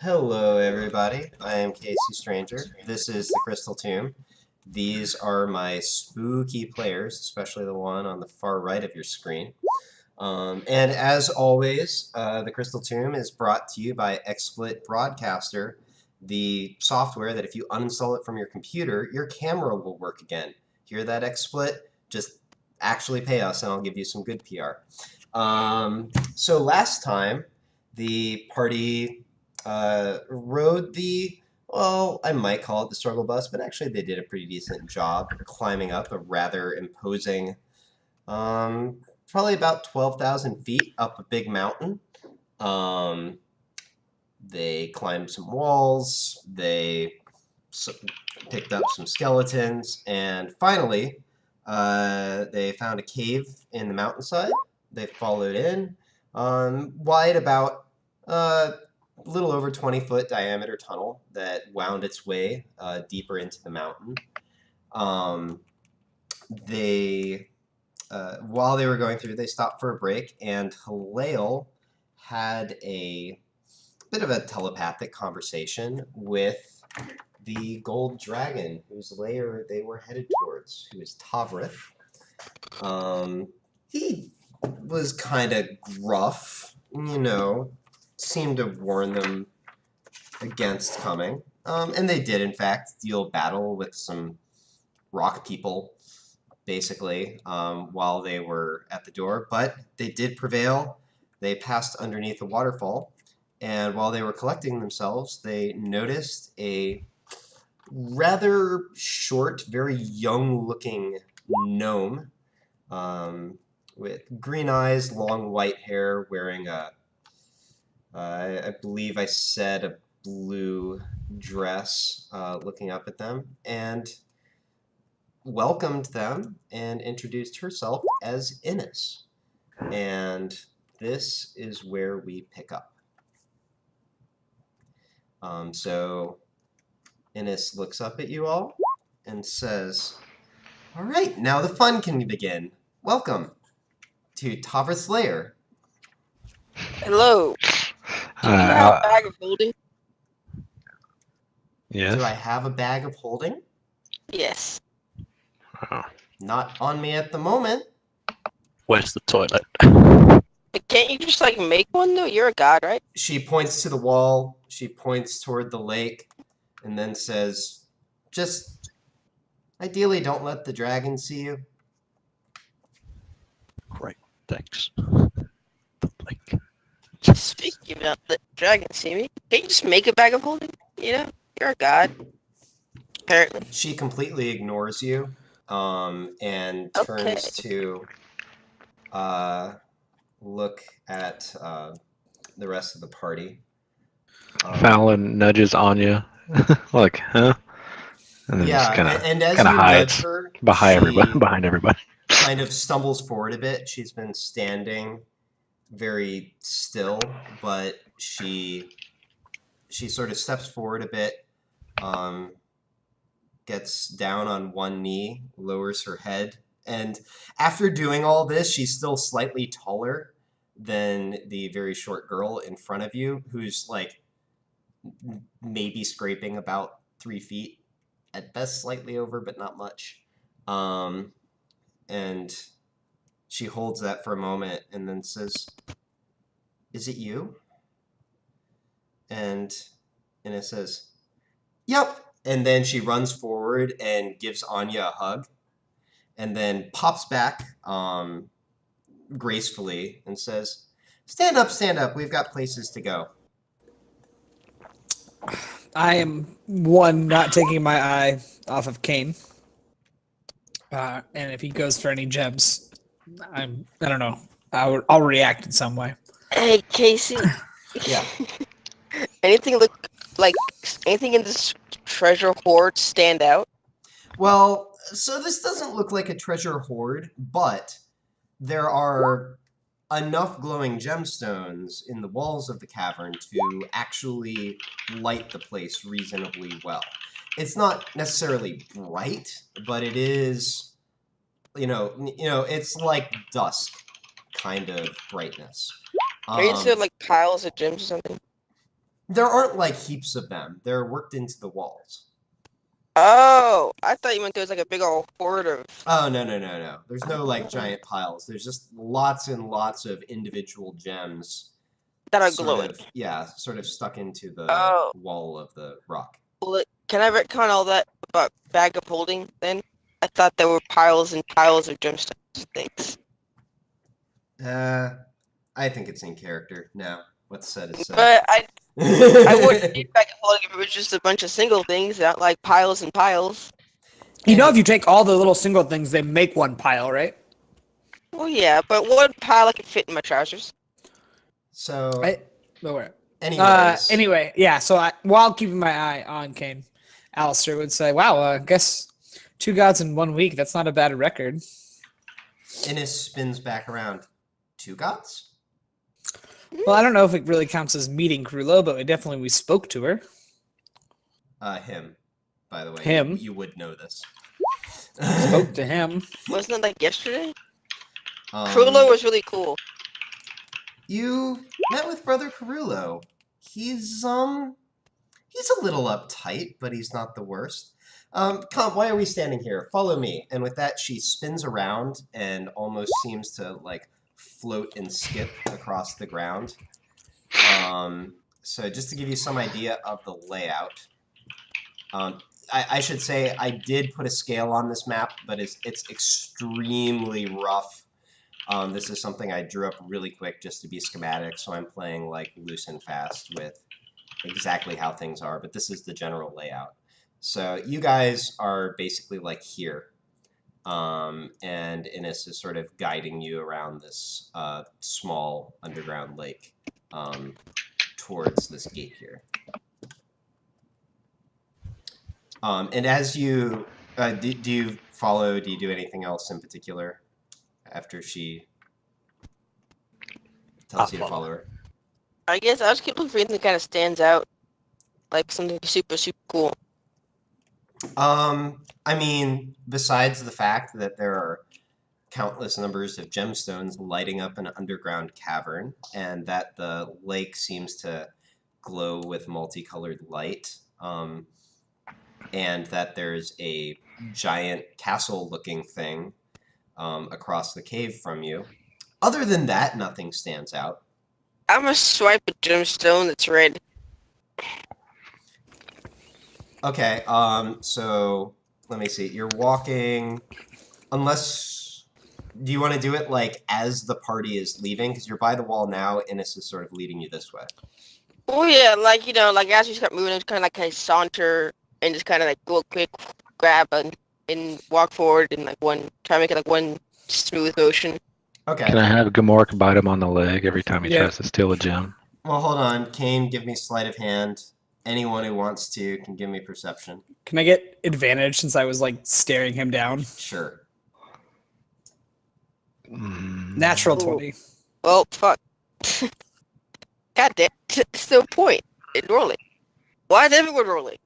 Hello, everybody. I am kcStranger. This is the Crystal Tomb. These are my spooky players, especially the one on the far right of your screen. And as always, the Crystal Tomb is brought to you by XSplit Broadcaster, the software that if you uninstall it from your computer, your camera will work again. Hear that, XSplit? Just actually pay us, and I'll give you some good PR. So last time, the party rode the, well, I might call it the struggle bus, but actually they did a pretty decent job climbing up a rather imposing, probably about 12,000 feet up a big mountain. They climbed some walls, they picked up some skeletons, and finally, they found a cave in the mountainside. They followed in, wide about a little over 20-foot diameter tunnel that wound its way deeper into the mountain. While they were going through, they stopped for a break, and Halil had a bit of a telepathic conversation with the gold dragon, whose lair they were headed towards, who is Tavrith. He was kind of gruff, seemed to warn them against coming. And they did, in fact, deal battle with some rock people, basically, while they were at the door. But they did prevail. They passed underneath a waterfall. And while they were collecting themselves, they noticed a rather short, very young-looking gnome with green eyes, long white hair, wearing I believe I said a blue dress, looking up at them, and welcomed them and introduced herself as Innes. And this is where we pick up. So Innes looks up at you all and says, "All right, now the fun can begin. Welcome to Tavrith's lair." Hello. Do you have a bag of holding? Yes. Do I have a bag of holding? Yes. Oh. Not on me at the moment. Where's the toilet? Can't you just make one though? You're a god, right? She points to the wall. She points toward the lake, and then says, "Just ideally, don't let the dragon see you." Great, thanks. Speaking about the dragon, see me? Can't you just make a bag of holding? You're a god. Apparently. She completely ignores you, and turns to look at the rest of the party. Fallon nudges Anya, like, huh? And then just and as kind of you hides nudge her, behind everybody. Kind of stumbles forward a bit. She's been standing very still, but she sort of steps forward a bit, gets down on one knee, lowers her head, and after doing all this, she's still slightly taller than the very short girl in front of you, who's maybe scraping about 3 feet, at best slightly over, but not much. And she holds that for a moment and then says, "Is it you?" And it says, "Yep." And then she runs forward and gives Anya a hug, and then pops back gracefully and says, stand up, we've got places to go." I am not taking my eye off of Kane. And if he goes for any gems, I don't know. I'll react in some way. Hey, Casey. Yeah. Anything in this treasure hoard stand out? Well, so this doesn't look like a treasure hoard, but there are enough glowing gemstones in the walls of the cavern to actually light the place reasonably well. It's not necessarily bright, but it is, it's like dusk kind of brightness. Are you piles of gems or something? There aren't like heaps of them. They're worked into the walls. Oh, I thought you meant there was like a big old horde of. Oh, no. There's no like giant piles. There's just lots and lots of individual gems That are sort glowing. of, yeah, sort of stuck into the Oh. wall of the rock. Well, can I retcon all that about bag of holding then? I thought there were piles and piles of gemstones and things. I think it's in character. No, what's said is said. But I wouldn't need bag of holding if it was just a bunch of single things, not like piles and piles. You know, if you take all the little single things, they make one pile, right? Well, yeah, but one pile I could fit in my trousers. So, anyways. Anyway, yeah. So while keeping my eye on Kane, Alistair would say, "Wow, I guess 2 gods in 1 week. That's not a bad record." Innis spins back around. 2 gods? Well, I don't know if it really counts as meeting Krulo, but we spoke to her. Him, by the way. Him? You would know this. Spoke to him. Wasn't it like yesterday? Krulo was really cool. You met with Brother Carullo. He's a little uptight, but he's not the worst. Come, why are we standing here? Follow me. And with that, she spins around and almost seems to, like, float and skip across the ground. So just to give you some idea of the layout, I should say I did put a scale on this map, but it's extremely rough. This is something I drew up really quick just to be schematic, so I'm playing like loose and fast with exactly how things are, but this is the general layout. So you guys are basically like here, and Innis is sort of guiding you around this small underground lake towards this gate here. And as you, do you follow, do you do anything else in particular after she tells you to follow her? I guess I was keep looking for anything that kind of stands out. Like something super, super cool. I mean, besides the fact that there are countless numbers of gemstones lighting up an underground cavern, and that the lake seems to glow with multicolored light, and that there's a giant castle-looking thing across the cave from you. Other than that, nothing stands out. I'm gonna swipe a gemstone that's red. Okay, so let me see. You're walking, unless, do you want to do it like as the party is leaving? Because you're by the wall now, Innis is sort of leading you this way. Oh yeah, like like as you start moving, it's kind of like I saunter and just kind of like go quick, grab and walk forward and like try to make it like one smooth motion. Okay. Can I have Gamork bite him on the leg every time he tries to steal a gem? Well, hold on. Kane, give me sleight of hand. Anyone who wants to can give me perception. Can I get advantage since I was like staring him down? Sure. Natural 20. Well, fuck. God damn. It's no point in rolling. Why is everyone rolling?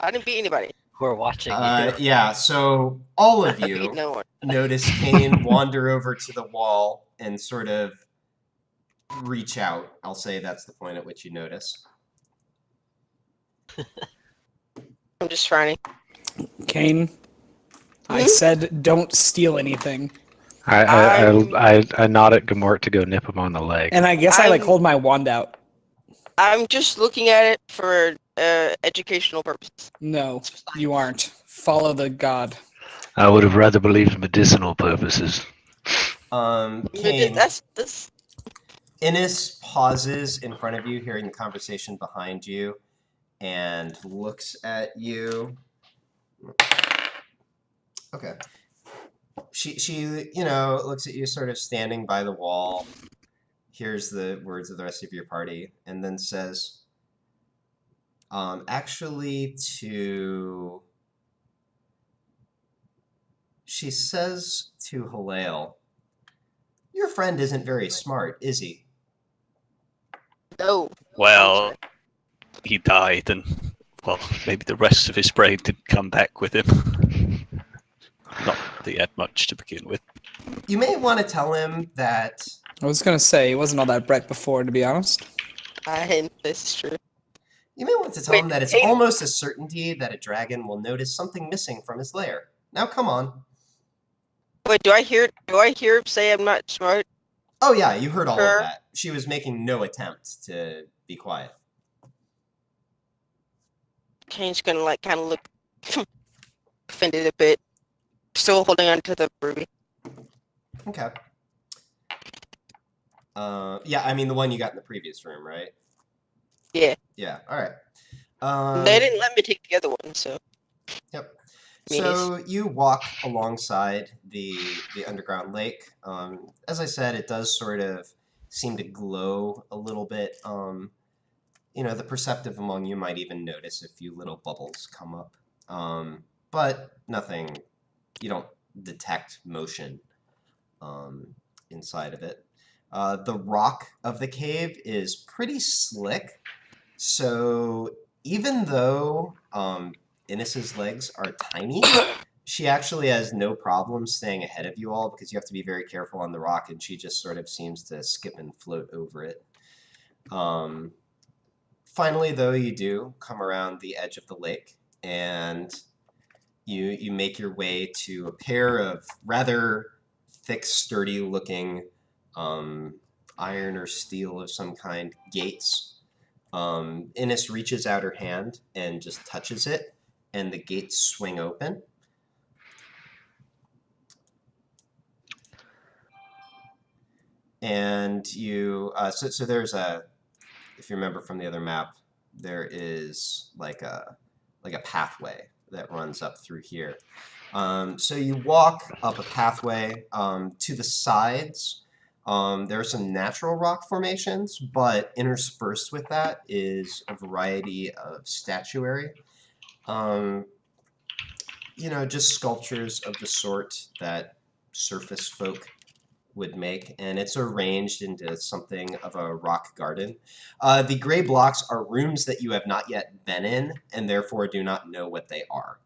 I didn't beat anybody. We're watching. Yeah, so all of you No one. notice Kane wander over to the wall and sort of reach out. I'll say that's the point at which you notice. I'm just trying. Kane, I said don't steal anything. I nod at Gamork to go nip him on the leg. And I guess I like hold my wand out. I'm just looking at it for educational purposes. No, you aren't. Follow the god. I would have rather believed medicinal purposes. Kane, That's Innis pauses in front of you, hearing the conversation behind you, and looks at you. Okay. She looks at you sort of standing by the wall, hears the words of the rest of your party, and then says, she says to Halal, your friend isn't very smart, is he? no. Well, he died, and well, maybe the rest of his brain didn't come back with him. Not that he had much to begin with. You may want to tell him that. I was gonna say he wasn't all that bright before, to be honest. This is true. You may want to tell Wait, him that it's hey- almost a certainty that a dragon will notice something missing from his lair. Now, come on. Wait, do I hear him say I'm not smart? Oh yeah, you heard all of Sure. that. She was making no attempt to be quiet. Kane's gonna like kind of look offended a bit, still holding on to the ruby. Okay. Yeah, I mean the one you got in the previous room, right? Yeah. Yeah. All right. They didn't let me take the other one, so. Yep. Meanies. So you walk alongside the underground lake. As I said, it does sort of seem to glow a little bit. You know, the perceptive among you might even notice a few little bubbles come up, but nothing. You don't detect motion inside of it. The rock of the cave is pretty slick, so even though Innis's legs are tiny, she actually has no problem staying ahead of you all because you have to be very careful on the rock, and she just sort of seems to skip and float over it. Finally, though, you do come around the edge of the lake, and you make your way to a pair of rather thick, sturdy-looking iron or steel of some kind gates. Innis reaches out her hand and just touches it, and the gates swing open. And you, so there's a, if you remember from the other map, there is like a pathway that runs up through here. So you walk up a pathway to the sides. There are some natural rock formations, but interspersed with that is a variety of statuary. You know, just sculptures of the sort that surface folk would make, and it's arranged into something of a rock garden. The gray blocks are rooms that you have not yet been in, and therefore do not know what they are.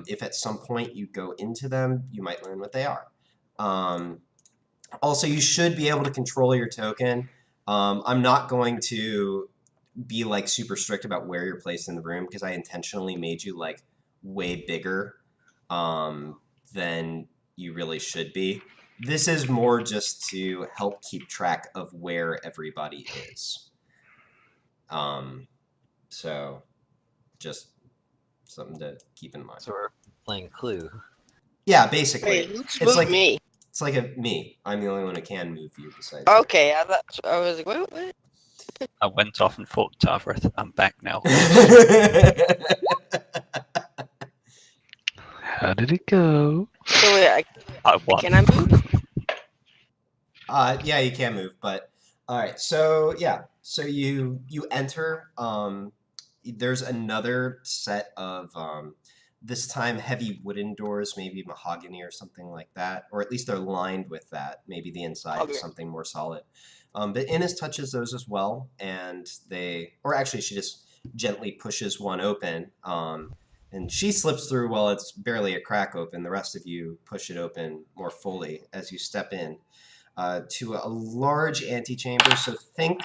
If at some point you go into them, you might learn what they are. Also, you should be able to control your token. I'm not going to be like super strict about where you're placed in the room because I intentionally made you like way bigger than you really should be. This is more just to help keep track of where everybody is. So just something to keep in mind. So we're playing Clue. Yeah, basically. Wait, who It's moved like me? it's like a me. I'm the only one who can move you besides. Okay, I was like, what? I went off and fought Tarvrith. I'm back now. How did it go? So wait, I won. can I move? Yeah, you can move, but all right. So yeah, so you enter. There's another set of this time heavy wooden doors, maybe mahogany or something like that, or at least they're lined with that. Maybe the inside Okay. is something more solid. But Innis touches those as well, and or actually she just gently pushes one open, and she slips through while it's barely a crack open. The rest of you push it open more fully as you step in. To a large antechamber. So think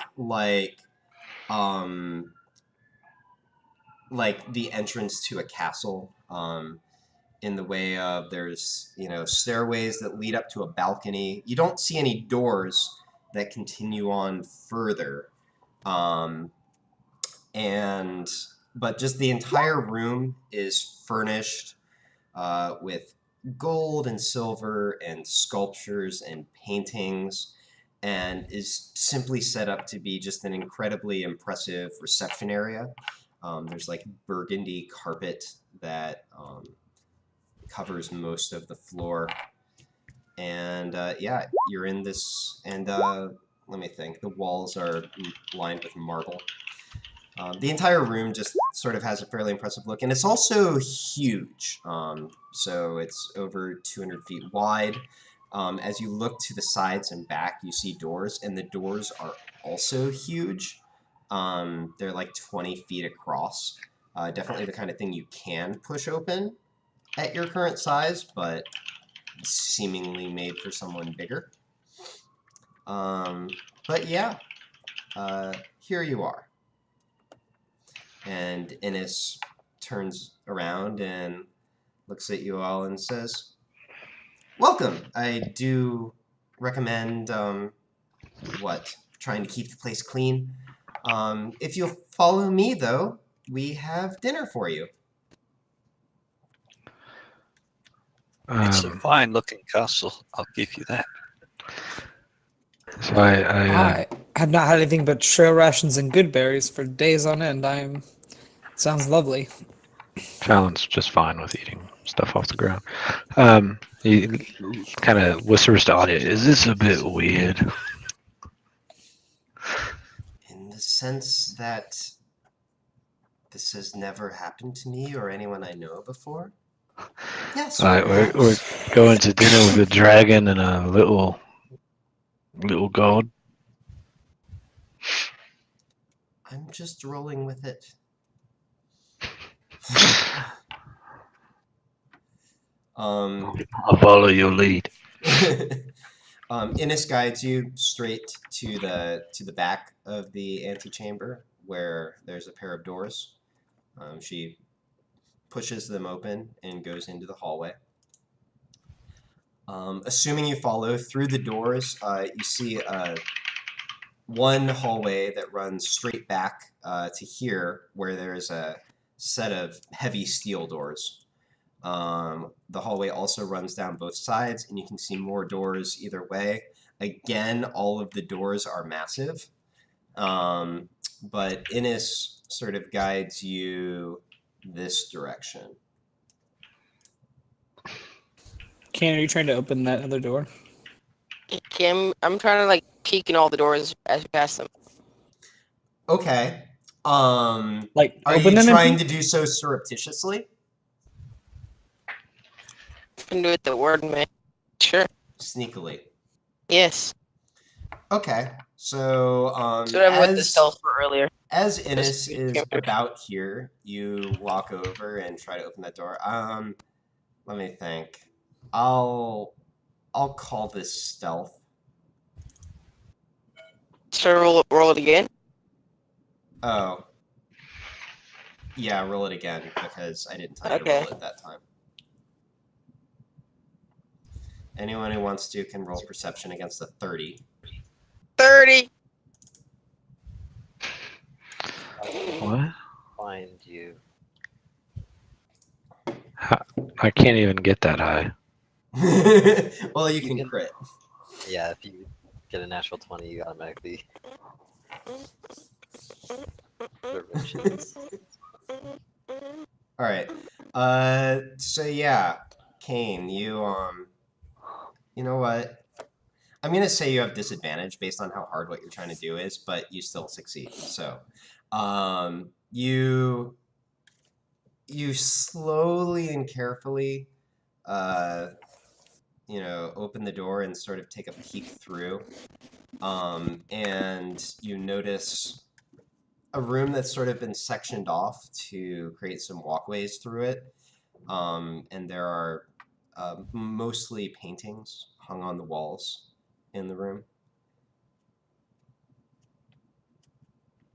like the entrance to a castle. In the way of there's stairways that lead up to a balcony. You don't see any doors that continue on further, but just the entire room is furnished with gold and silver and sculptures and paintings, and is simply set up to be just an incredibly impressive reception area. There's like burgundy carpet that covers most of the floor, and yeah, you're in this, and let me think, the walls are lined with marble. The entire room just sort of has a fairly impressive look, and it's also huge. So it's over 200 feet wide. As you look to the sides and back, you see doors, and the doors are also huge. They're like 20 feet across. Definitely the kind of thing you can push open at your current size, but seemingly made for someone bigger. But yeah. here you are. And Innes turns around and looks at you all and says, welcome. I do recommend, trying to keep the place clean. If you'll follow me, though, we have dinner for you. It's a fine-looking castle. I'll give you that. So I I have not had anything but trail rations and good berries for days on end. Sounds lovely. Fallon's just fine with eating stuff off the ground. He kind of whispers to Anya, "Is this a bit weird?" In the sense that this has never happened to me or anyone I know before? Yes. We're going to dinner with a dragon and a little god. I'm just rolling with it. I'll follow your lead. Innes guides you straight to the back of the antechamber where there's a pair of doors. She pushes them open and goes into the hallway. Assuming you follow through the doors, you see one hallway that runs straight back to here, where there's a set of heavy steel doors. The hallway also runs down both sides, and you can see more doors either way. Again, all of the doors are massive, but Innes sort of guides you this direction. Kane, are you trying to open that other door? Kim, I'm trying to like peek in all the doors as you pass them. Okay. Like, Are open you them trying and to do so surreptitiously? Can do it the word, man. Sure. Sneakily. Yes. Okay. So, So whatever with the stealth for earlier. as Innes Just is camper. about here, you walk over and try to open that door. Let me think. I'll call this stealth. So roll it again. Oh. Yeah, roll it again because I didn't tell you to Okay. roll it that time. Anyone who wants to can roll perception against a 30. 30. What? Find you. I can't even get that high. Well, you can crit. Yeah, if you get a natural 20, you automatically. Observations. All right. So yeah, Kane, you know what? I'm gonna say you have disadvantage based on how hard what you're trying to do is, but you still succeed. So, you slowly and carefully, open the door and sort of take a peek through, and you notice a room that's sort of been sectioned off to create some walkways through it, and there are mostly paintings hung on the walls in the room.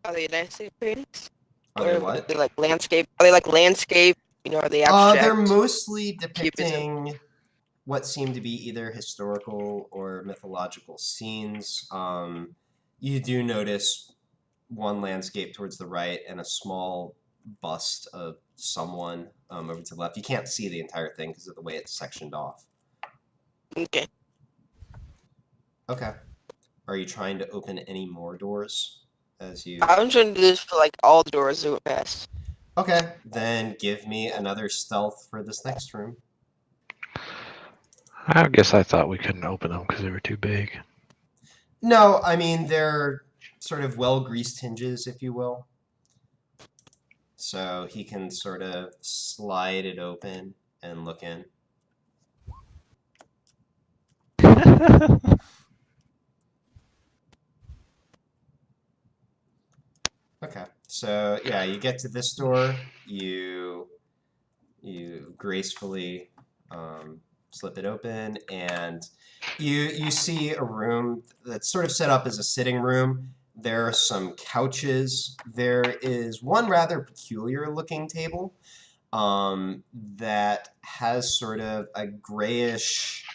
Are they landscape paintings? Are they Or what? They're like landscape. Are they like landscape? Are they abstract? They're mostly Cubism. depicting what seem to be either historical or mythological scenes. You do notice one landscape towards the right and a small bust of someone over to the left. You can't see the entire thing because of the way it's sectioned off. Okay. Okay. Are you trying to open any more doors as you... I'm trying to do this for like all the doors that were past. Okay, then give me another stealth for this next room. I guess I thought we couldn't open them because they were too big. No, I mean, they're sort of well-greased hinges, if you will. So he can sort of slide it open and look in. Okay, so yeah, you get to this door, you gracefully slip it open, and you see a room that's sort of set up as a sitting room. There are some couches. There is one rather peculiar looking table that has sort of a grayish,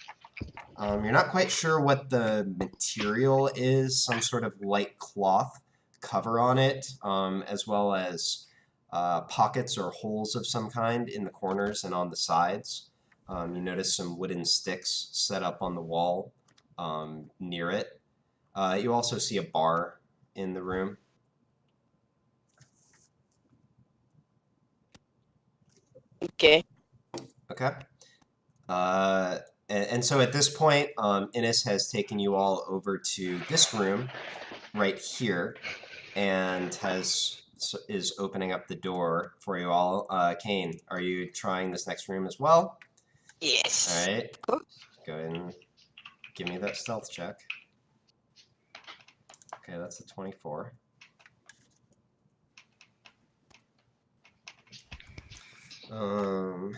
you're not quite sure what the material is, some sort of light cloth cover on it, as well as pockets or holes of some kind in the corners and on the sides. You notice some wooden sticks set up on the wall near it. You also see a bar in the room. Okay. Okay. And so at this point, Innes has taken you all over to this room right here and is opening up the door for you all. Kane, are you trying this next room as well? Yes. All right. Of course. Go ahead and give me that stealth check. Okay, that's a 24. And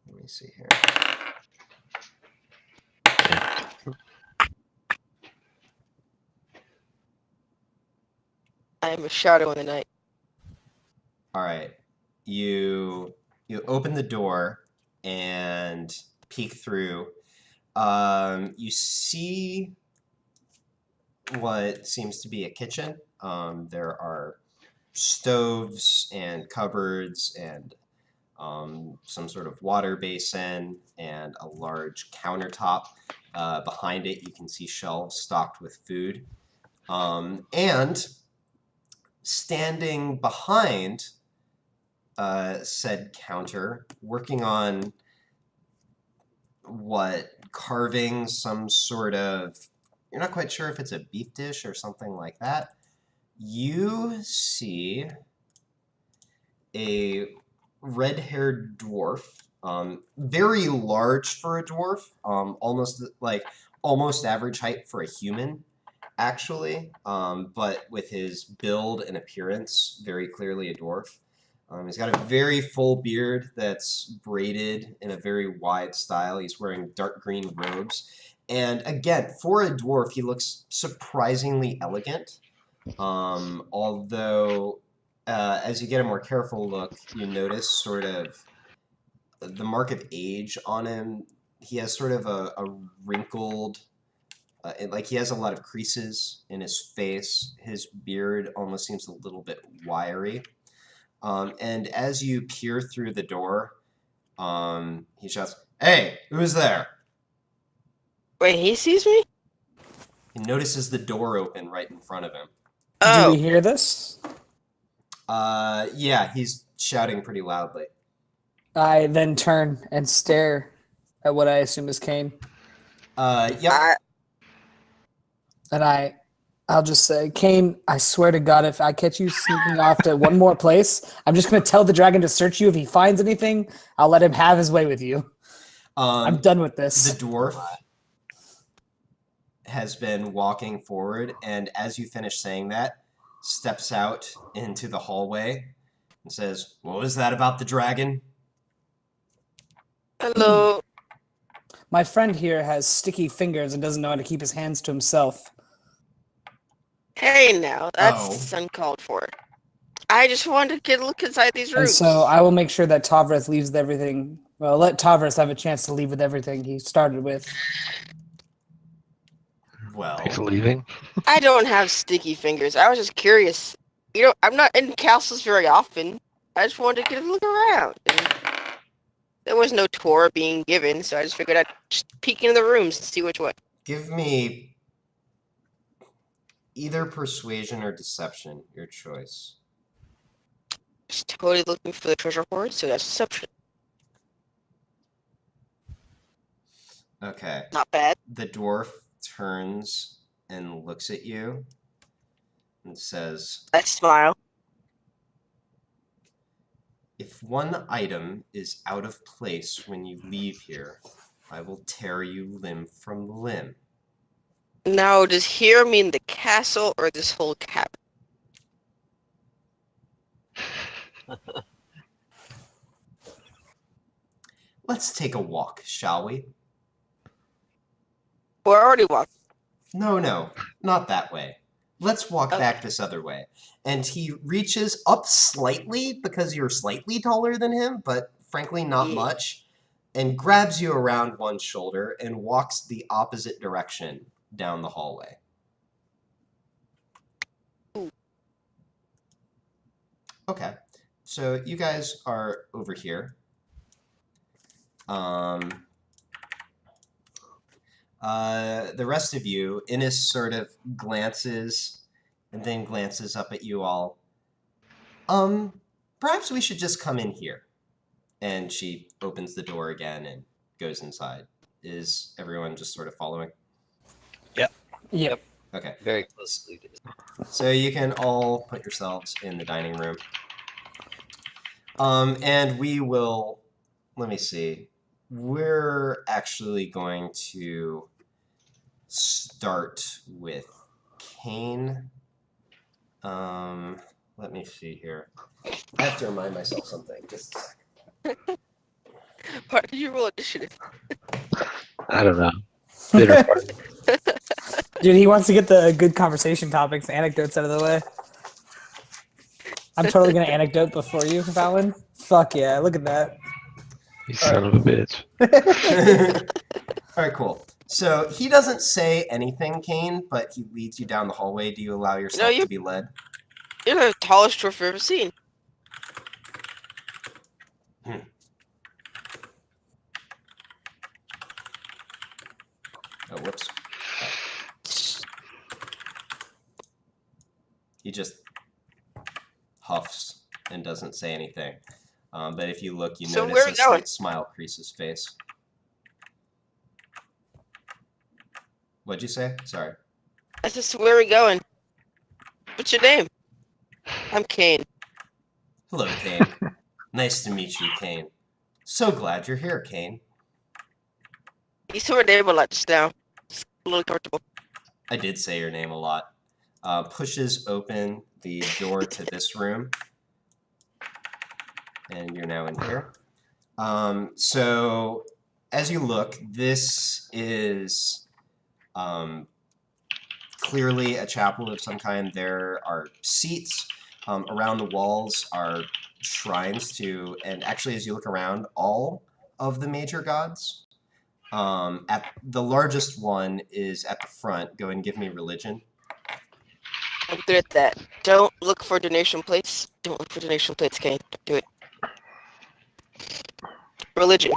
let me see here. I am a shadow in the night. All right. You open the door and peek through. You see what seems to be a kitchen. There are stoves and cupboards and some sort of water basin and a large countertop. Behind it, you can see shelves stocked with food. And standing behind said counter, working on carving some sort of, you're not quite sure if it's a beef dish or something like that. You see a red-haired dwarf, very large for a dwarf, almost average height for a human, actually, but with his build and appearance, very clearly a dwarf. He's got a very full beard that's braided in a very wide style. He's wearing dark green robes. And again, for a dwarf, he looks surprisingly elegant. Although, as you get a more careful look, you notice sort of the mark of age on him. He has sort of a wrinkled, like he has a lot of creases in his face. His beard almost seems a little bit wiry. And as you peer through the door, he shouts, "Hey, who's there?" Wait, he sees me? He notices the door open right in front of him. Do Oh. we hear this? Yeah, he's shouting pretty loudly. I then turn and stare at what I assume is Kane. Yep. And I'll just say, Kane, I swear to God, if I catch you sneaking off to one more place, I'm just going to tell the dragon to search you. If he finds anything, I'll let him have his way with you. I'm done with this. The dwarf has been walking forward, and as you finish saying that, steps out into the hallway and says, "What was that about the dragon?" Hello. My friend here has sticky fingers and doesn't know how to keep his hands to himself. Hey now, that's Oh. uncalled for. I just wanted to get a look inside these And rooms. so I will make sure that Tavrith leaves with everything. Well, let Tavrith have a chance to leave with everything he started with. Well, He's leaving. I don't have sticky fingers. I was just curious. You know, I'm not in castles very often. I just wanted to get a look around. And there was no tour being given, so I just figured I'd just peek into the rooms and see which one. give me either persuasion or deception, your choice. Just totally looking for the treasure hoard, so that's deception. Okay. Not bad. The dwarf turns and looks at you and says, I smile. "If one item is out of place when you leave here, I will tear you limb from limb." Now, does here mean the castle or this whole cabin? Let's take a walk, shall we? We're already walking. No, not that way. Let's walk Okay. back this other way. And he reaches up slightly because you're slightly taller than him, but frankly not Yeah. much, and grabs you around one shoulder and walks the opposite direction down the hallway. Ooh. Okay, so you guys are over here. The rest of you, Innis sort of glances and then glances up at you all. Perhaps we should just come in here. And she opens the door again and goes inside. Is everyone just sort of following? Yep. Okay, Very closely. so you can all put yourselves in the dining room. And we will, let me see. We're actually going to start with Kane. Let me see here. I have to remind myself something. Just a second. Part did you roll initiative? I don't know. Dinner party. Dude, he wants to get the good conversation topics, anecdotes out of the way. I'm totally gonna anecdote before you, Fallon. Fuck yeah, look at that. You son of a bitch. All right, cool. So he doesn't say anything, Kane, but he leads you down the hallway. Do you allow yourself you- to be led? You're the tallest dwarf I've ever seen. Oh, whoops. He just huffs and doesn't say anything. But if you look, you So notice where a are we going? slight smile crease his face. What'd you say? Sorry. I said, where are we going? What's your name? I'm Kane. Hello, Kane. Nice to meet you, Kane. So glad you're here, Kane. You saw my name a lot just now. It's a little comfortable. I did say your name a lot. Pushes open the door to this room. And you're now in here. So as you look, this is clearly a chapel of some kind. There are seats. Around the walls are shrines to, and actually as you look around, all of the major gods. At the largest one is at the front. Go and give me religion. I'm good at that. Don't look for donation plates. Don't look for donation plates, Kane. Don't do it. Religion.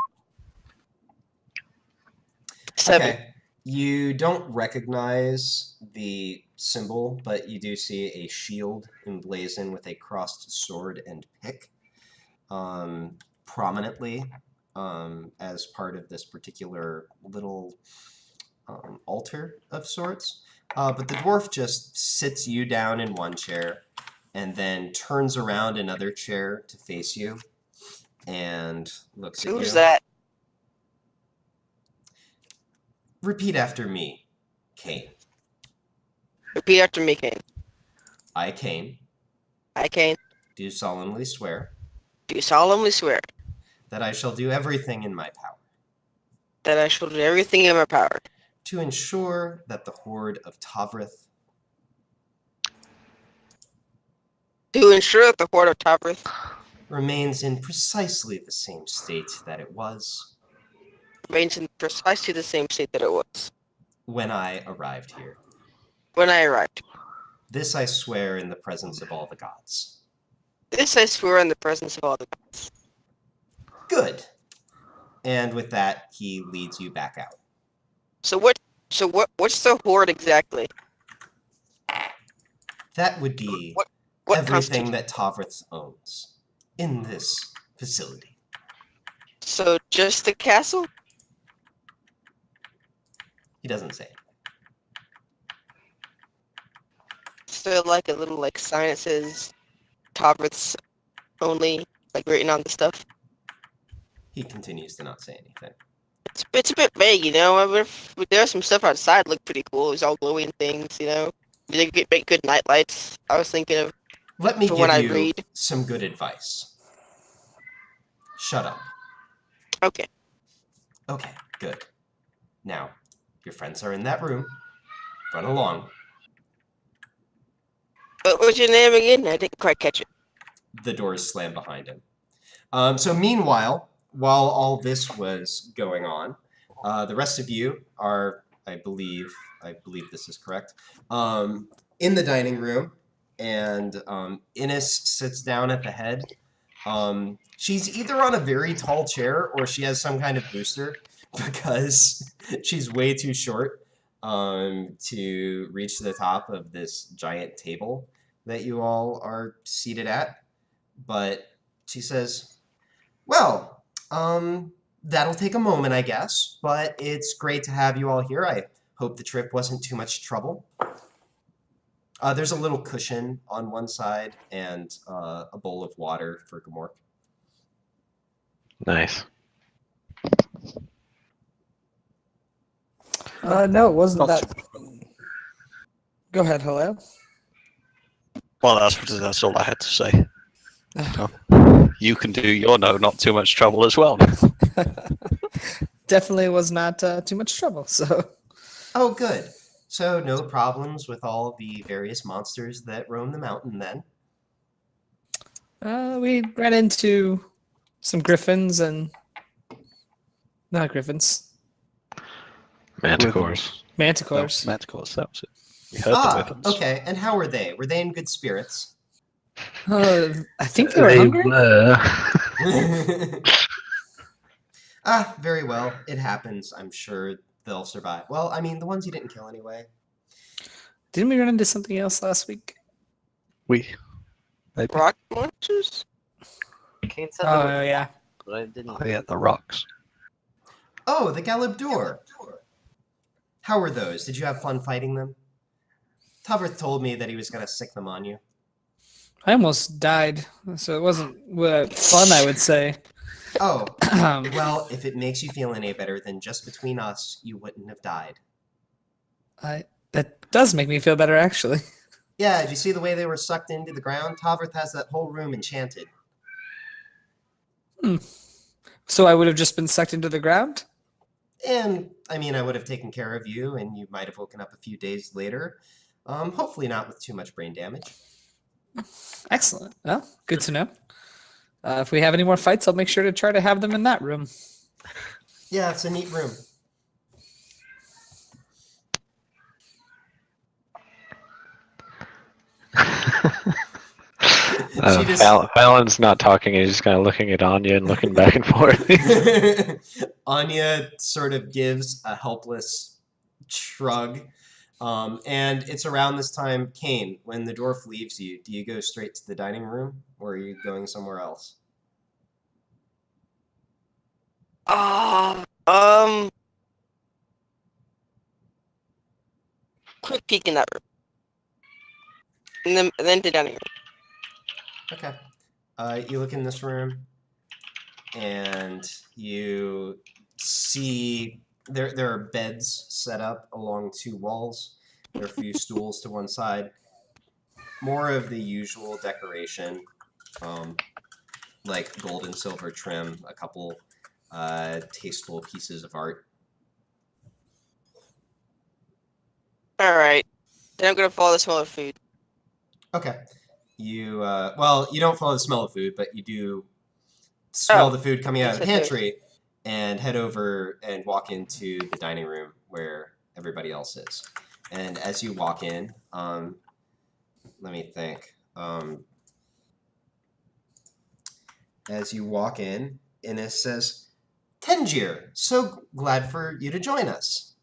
7. Okay. You don't recognize the symbol, but you do see a shield emblazoned with a crossed sword and pick prominently as part of this particular little altar of sorts. But the dwarf just sits you down in one chair and then turns around another chair to face you and looks at you. Who's that? Repeat after me, Kane. Repeat after me, Kane. I, Kane, I, Kane, do solemnly swear do solemnly swear that I shall do everything in my power that I shall do everything in my power to ensure that the horde of Tavrith to ensure that the horde of Tavrith remains in precisely the same state that it was remains in precisely the same state that it was when I arrived here. when I arrived. This I swear in the presence of all the gods. This I swear in the presence of all the gods. Good. And with that, he leads you back out. What's the horde exactly? That would be What everything constitutes? that Tavrith owns in this facility. So just the castle? He doesn't say it. So like a little like sign that says Tavrith's only, like written on the stuff. He continues to not say anything. It's a bit vague, you know. I mean, there's some stuff outside looked pretty cool. It's all glowing things, you know. They make good night lights. I was thinking of Let me For give what I you read. some good advice. Shut up. okay. Okay, good. Now, your friends are in that room. run along. What was your name again? I didn't quite catch it. The doors slam behind him. So meanwhile, while all this was going on, the rest of you are, I believe this is correct, in the dining room, and Innes sits down at the head. She's either on a very tall chair or she has some kind of booster because she's way too short to reach the top of this giant table that you all are seated at. But she says, well, that'll take a moment, I guess, but it's great to have you all here. I hope the trip wasn't too much trouble. There's a little cushion on one side and a bowl of water for Gamork. Nice. No, it wasn't that. Go ahead, hello. Well, that's all I had to say. So, you can do your no, not too much trouble as well. Definitely was not too much trouble. So. Oh, good. So no problems with all the various monsters that roam the mountain then? We ran into some griffins and not griffins, Manticores. manticores. No, Manticores, that was it. We heard the weapons. Okay. And how were they? Were they in good spirits? I think they were hungry. were. Very well. It happens. I'm sure they'll survive. Well, I mean, the ones you didn't kill anyway. Didn't we run into something else last week? Maybe. Rock monsters? Kane said there was Oh yeah. but I didn't. Oh, yeah, the rocks. Oh, the Galibdur. How were those? Did you have fun fighting them? Tuvrith told me that he was going to sick them on you. I almost died, so it wasn't fun, I would say. Oh, well, if it makes you feel any better, then just between us, you wouldn't have died. That does make me feel better, actually. Yeah, did you see the way they were sucked into the ground? Tuvrith has that whole room enchanted. So I would have just been sucked into the ground? And, I mean, I would have taken care of you, and you might have woken up a few days later. Hopefully not with too much brain damage. Excellent. Well, good to know. If we have any more fights, I'll make sure to try to have them in that room. Yeah, it's a neat room. She just- Fallon's not talking. He's just kind of looking at Anya and looking back and forth. Anya sort of gives a helpless shrug. And it's around this time, Kane, when the dwarf leaves you, do you go straight to the dining room or are you going somewhere else? Quick peek in that room. And then to dining room. Okay. You look in this room and you see there are beds set up along two walls. There are a few stools to one side. More of the usual decoration, like gold and silver trim, a couple tasteful pieces of art. Alright. Then I'm gonna follow the smell of food. Okay. You, well, you don't follow the smell of food, but you do smell the food coming out of the pantry and head over and walk into the dining room where everybody else is. And as you walk in, let me think. As you walk in, Innes says, Tangier, so glad for you to join us.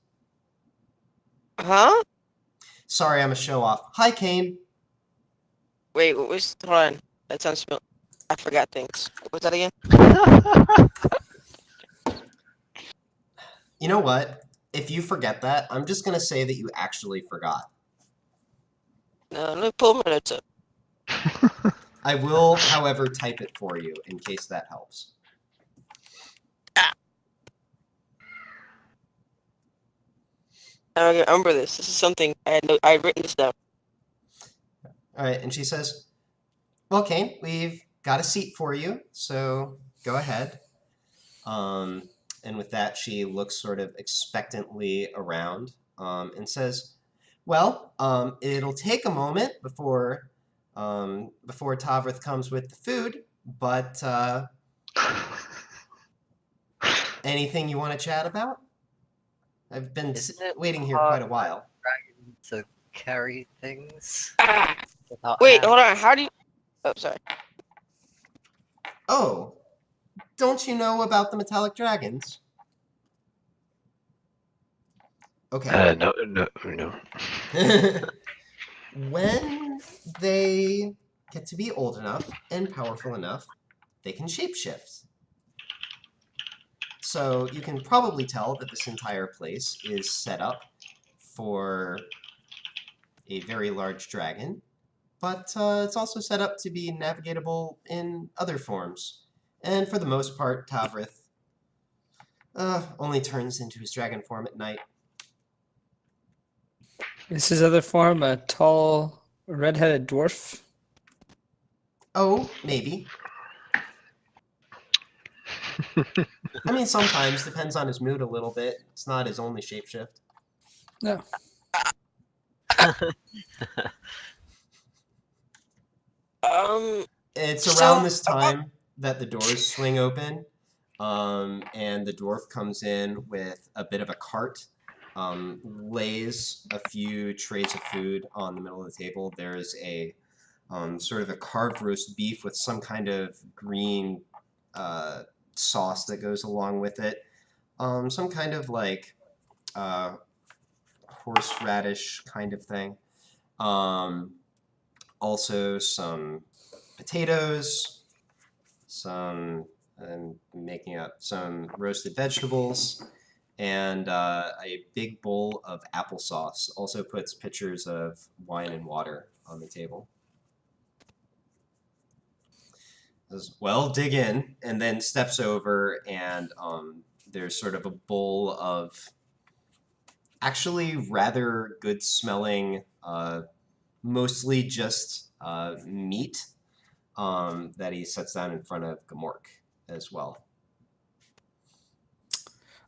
Huh? Sorry, I'm a show-off. Hi, Kane. Wait, what was... Hold on. That sounds... I forgot things. What was that again? You know what? If you forget that, I'm just going to say that you actually forgot. No, let me pull my notes up. I will, however, type it for you in case that helps. I remember this. This is something I had written this down. All right, and she says, well, Kane, we've got a seat for you, so go ahead. And with that, she looks sort of expectantly around and says, Well, it'll take a moment before Tavrith comes with the food, but anything you want to chat about? I've been Isn't it waiting here hard quite a while. to carry things? Ah, Without wait, hands? hold on. How do you? Oh, sorry. Oh, don't you know about the metallic dragons? Okay. No. When they get to be old enough and powerful enough, they can shapeshift. So you can probably tell that this entire place is set up for a very large dragon, but it's also set up to be navigatable in other forms. And for the most part, Tavrith only turns into his dragon form at night. Is his other form a tall, red-headed dwarf? Oh, maybe. I mean, sometimes, depends on his mood a little bit. It's not his only shapeshift. No. It's So, around this time that the doors swing open, and the dwarf comes in with a bit of a cart, lays a few trays of food on the middle of the table. There's a sort of a carved roast beef with some kind of green sauce that goes along with it. Some kind of like horseradish kind of thing. Also some potatoes, I'm making up some roasted vegetables, and a big bowl of applesauce. Also puts pitchers of wine and water on the table. Says, well, dig in, and then steps over, and there's sort of a bowl of actually rather good smelling, mostly just meat that he sets down in front of Gamork as well.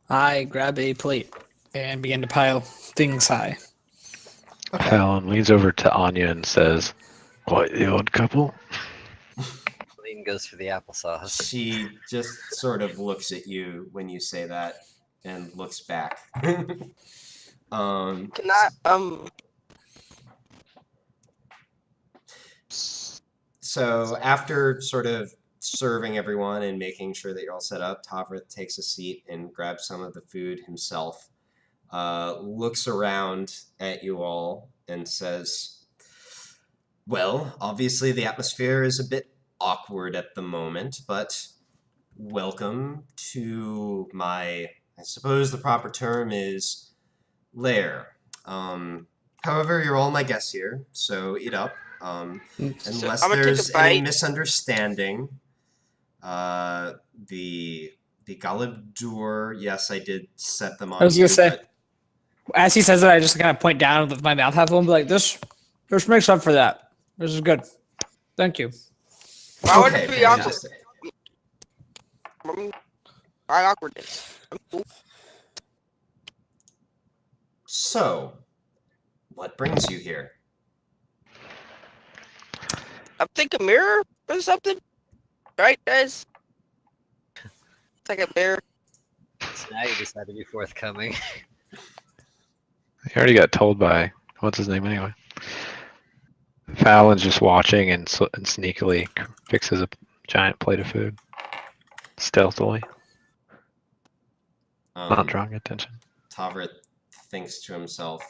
I grab a plate and begin to pile things high. Okay. Fallon leans over to Anya and says, "Quite the odd couple." Lean goes for the applesauce. She just sort of looks at you when you say that and looks back. can I So after sort of serving everyone and making sure that you're all set up, Tavrith takes a seat and grabs some of the food himself, looks around at you all and says, well, obviously the atmosphere is a bit awkward at the moment, but welcome to my, I suppose the proper term is, lair. However, you're all my guests here, so eat up. Unless I'm gonna take a there's any bite. misunderstanding, the Galadur, yes, I did set them on I was gonna you, say- but As he says it, I just kind of point down with my mouth half full and be like, this makes up for that. This is good. Thank you. Why would okay, it be awkward? fantastic. Why awkwardness? I'm cool. So, what brings you here? I think a mirror or something, right, guys? It's like a mirror. So now you decide to be forthcoming. He already got told by what's his name anyway. Fallon's just watching and sneakily fixes a giant plate of food, stealthily, not drawing attention. Tavrith thinks to himself,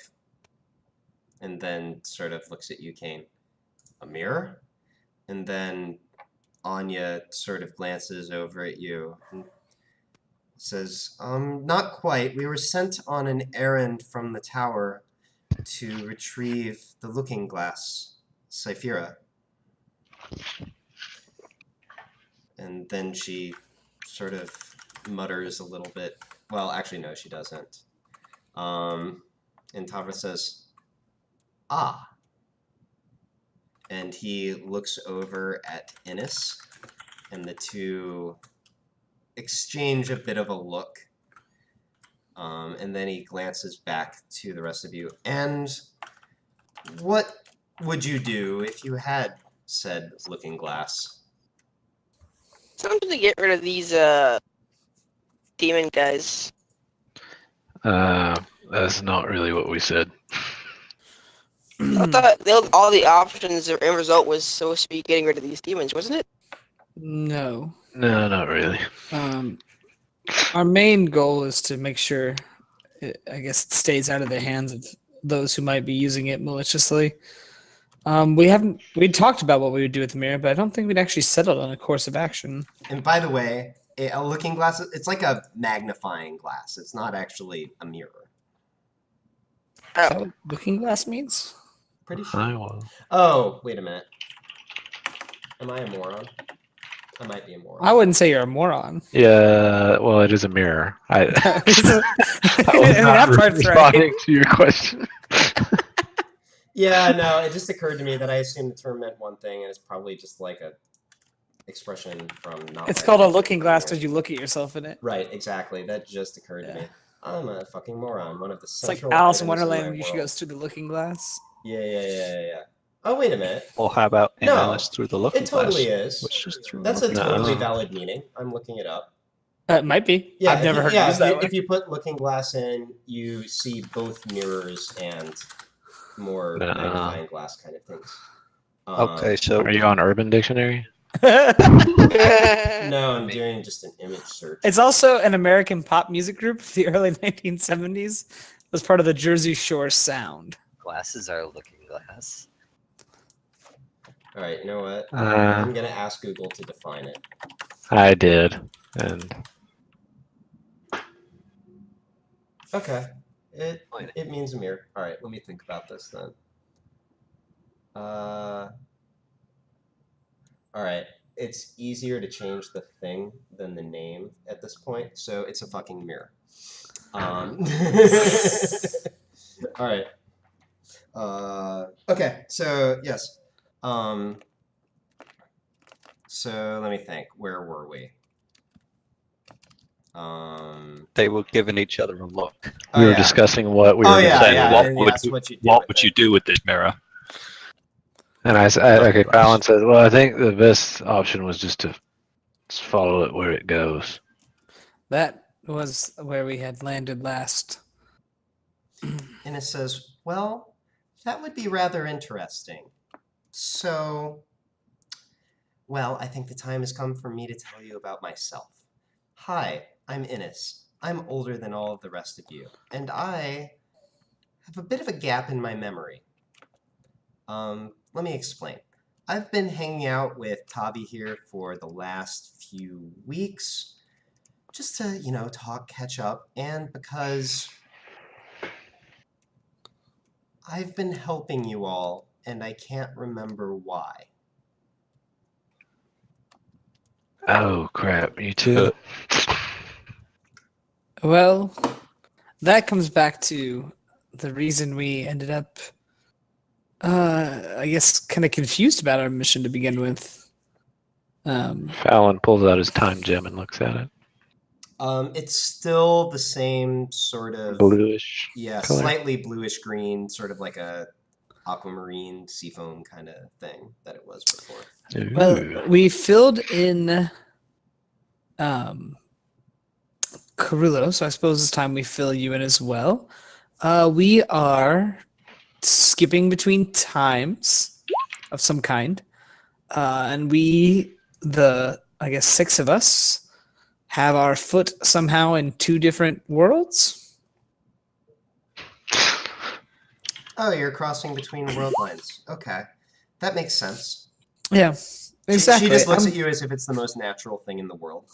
and then sort of looks at you, Kane. A mirror? And then Anya sort of glances over at you and says, not quite. We were sent on an errand from the tower to retrieve the looking glass, Cyphera. And then she sort of mutters a little bit. Well, actually, no, she doesn't. And Tavrith says, ah. And he looks over at Innis, and the two exchange a bit of a look. And then he glances back to the rest of you. And what would you do if you had said looking glass? Something to get rid of these demon guys. That's not really what we said. I thought all the options or end result was supposed to be getting rid of these demons, wasn't it? No. No, not really. Our main goal is to make sure I guess it stays out of the hands of those who might be using it maliciously. We talked about what we would do with the mirror, but I don't think we'd actually settled on a course of action. And by the way, a looking glass, it's like a magnifying glass. It's not actually a mirror. Is that what looking glass means? Pretty sure. I will. Oh, wait a minute. Am I a moron? I might be a moron. I wouldn't say you're a moron. Yeah, well, it is a mirror. I was That not part's responding right. to your question. Yeah, no, it just occurred to me that I assumed the term meant one thing, and it's probably just like a expression from not. It's called a looking glass because you look at yourself in it. Right, exactly. That just occurred to me. I'm a fucking moron. One of the It's like central Alice in items Wonderland my when she world. goes through the looking glass. Yeah. Oh, wait a minute. Or how about in No, Alice through the looking It totally glass? is. Which is through That's a the- No. totally valid meaning. I'm looking it up. It might be. Yeah, I've never heard it used that way. if you put looking glass in, you see both mirrors and more Nuh-uh. magnifying glass kind of things. Okay, so Are you on Urban Dictionary? No, I'm doing just an image search. It's also an American pop music group of the early 1970s. It was part of the Jersey Shore sound. Glasses are looking glass. All right, you know what? Uh, I'm gonna ask Google to define it. I did, and Okay, it Fine. it means a mirror. All right, let me think about this then. All right, it's easier to change the thing than the name at this point, so it's a fucking mirror. All right. Okay, so yes. So let me think. Where were we? they were giving each other a look. we were yeah. discussing what we Oh were yeah, saying. yeah. what and would yes, you- what you do What with would it. you do with this mirror? And I said, okay, Fallon said, well, I think the best option was just to follow it where it goes. That was where we had landed last. And it says, well, that would be rather interesting. So, well, I think the time has come for me to tell you about myself. Hi, I'm Innes. I'm older than all of the rest of you, and I have a bit of a gap in my memory. Let me explain. I've been hanging out with Tabi here for the last few weeks, just to, talk, catch up, and because I've been helping you all, and I can't remember why. Oh, crap. You too? Well, that comes back to the reason we ended up, I guess, kind of confused about our mission to begin with. Fallon pulls out his time gem and looks at it. It's still the same sort of Bluish. yeah, color. slightly bluish green, sort of like a aquamarine seafoam kind of thing that it was before. Ooh. Well, we filled in Carullo, so I suppose it's time we fill you in as well. We are skipping between times of some kind, and I guess 6 of us, have our foot somehow in 2 different worlds. Oh, you're crossing between world lines. Okay, that makes sense. Yeah, exactly. She just looks at you as if it's the most natural thing in the world.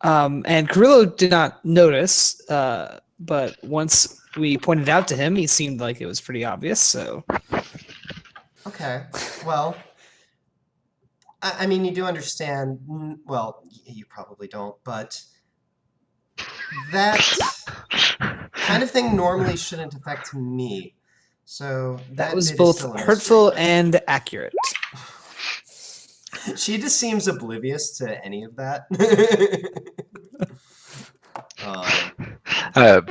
And Carrillo did not notice, but once we pointed out to him, he seemed like it was pretty obvious. So, Okay, well, I mean, you do understand. Well, you probably don't, but that kind of thing normally shouldn't affect me. So that was bit is both still a mystery. hurtful and accurate. She just seems oblivious to any of that.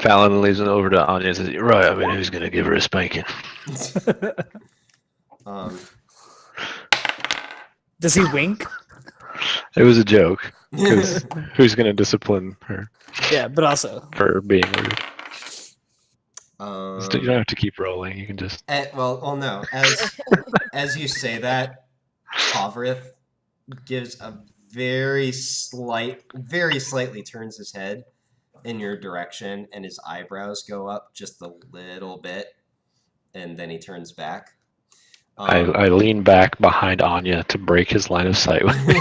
Fallon leaves it over to Anya and says, "You're right. I mean, who's going to give her a spanking?" um, Does he wink? It was a joke. Because who's going to discipline her Yeah, but also. for being rude? You don't um, have to keep rolling. You can just. well, no. As you say that, Tovrith gives a very slightly turns his head in your direction, and his eyebrows go up just a little bit, and then he turns back. I lean back behind Anya to break his line of sight with me.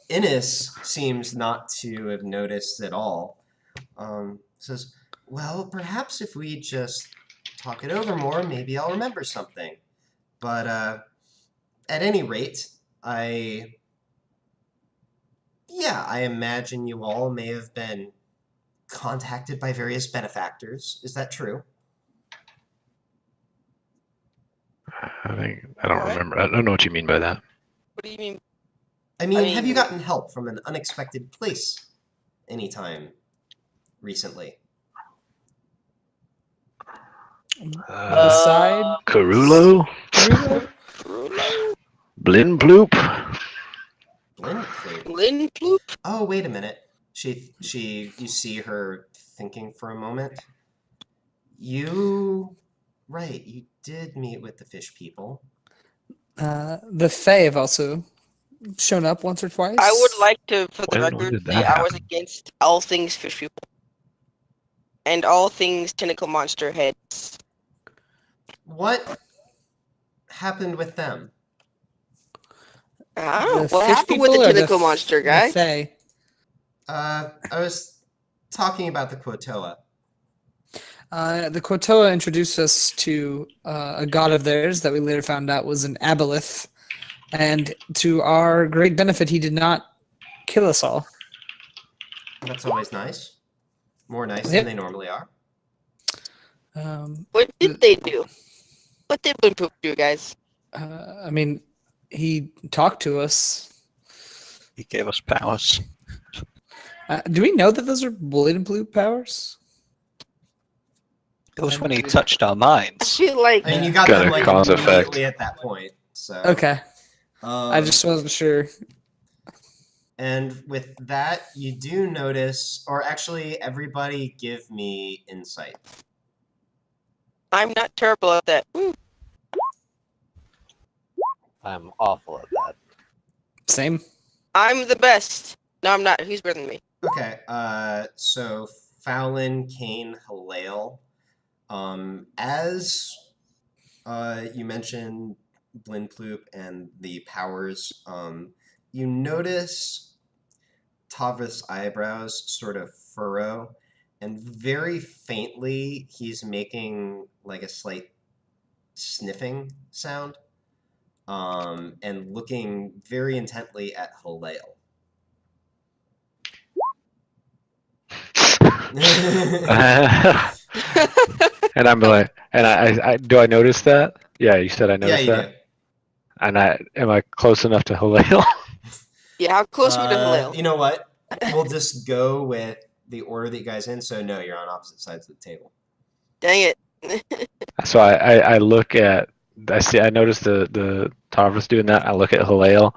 Innis seems not to have noticed at all. Says, well, perhaps if we just talk it over more, maybe I'll remember something. But at any rate, I imagine you all may have been contacted by various benefactors. Is that true? I don't What? remember. I don't know what you mean by that. What do you mean? I mean, have you mean- gotten help from an unexpected place anytime recently? Beside Carulo? Rulo? Rulo? Blin Bloop? Blindcloop. Lin Ploop? Oh, wait a minute. You see her thinking for a moment. Right, you did meet with the fish people. The Fae have also shown up once or twice. I would like to, for the When record, did that say I was happen? against all things fish people. And all things tentacle monster heads. What happened with them? I don't know. The What fish happened with the people or tentacle monster guy? The Fae. I was talking about the Quotoa. The Quotoa introduced us to a god of theirs that we later found out was an aboleth, and to our great benefit, he did not kill us all. That's always nice. More nice Yep. than they normally are. What did they do? What did Lin Ploop do, guys? I mean, he talked to us. He gave us powers. Do we know that those are bullet and blue powers? It was when he touched our I minds. feel like I mean, you got Got them a like cause immediately effect. at that point. So Okay, I just wasn't sure. And with that, you do notice, or actually, everybody give me insight. I'm not terrible at that. Woo. I'm awful at that. Same. I'm the best. No, I'm not. Who's better than me? Okay, so Fallon, Kane, Halale. As you mentioned Blindploop and the powers, you notice Tavrith's eyebrows sort of furrow, and very faintly he's making like a slight sniffing sound, and looking very intently at Halale. And I'm like, and I do I notice that? Yeah, you said I Yeah, noticed you that. do. And am I close enough to Halale? Yeah, how close are we to Halil? You know what? We'll just go with the order that you guys in. So no, you're on opposite sides of the table. Dang it. So I look at I notice the Tarvis doing that. I look at Halale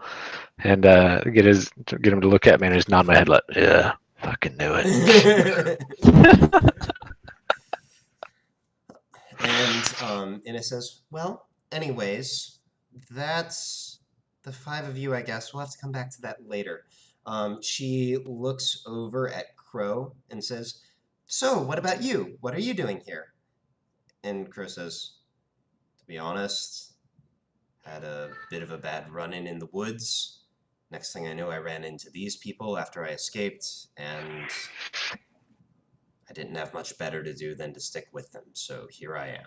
and get him to look at me and just nod my head like, yeah, fucking knew it. And Inna says, well, anyways, that's the five of you, I guess. We'll have to come back to that later. She looks over at Crow and says, so what about you? What are you doing here? And Crow says, to be honest, had a bit of a bad run-in the woods. Next thing I know, I ran into these people after I escaped, and I didn't have much better to do than to stick with them, so here I am.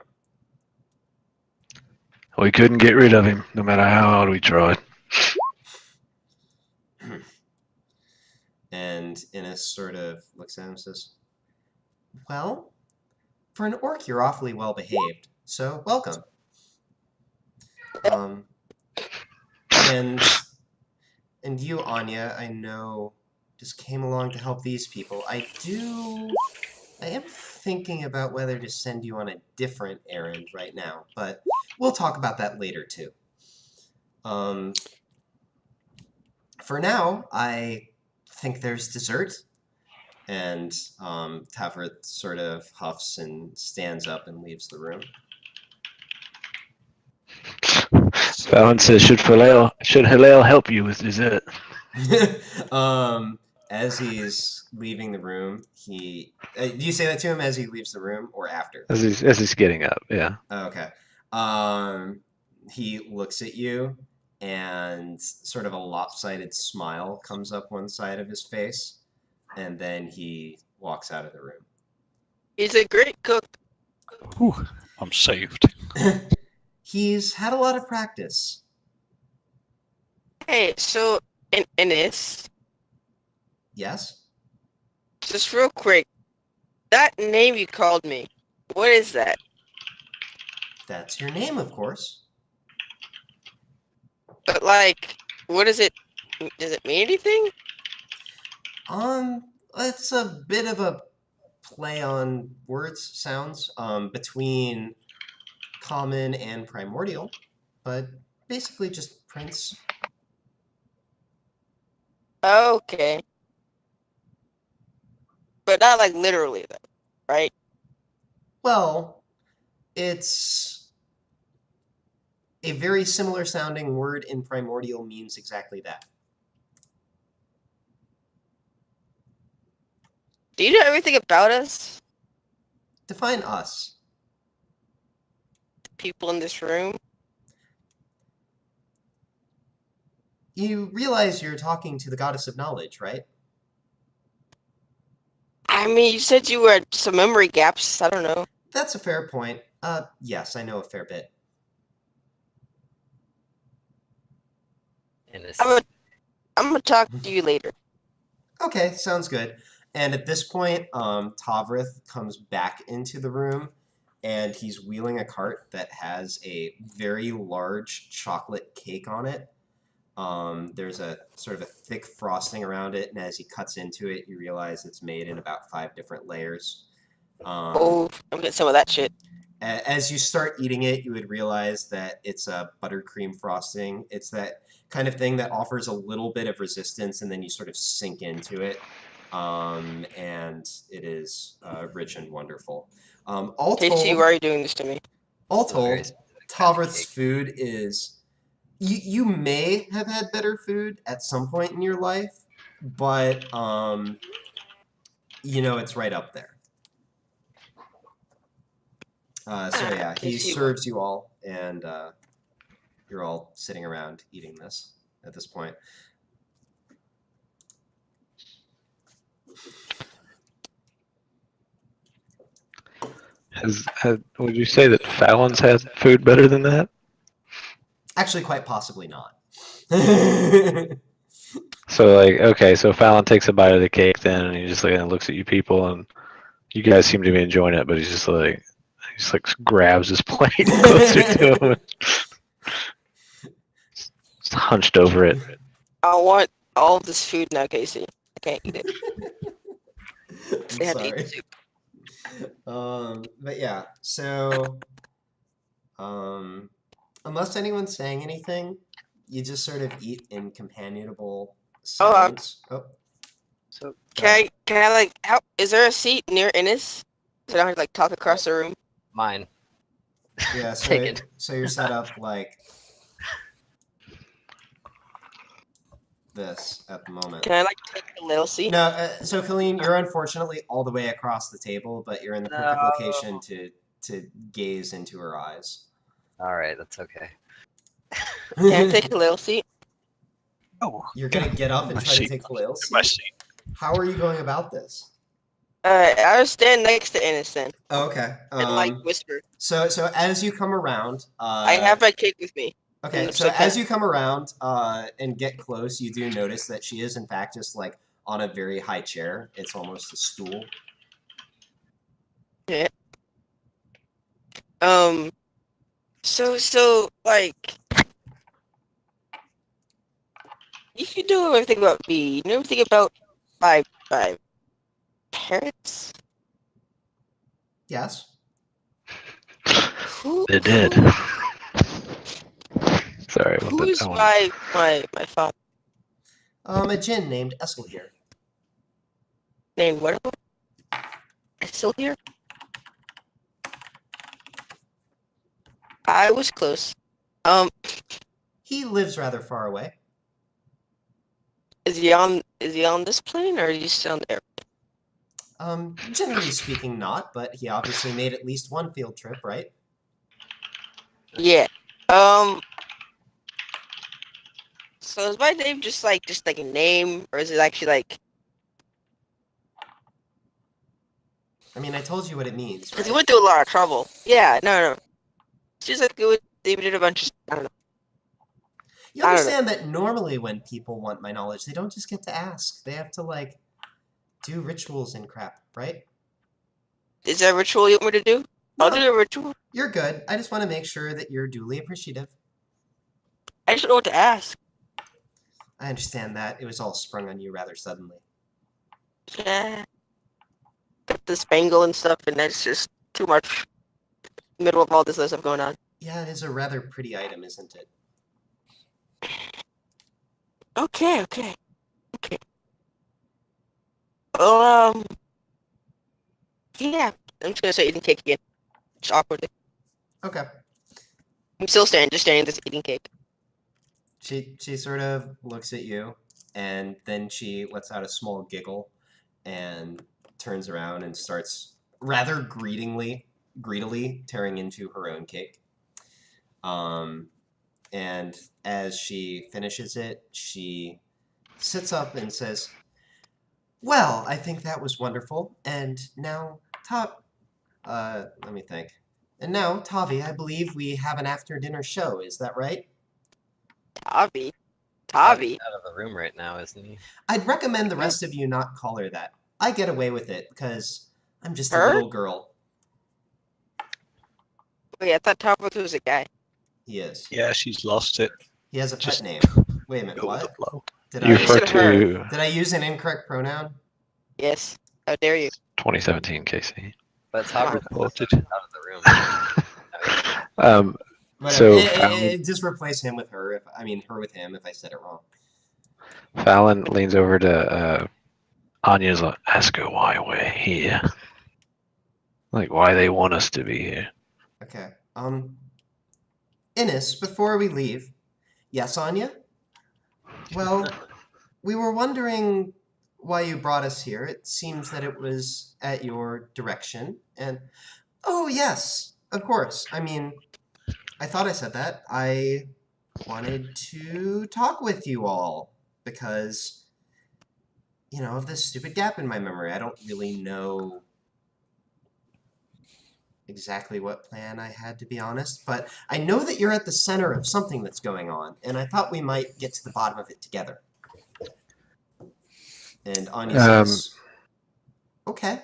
We couldn't get rid of him, no matter how hard we tried. And Innes sort of looks at him and says, well, for an orc, you're awfully well behaved, so welcome. And you, Anya, I know, just came along to help these people. I do I am thinking about whether to send you on a different errand right now, but we'll talk about that later too. For now, I think there's dessert. And Tavret sort of huffs and stands up and leaves the room. Fallon says, should Hillel help you with dessert? As he's leaving the room, do you say that to him as he leaves the room or after? As he's getting up, yeah. Okay. He looks at you, and sort of a lopsided smile comes up one side of his face, and then he walks out of the room. He's a great cook. Whew, I'm saved. He's had a lot of practice. Hey, so in this, Yes? just real quick, that name you called me, what is that? That's your name, of course. But like, what is it? Does it mean anything? It's a bit of a play on words, sounds, between common and primordial, but basically just prince. Okay. But not like literally though, right? Well, it's a very similar sounding word in primordial means exactly that. Do you know everything about us? Define us. People in this room? You realize you're talking to the goddess of knowledge, right? I mean, you said you were some memory gaps. I don't know. That's a fair point. Yes, I know a fair bit. I'm gonna talk to you later. Okay, sounds good. And at this point, Tavrith comes back into the room, and he's wheeling a cart that has a very large chocolate cake on it. There's a sort of a thick frosting around it, and as he cuts into it, you realize it's made in about 5 different layers. Oh, I'm getting some of that shit. As you start eating it, you would realize that it's a buttercream frosting. It's that kind of thing that offers a little bit of resistance, and then you sort of sink into it. And it is rich and wonderful. All Casey, told, why are you doing this to me? all It's a very told, specific kind of Tavrith's cake. food is. You may have had better food at some point in your life, but it's right up there. So yeah, he Casey, serves you all, and you're all sitting around eating this at this point. Would you say that Fallon's had food better than that? Actually, quite possibly not. So okay, so Fallon takes a bite of the cake then, and he just looks at you people, and you guys seem to be enjoying it, but he just grabs his plate closer to him, just hunched over it. I want all of this food now, Casey. I can't eat it. I'm They have to eat sorry. the soup. But yeah, so unless anyone's saying anything, you just sort of eat in companionable silence. So Can I like how is there a seat near Ennis? So I don't have to like talk across the room. mine. Yeah, Take it. so you're set up like this at the moment. Can I like take a little seat? No, so Colleen, you're unfortunately all the way across the table, but you're in the perfect No. location to gaze into her eyes. All right, that's okay. Can I take a little seat? Oh, You're gonna get up and my try to seat. take Khalil's My seat? seat. How are you going about this? I'll stand next to Ennis then Oh, okay. and like whisper. So as you come around, I have my cake with me. okay. and So so can- as you come around and get close, you do notice that she is in fact just like on a very high chair. It's almost a stool. Yeah. So like, if you know everything about me, you know everything about my parents. Yes. Who, They did. Who, Sorry. who is my father? A djinn named Essel here. Named what? I still here? I was close. He lives rather far away. Is he on this plane or is he still there? Generally speaking, not, but he obviously made at least one field trip, right? Yeah. So is my name just like a name, or is it actually like? I mean, I told you what it means, Because right? he went through a lot of trouble. Yeah. No. It's just like they did a bunch of. I don't know. You I don't know. understand that normally when people want my knowledge, they don't just get to ask. They have to, like, do rituals and crap, right? Is there a ritual you want me to do? I'll No, do a ritual. you're good. I just want to make sure that you're duly appreciative. I just don't know what to ask. I understand that. It was all sprung on you rather suddenly. Yeah. Got the spangle and stuff, and that's just too much. In the middle of all this other stuff going on. Yeah, it is a rather pretty item, isn't it? Okay. Well, yeah. I'm just gonna start eating cake again. Just awkwardly. Okay. I'm still just standing this eating cake. She sort of looks at you, and then she lets out a small giggle, and turns around and starts rather greedily tearing into her own cake. And as she finishes it, she sits up and says, "Well, I think that was wonderful. And now, let me think. And now, Tavi, I believe we have an after-dinner show. Is that right?" Tavi. Tavi's out of the room right now, isn't he? I'd recommend the rest of you not call her that. I get away with it because I'm just a Her? little girl. Wait, I thought Tavi was a guy. He is. Yeah, she's lost it. He has a pet Just name. Wait a minute, Go with the what? flow. Did You refer said her. to Did I use an incorrect pronoun? Yes. How dare you? 2017, Casey. But Tavi Reported. out of the room. Whatever. So Just replace him with her. Her with him. If I said it wrong. Fallon leans over to Anya's like, ask her why we're here. Like, why they want us to be here. Okay. Innes, before we leave. Yes, Anya? Well, we were wondering why you brought us here. It seems that it was at your direction. And, oh, yes, of course. I thought I said that. I wanted to talk with you all because, of this stupid gap in my memory. I don't really know exactly what plan I had, to be honest, but I know that you're at the center of something that's going on, and I thought we might get to the bottom of it together. And Anya says, okay.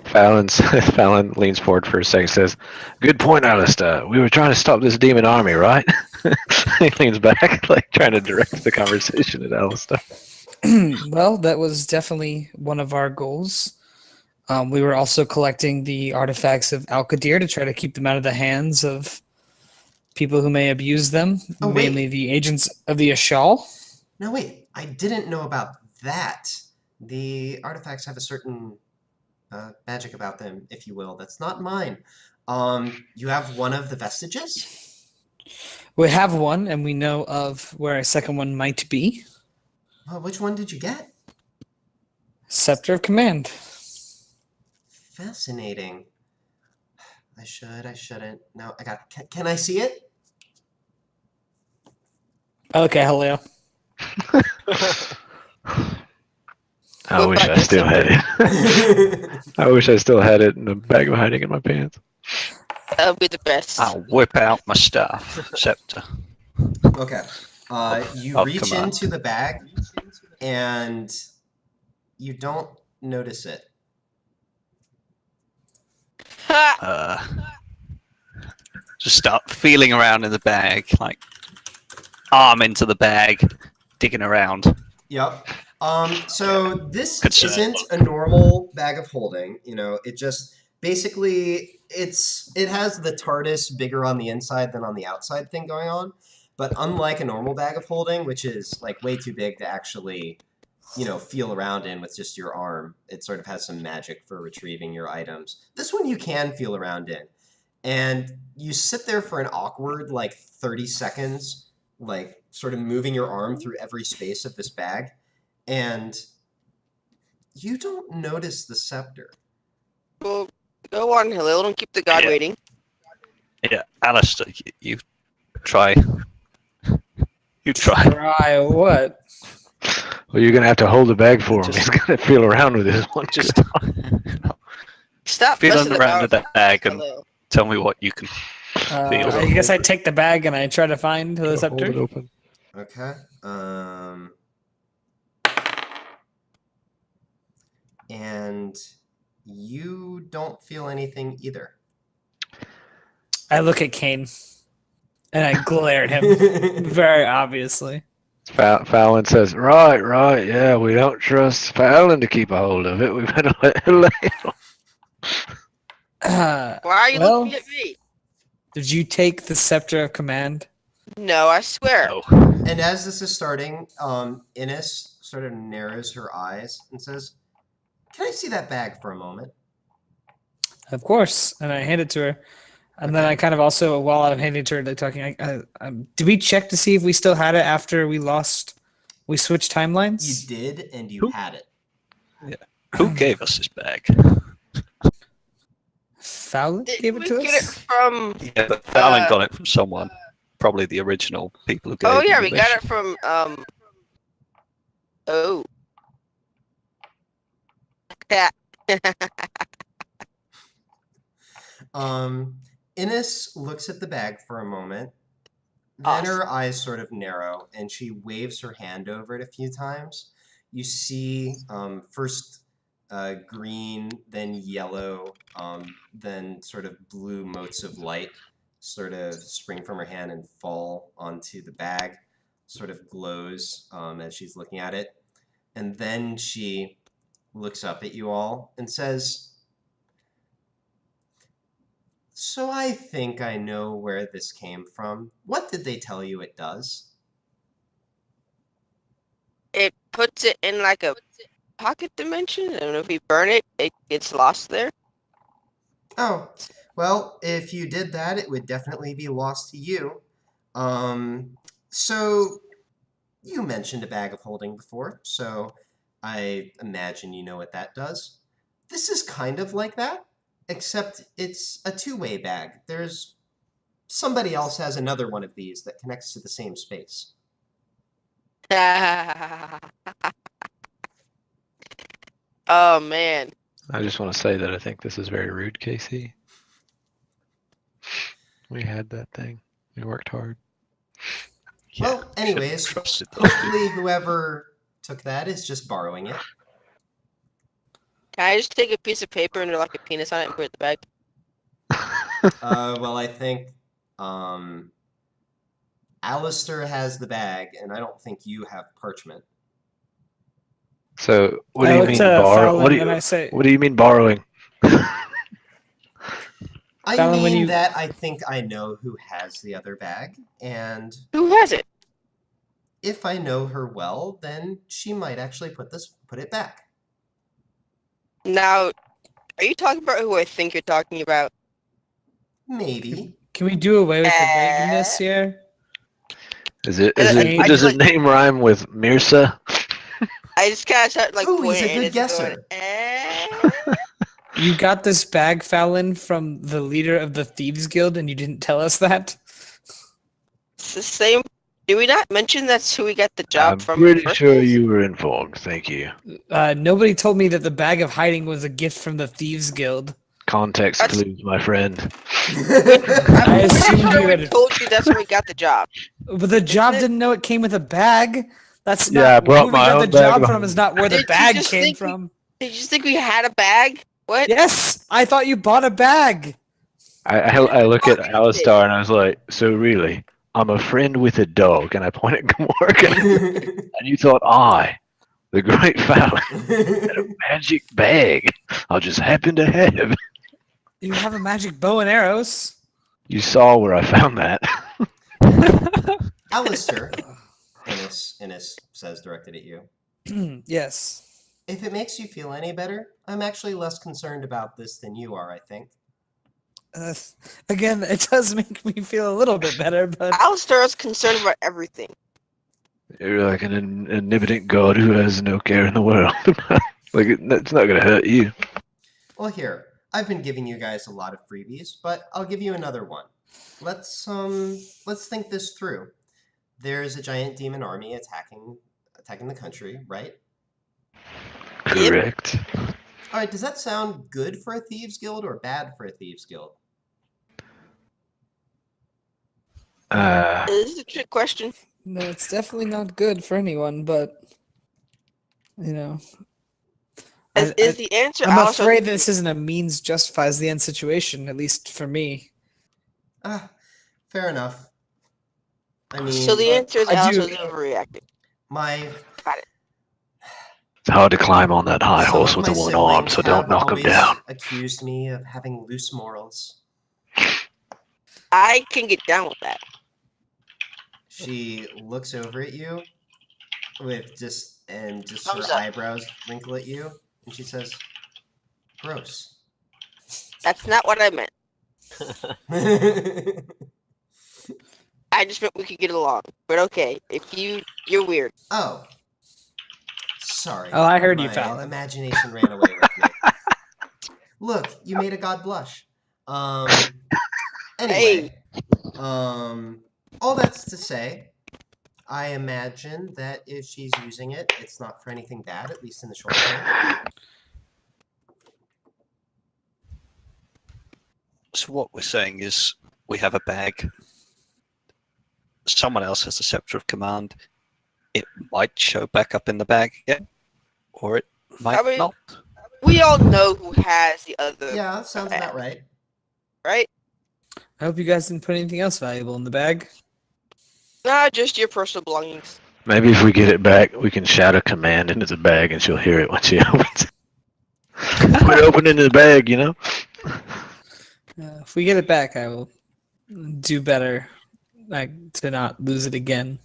Fallon leans forward for a second and says, good point, Alistair. We were trying to stop this demon army, right? He leans back, like trying to direct the conversation at Alistair. Well, that was definitely one of our goals. We were also collecting the artifacts of Al-Qadir to try to keep them out of the hands of people who may abuse them, Oh, wait. mainly the agents of the Ashal. No, wait, I didn't know about that. The artifacts have a certain magic about them, if you will. That's not mine. You have one of the vestiges? We have one, and we know of where a second one might be. Well, which one did you get? Scepter of Command. Fascinating. I shouldn't. No, I got. Can I see it? Okay, hello. I wish I still had it. I wish I still had it in the bag of hiding in my pants. That'll be the best. I'll whip out my staff, scepter. Okay. You Of reach command. into the bag, and you don't notice it. Just start feeling around in the bag, like arm into the bag, digging around. Yep. So this Concerned. isn't a normal bag of holding. You know, it just basically it has the TARDIS bigger on the inside than on the outside thing going on. But unlike a normal bag of holding, which is like way too big to actually, you know, feel around in with just your arm, it sort of has some magic for retrieving your items. This one you can feel around in. And you sit there for an awkward like 30 seconds, like sort of moving your arm through every space of this bag. And you don't notice the scepter. Well, go on, Halil. Don't keep the god Yeah. waiting. Yeah, Alistair, you try. You try. Try what? Well, you're gonna have to hold the bag for him. Just- He's gonna feel around with this one. Just Stop feel messing around with about. that bag and Halil. tell me what you can. Feel. I guess I take the bag and I try to find the Hold it scepter. open. Okay. And you don't feel anything either. I look at Kane and I glare at him very obviously. Fallon says, right, yeah, we don't trust Fallon to keep a hold of it. We better let her lay it. Why are you Well- looking at me? Did you take the scepter of command? No, I swear. No. And as this is starting, Innes sort of narrows her eyes and says, "Can I see that bag for a moment?" Of course. And I hand it to her. And then I kind of also, while I'm handing it to her, like talking, did we check to see if we still had it after we switched You timelines? did, and you had it. Who gave us this bag? Fallon Did gave it we to get us? it from? Yeah, but Fallon got it from someone. Probably the original people who gave Oh him yeah, the we got mission. it from. Oh. Yeah. Innes looks at the bag for a moment. Then Awesome. her eyes sort of narrow, and she waves her hand over it a few times. You see first green, then yellow, then sort of blue motes of light sort of spring from her hand and fall onto the bag, sort of glows as she's looking at it. And then she looks up at you all and says, "So I think I know where this came from. What did they tell you it does?" It puts it in like a pocket dimension, and if we burn it, it gets lost there. Oh, well, if you did that, it would definitely be lost to you. So you mentioned a bag of holding before, so I imagine you know what that does. This is kind of like that, except it's a two-way bag. There's somebody else has another one of these that connects to the same space. Oh man. I just want to say that I think this is very rude, Casey. We had that thing. We worked hard. Yeah, Well, shouldn't anyways, have trusted those people. hopefully whoever took that is just borrowing it. Can I just take a piece of paper and like a penis on it and put it in the bag? Well, I think Alistair has the bag, and I don't think you have parchment. So what do I you look mean to borrow? Fallon What do and I you say, what do you mean borrowing? I Fallon, when mean you- that I think I know who has the other bag, and Who has it? if I know her well, then she might actually put it back. Now, are you talking about who I think you're talking about? Maybe. can we do away with the vagueness here? Is it I does just it name rhyme with Mirsa? I just kind of started like Ooh, he's pointing a and good it's going, guesser. You got this bag, Fallon, from the leader of the Thieves Guild, and you didn't tell us that? It's the same. Did we not mention that's who we got the job I'm from? in the pretty first sure place? you were informed. Thank you. Nobody told me that the bag of hiding was a gift from the Thieves Guild. Context That's- clues, my friend. I'm I pretty assumed sure you we had- told you that's where we got the job. But the job it? didn't know it came with a bag. That's Yeah, I not brought who we my got the own bag job of from. Is not where the Did you bag just came think we- from. Did you think we had a bag? What? Yes, I thought you bought a bag. I look at Fucking Alistar and I was like, so really, I'm a friend with a dog, and I point at Gamorgan, and you thought I The great Fallon had a magic bag I just happened to have. You have a magic bow and arrows. You saw where I found that. Alistair, Innis says, directed at you. Yes. If it makes you feel any better, I'm actually less concerned about this than you are, I think. Again, it does make me feel a little bit better, but Alistair is concerned about everything. You're like an omnipotent god who has no care in the world. Like, it's not going to hurt you. Well, here, I've been giving you guys a lot of freebies, but I'll give you another one. Let's think this through. There's a giant demon army attacking the country, right? Correct. All right, does that sound good for a thieves guild or bad for a thieves guild? This is a trick question. no, it's definitely not good for anyone. But you know, Is the answer I'm Alistair? afraid this isn't a means justifies the end situation. At least for me. Fair enough. I mean, So the answer is I do- Alistair's overreacting. my Got it. It's hard to climb on that high some horse of with my the one arm, siblings so don't have knock him always down. accused me of having loose morals. I can get down with that. She looks over at you with just her Thumbs up. eyebrows wrinkle at you, and she says, "Gross." That's not what I meant. I just meant we could get along. But okay, if you're weird. Oh, sorry. Oh, I heard you, My Fallon. imagination ran away with me. Look, you made a god blush. Anyway, all that's to say, I imagine that if she's using it, it's not for anything bad, at least in the short term. So what we're saying is we have a bag. Someone else has the scepter of command. It might show back up in the bag again, or it might I mean- not. We all know who has the other, Yeah, sounds about right. right? I hope you guys didn't put anything else valuable in the bag. Nah, just your personal belongings. Maybe if we get it back, we can shout a command into the bag and she'll hear it when she opens it. Quit opening the bag, you know? If we get it back, I will do better, like to not lose it again.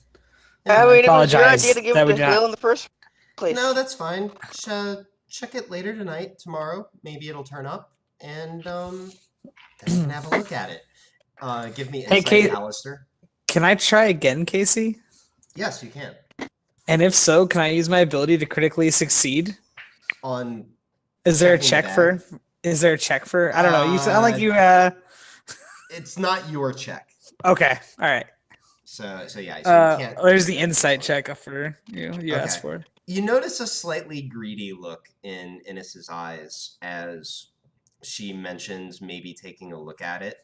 I mean, it was your apologize idea to give that it we to do not- Will in the first place. No, that's fine. Check it later tonight, tomorrow. Maybe it'll turn up, and then we can have a look at it. Give me Hey, insight, Kate. Alistair. Can I try again, Casey? Yes, you can. And if so, can I use my ability to critically succeed? On Is there a Checking the check bag. for? Is there a check for? I don't know. You sound like you. it's not your check, Okay. All right. so yeah, so you can't. There's the insight check for you. You asked Okay. for. You notice a slightly greedy look in Innis's eyes as she mentions maybe taking a look at it.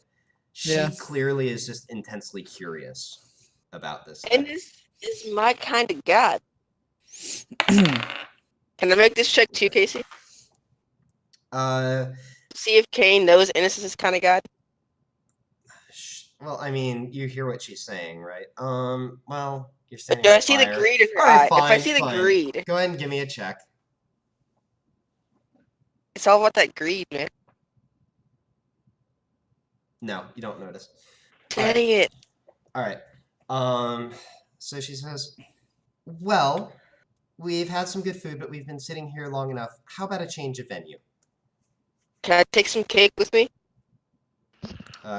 She Yeah. clearly is just intensely curious about this. And thing. this is my kind of god. Can I make this check too, Casey? See if Kane knows Ennis is his kind of god. Well, I mean, you hear what she's saying, right? Well, you're standing. Do on I see the fire. greed in her All right, eye? If I fine, see the fine. greed, Go ahead and give me a check. it's all about that greed, man. No, you don't notice. Dang it. All right. So she says, "Well, we've had some good food, but we've been sitting here long enough. How about a change of venue?" Can I take some cake with me?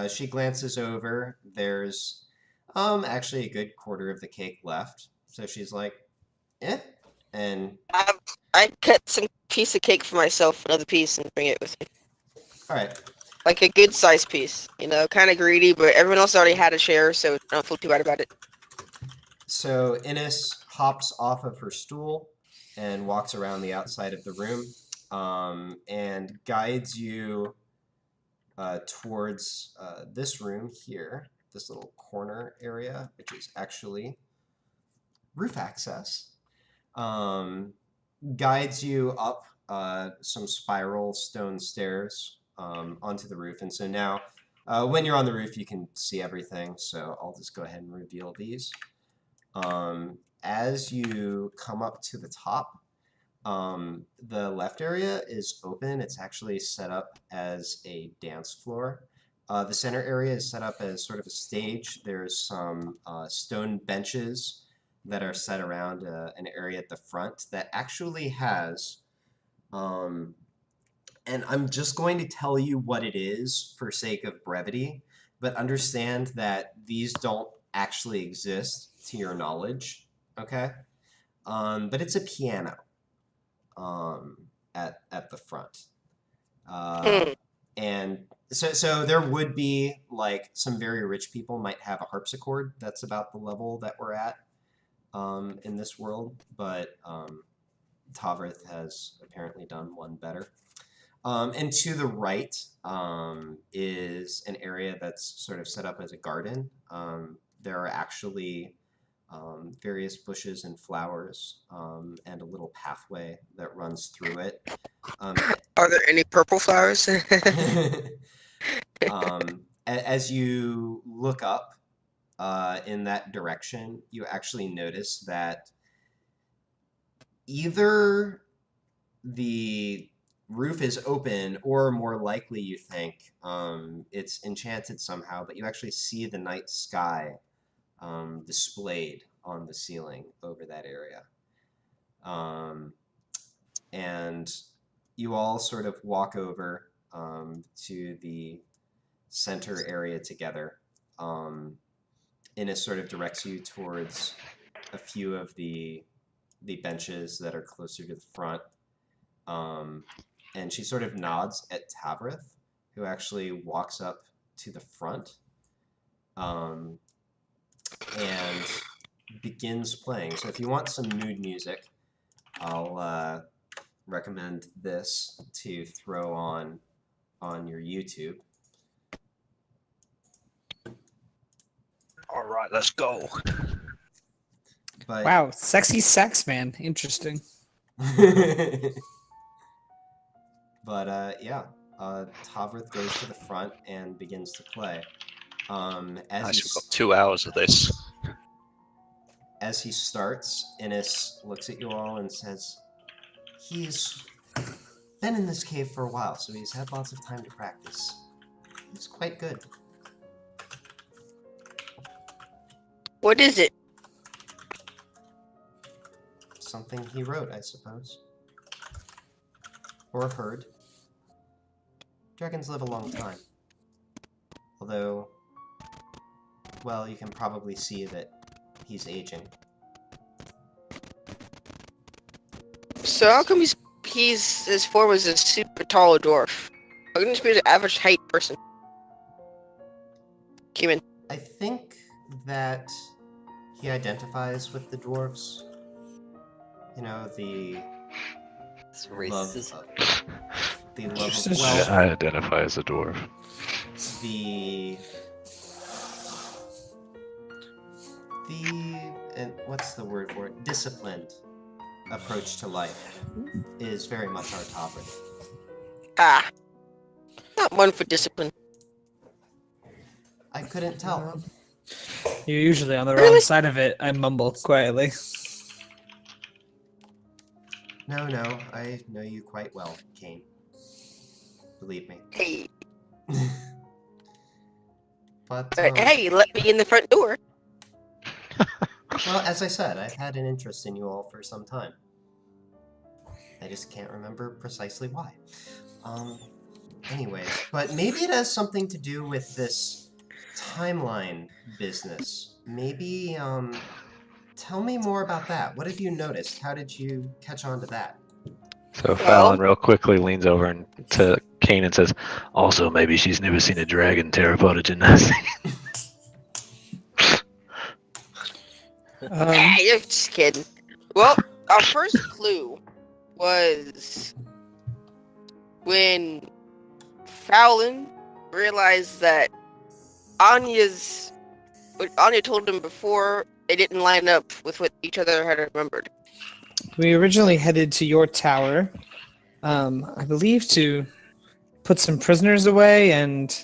She glances over. There's actually a good quarter of the cake left. So she's like, "Eh," and I cut some piece of cake for myself, another piece, and bring it with me. all right. Like a good sized piece. You know, kind of greedy, but everyone else already had a share, so I don't feel too bad about it. So Innis hops off of her stool and walks around the outside of the room and guides you towards this room here, this little corner area, which is actually roof access. Guides you up some spiral stone stairs onto the roof. And so now, when you're on the roof, you can see everything. So I'll just go ahead and reveal these. As you come up to the top, The left area is open. It's actually set up as a dance floor. The center area is set up as sort of a stage. There's some stone benches that are set around an area at the front that actually has, and I'm just going to tell you what it is for sake of brevity, but understand that these don't actually exist to your knowledge, okay? But it's a piano at the front. And so there would be, like, some very rich people might have a harpsichord that's about the level that we're at in this world, but Tavrith has apparently done one better. And to the right is an area that's sort of set up as a garden. There are actually various bushes and flowers and a little pathway that runs through it. Are there any purple flowers? As you look up in that direction, you actually notice that either the roof is open, or more likely you think it's enchanted somehow, but you actually see the night sky displayed on the ceiling over that area. And you all sort of walk over to the center area together. Innes sort of directs you towards a few of the benches that are closer to the front. And she sort of nods at Tavrith, who actually walks up to the front and begins playing. So if you want some mood music, I'll recommend this to throw on your YouTube. All right, let's go. But Wow, sexy sax man. Interesting. But yeah, Tavrith goes to the front and begins to play. Nice, we've got 2 hours of this. As he starts, Innes looks at you all and says, "He's been in this cave for a while, so he's had lots of time to practice. He's quite good." What is it? Something he wrote, I suppose. Or heard. Dragons live a long time. Although, well, you can probably see that he's aging. So how come his form is a super tall dwarf? How can he just be an average height person? Human. I think that he identifies with the dwarves. You know, the It's love racist. of, the love of Interesting. wealth, I identify as a dwarf. and what's the word for it? Disciplined approach to life is very much our topic. Ah. Not one for discipline. I couldn't tell. You're usually on the Really? wrong side of it. I mumble quietly. No, I know you quite well, Kane. Believe me. Hey. But, Hey, let me in the front door. well, as I said, I've had an interest in you all for some time. I just can't remember precisely why. Anyways, but maybe it has something to do with this timeline business. Maybe, tell me more about that. What have you noticed? How did you catch on to that? So Fallon real quickly leans over and to Kane and says, "Also, maybe she's never seen a dragon terracotta gymnastic." Hey, you're just kidding. Well, our first clue was when Fallon realized that what Anya told him before, they didn't line up with what each other had remembered. We originally headed to your tower, I believe, to put some prisoners away, and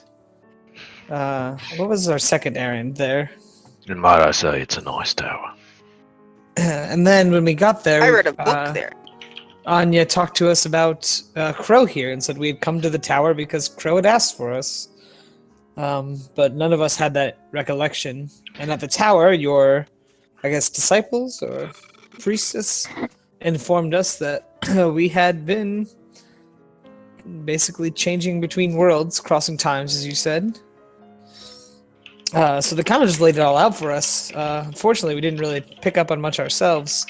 what was our second errand there? And might I say, it's a nice tower. And then when we got there, I read a book there. Anya talked to us about Crow here and said we had come to the tower because Crow had asked for us. But none of us had that recollection. And at the tower, your, I guess, disciples or priestess informed us that we had been basically changing between worlds, crossing times, as you said. So they kind of just laid it all out for us. Unfortunately, we didn't really pick up on much ourselves.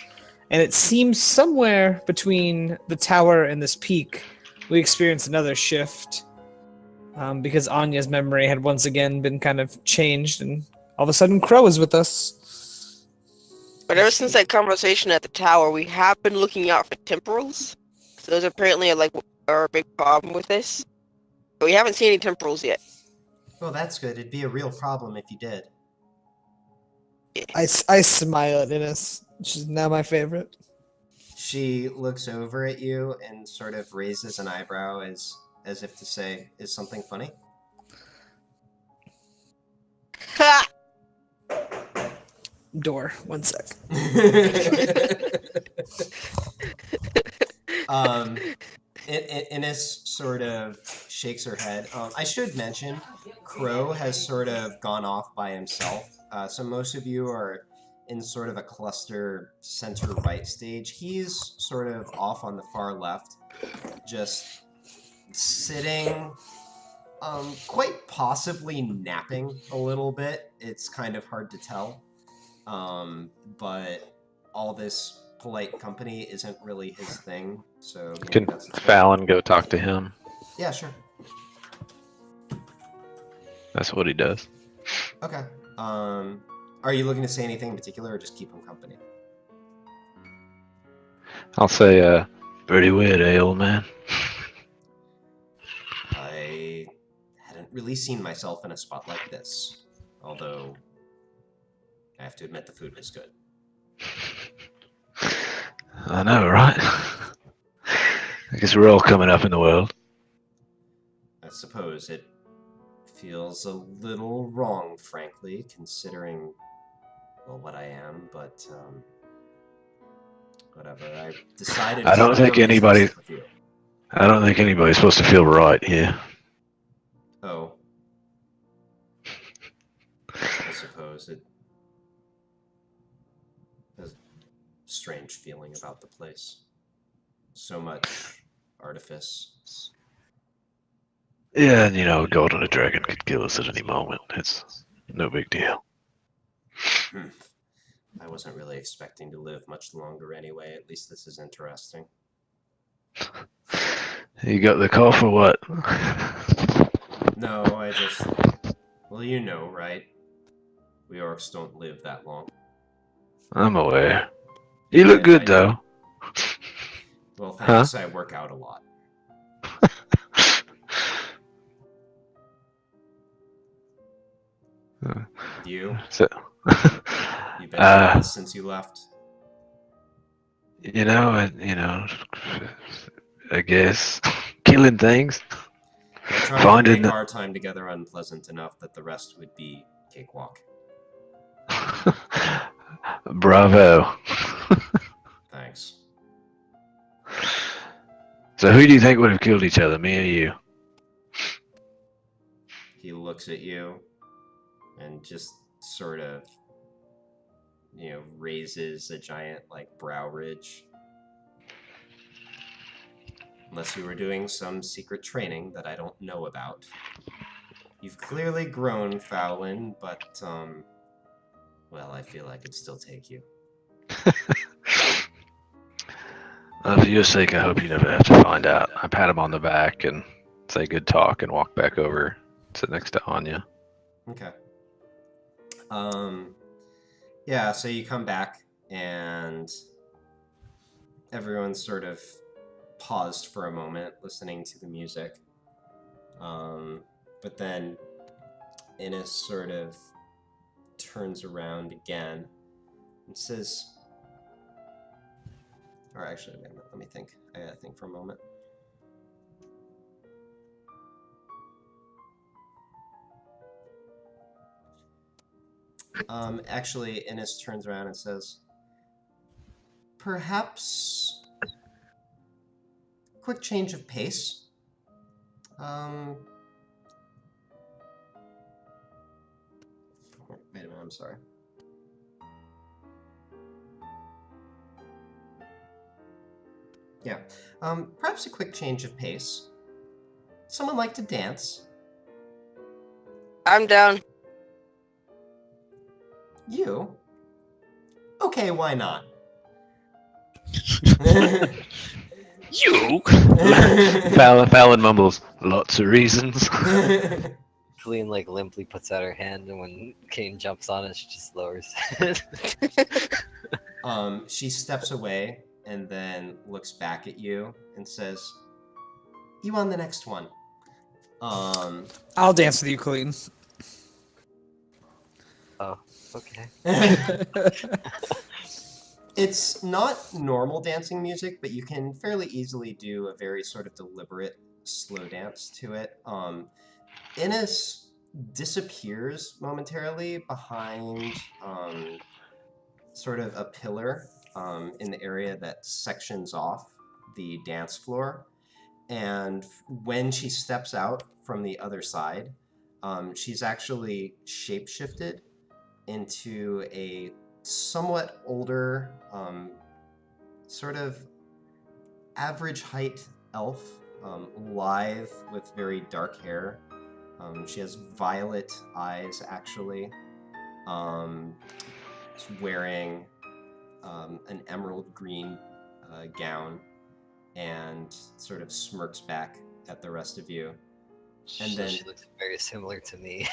And it seems somewhere between the tower and this peak, we experienced another shift. Because Anya's memory had once again been kind of changed, and all of a sudden Crow is with us. But ever since that conversation at the tower, we have been looking out for temporals. So those apparently are a big problem with this. But we haven't seen any temporals yet. Well, that's good. It'd be a real problem if you did. I smile at Ines. She's now my favorite. She looks over at you and sort of raises an eyebrow as if to say, "Is something funny?" Ha! Door. 1 sec. Ines sort of shakes her head. I should mention, Crow has sort of gone off by himself. So most of you are in sort of a cluster center right stage. He's sort of off on the far left, just sitting, quite possibly napping a little bit. It's kind of hard to tell. But all this polite company isn't really his thing, so maybe Can that's his thing. Fallon go talk to him? Yeah, sure. That's what he does. Okay. Are you looking to say anything in particular, or just keep him company? I'll say, pretty weird, eh, old man? I hadn't really seen myself in a spot like this, although I have to admit the food was good. I know, right? I guess we're all coming up in the world. I suppose it feels a little wrong, frankly, considering, well, what I am, but, whatever. I decided... I don't think anybody's supposed to feel right here. Oh. I suppose it has a strange feeling about the place. So much artifice. Yeah, and a gold and a dragon could kill us at any moment. It's no big deal. I wasn't really expecting to live much longer anyway. At least this is interesting. You got the cough or what? No, I just... Well, you know, right? We orcs don't live that long. I'm aware. You look good, though. Well, thanks. I work out a lot. You? So, You've been doing this since you left? I guess killing things. Trying to make our time together unpleasant enough that the rest would be cakewalk. Bravo. Thanks. So who do you think would have killed each other, me or you? He looks at you and just sort of, raises a giant, brow ridge. Unless you were doing some secret training that I don't know about. You've clearly grown, Fallon, but, well, I feel I could still take you. For your sake, I hope you never have to find out. I pat him on the back and say good talk and walk back over, sit next to Anya. Okay. Yeah, so you come back and everyone's sort of paused for a moment listening to the music. But then Ines sort of turns around again and says, or actually, wait a minute, let me think. I gotta think for a moment. Actually, Ines turns around and says, perhaps quick change of pace. Wait a minute, I'm sorry. Yeah, perhaps a quick change of pace. Someone like to dance? I'm down. You? Okay, why not? You? Fallon mumbles, lots of reasons. Colleen like limply puts out her hand, and when Kane jumps on it, she just lowers it. She steps away and then looks back at you and says, "You on the next one." I'll dance with you, Colleen. Oh, okay. It's not normal dancing music, but you can fairly easily do a very sort of deliberate slow dance to it. Innes disappears momentarily behind sort of a pillar in the area that sections off the dance floor. And when she steps out from the other side, she's actually shapeshifted into a somewhat older, sort of average height elf, lithe with very dark hair. She has violet eyes, actually. She's wearing an emerald green gown and sort of smirks back at the rest of you. And then She looks very similar to me.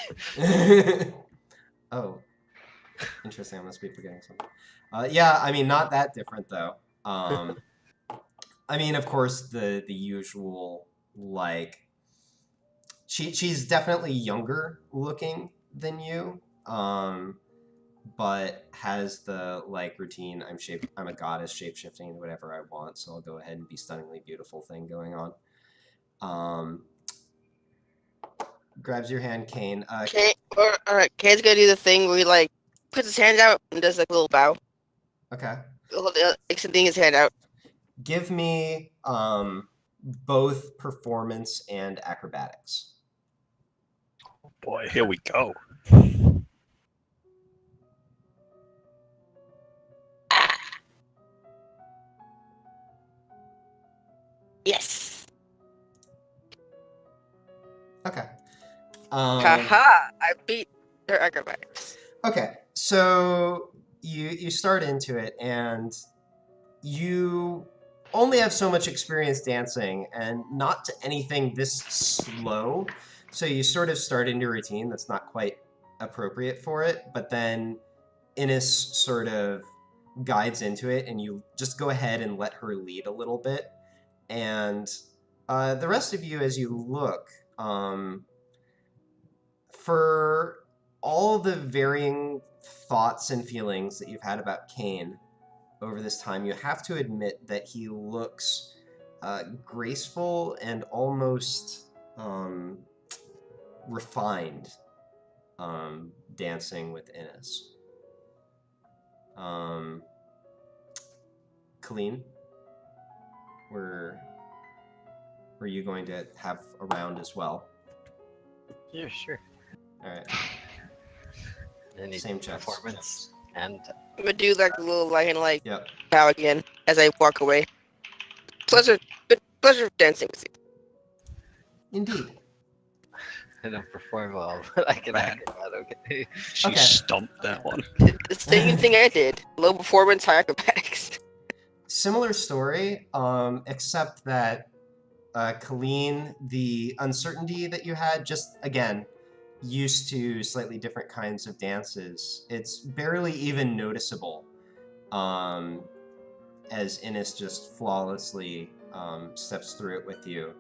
Oh, interesting. I must be forgetting something. Yeah, I mean, not that different though. I mean, of course, the usual, like, she's definitely younger looking than you, but has the like routine. I'm a goddess, shape shifting whatever I want, so I'll go ahead and be stunningly beautiful thing going on. Grabs your hand, Kane. Kane's gonna do the thing where he like puts his hand out and does like a little bow, Okay. extending his hand out. Give me both performance and acrobatics. Boy, here we go. Yes. Okay. Haha! I beat their acrobatics. Okay, so you start into it, and you only have so much experience dancing, and not to anything this slow. So you sort of start into a routine that's not quite appropriate for it, but then Innes sort of guides into it, and you just go ahead and let her lead a little bit. And the rest of you, as you look, for all the varying thoughts and feelings that you've had about Kane over this time, you have to admit that he looks graceful and almost refined dancing with Innes. Colleen, were you going to have a round as well? Yeah, sure. All right. Any Same checks. performance and I'm gonna do like a little like Yep. bow again as I walk away. Pleasure dancing with you. Indeed. I don't perform well, but I can Man. act that okay. She Okay. stomped that one. The same thing I did. Low performance, high acrobatics. Similar story, except that Colleen, the uncertainty that you had, just again, used to slightly different kinds of dances, it's barely even noticeable as Innes just flawlessly steps through it with you.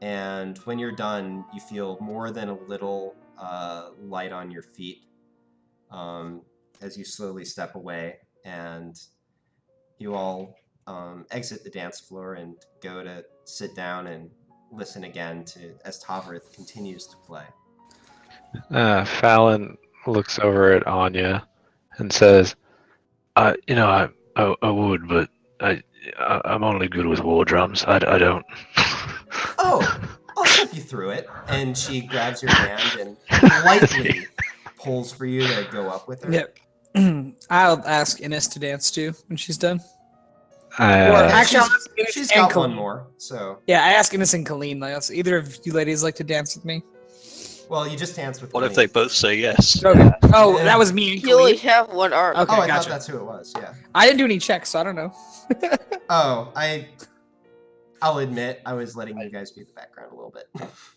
And when you're done, you feel more than a little light on your feet as you slowly step away, and you all exit the dance floor and go to sit down and listen again to as Tavrith continues to play. Fallon looks over at Anya and says, I would, but I'm only good with war drums. I don't. Oh, I'll step you through it. And she grabs your hand and lightly pulls for you to go up with her. Yep. I'll ask Ines to dance too when she's done. Or And actually, I'll ask Ines she's and got Colleen. one more, so. Yeah, I ask Ines and Colleen. Like, either of you ladies like to dance with me? Well, you just danced with What if Colleen. they both say yes? Okay. Oh, Yeah. that was me and You only Colleen. have one arm. Okay, Oh, I gotcha. thought that's who it was, yeah. I didn't do any checks, so I don't know. Oh, I'll admit, I was letting you guys be the background a little bit.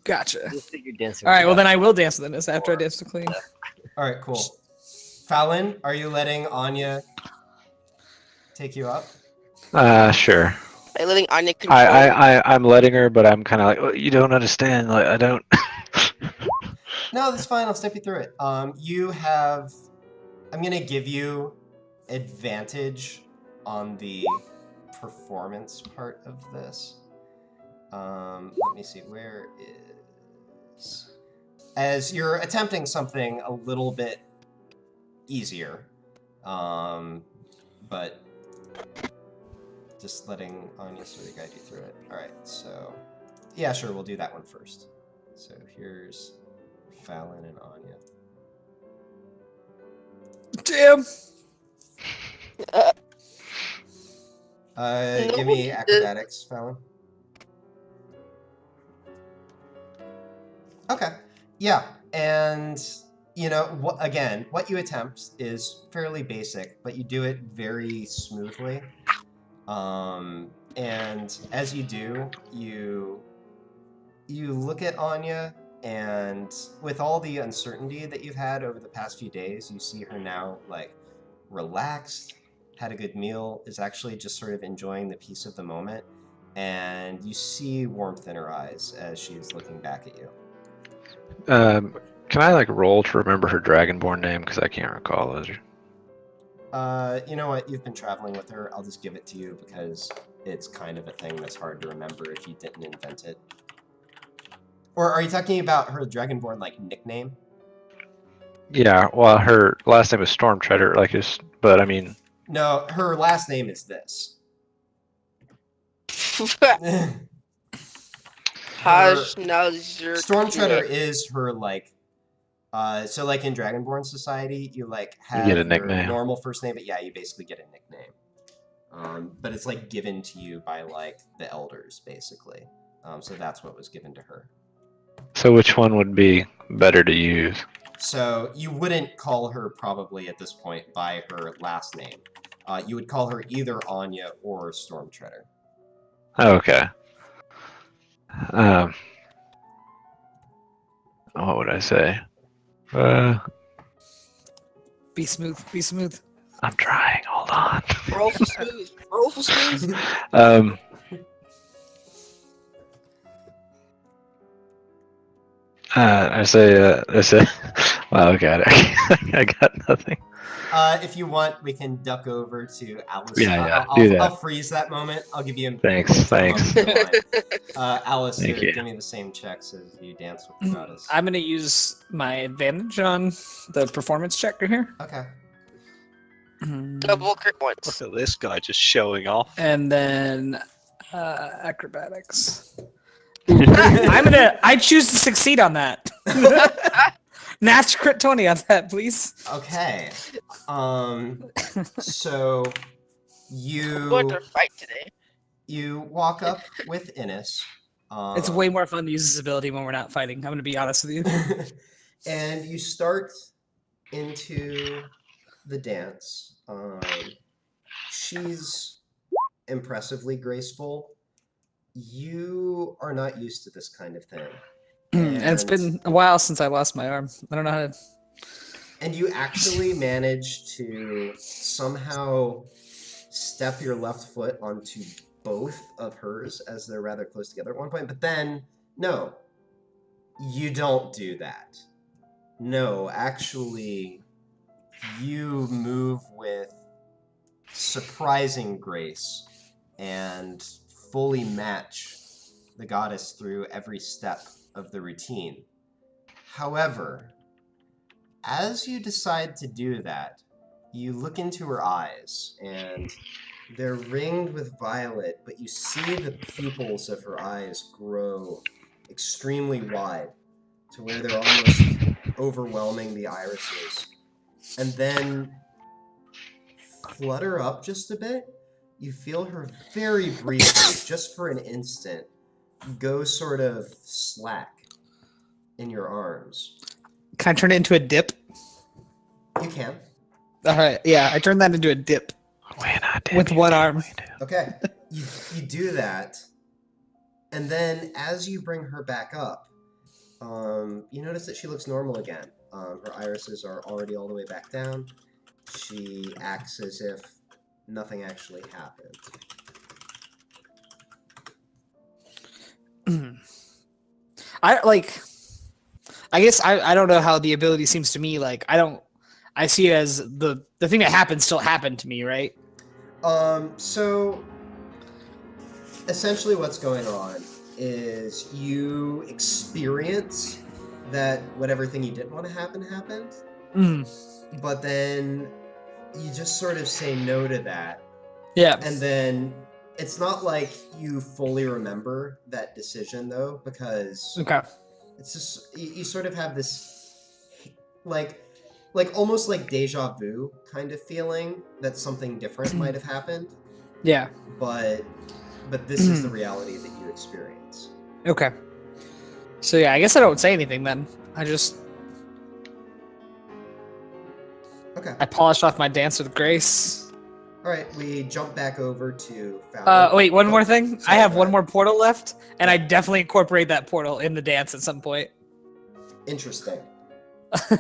Gotcha. Just that you're dancing. All right, with well the then I will dance with Ines after I dance with Colleen. All right, cool. Fallon, are you letting Anya take you up? Sure. By letting Anya control. I'm letting her, but I'm kind of like, oh, you don't understand. Like, I don't. No, that's fine. I'll step you through it. You have. I'm gonna give you advantage on the performance part of this. Let me see. Where is? As you're attempting something a little bit easier, but just letting Anya sort of guide you through it. All right. So, yeah, sure. We'll do that one first. So here's Fallon and Anya. Damn. Give me acrobatics, Fallon. Okay. Yeah, and you know, what you attempt is fairly basic, but you do it very smoothly. And as you do, you look at Anya, and with all the uncertainty that you've had over the past few days, you see her now like relaxed, had a good meal, is actually just sort of enjoying the peace of the moment, and you see warmth in her eyes as she's looking back at you. Can I like roll to remember her Dragonborn name? Because I can't recall. You know what? You've been traveling with her. I'll just give it to you because it's kind of a thing that's hard to remember if you didn't invent it. Or are you talking about her Dragonborn like nickname? Yeah. Well, her last name is Stormtreader. But I mean. No, her last name is this. Stormtreader is her like. So like in Dragonborn society, you like have You get a your nickname. normal first name, but yeah, you basically get a nickname. But it's like given to you by like the elders, basically. So that's what was given to her. So which one would be better to use? So you wouldn't call her probably at this point by her last name. You would call her either Anya or Stormtreader. Okay. What would I say? Be smooth. Be smooth. I'm trying. Hold on. Roll for smooth. Roll for smooth. I say. Wow, God, I got nothing. If you want, we can duck over to Alice. Yeah, do that. I'll freeze that moment. I'll give you. Thanks. Alice, Thank you. give me the same checks as you dance with the goddess. I'm gonna use my advantage on the performance checker here. Okay. Double crit once. Look at this guy just showing off. And then acrobatics. I choose to succeed on that. Natch crit 20 on that, please. Okay. So I'm going to fight today. you walk up with Ines. It's way more fun to use this ability when we're not fighting. I'm gonna be honest with you. And you start into the dance. She's impressively graceful. You are not used to this kind of thing. And it's been a while since I lost my arm. I don't know how to. And you actually manage to somehow step your left foot onto both of hers as they're rather close together at one point. But then, no, you don't do that. No, actually, you move with surprising grace and fully match the goddess through every step of the routine. However, as you decide to do that, you look into her eyes and They're ringed with violet, but you see the pupils of her eyes grow extremely wide to where they're almost overwhelming the irises. And then flutter up just a bit. You feel her very briefly, just for an instant, go sort of slack in your arms. Can I turn it into a dip? You can. All right. Yeah, I turned that into a dip with one arm. Okay. You do that. And then as you bring her back up, you notice that she looks normal again. Her irises are already all the way back down. She acts as if nothing actually happened. I guess I don't know how the ability seems to me. Like I see it as the thing that happened still happened to me, right? So essentially what's going on is you experience that whatever thing you didn't want to happen happened, but then you just sort of say no to that. Yeah. And then it's not like you fully remember that decision though, because Okay. it's just you sort of have this like almost like deja vu kind of feeling that something different might have happened, Yeah. but this is the reality that you experience. Okay. So yeah, I guess I don't say anything then. I just Okay. I polished off my dance with grace. All right, we jump back over to Fallon. Wait, one more thing. Sorry, I have go one ahead. more portal left, and I definitely incorporate that portal in the dance at some point. Interesting.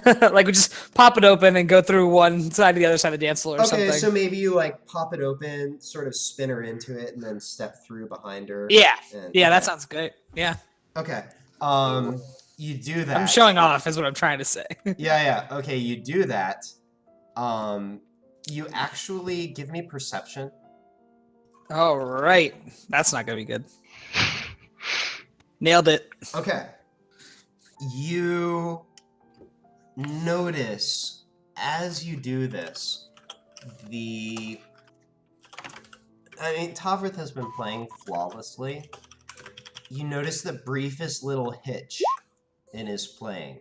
Like we just pop it open and go through one side to the other side of the dance floor or Okay, something. so maybe you like pop it open, sort of spin her into it, and then step through behind her. Yeah. And, Yeah, okay. that sounds good. Yeah. Okay. You do that. I'm showing off is what I'm trying to say. Yeah. Okay, you do that. You actually give me perception. All right. That's not going to be good. Nailed it. Okay. You notice as you do this, Tavrith has been playing flawlessly. You notice the briefest little hitch in his playing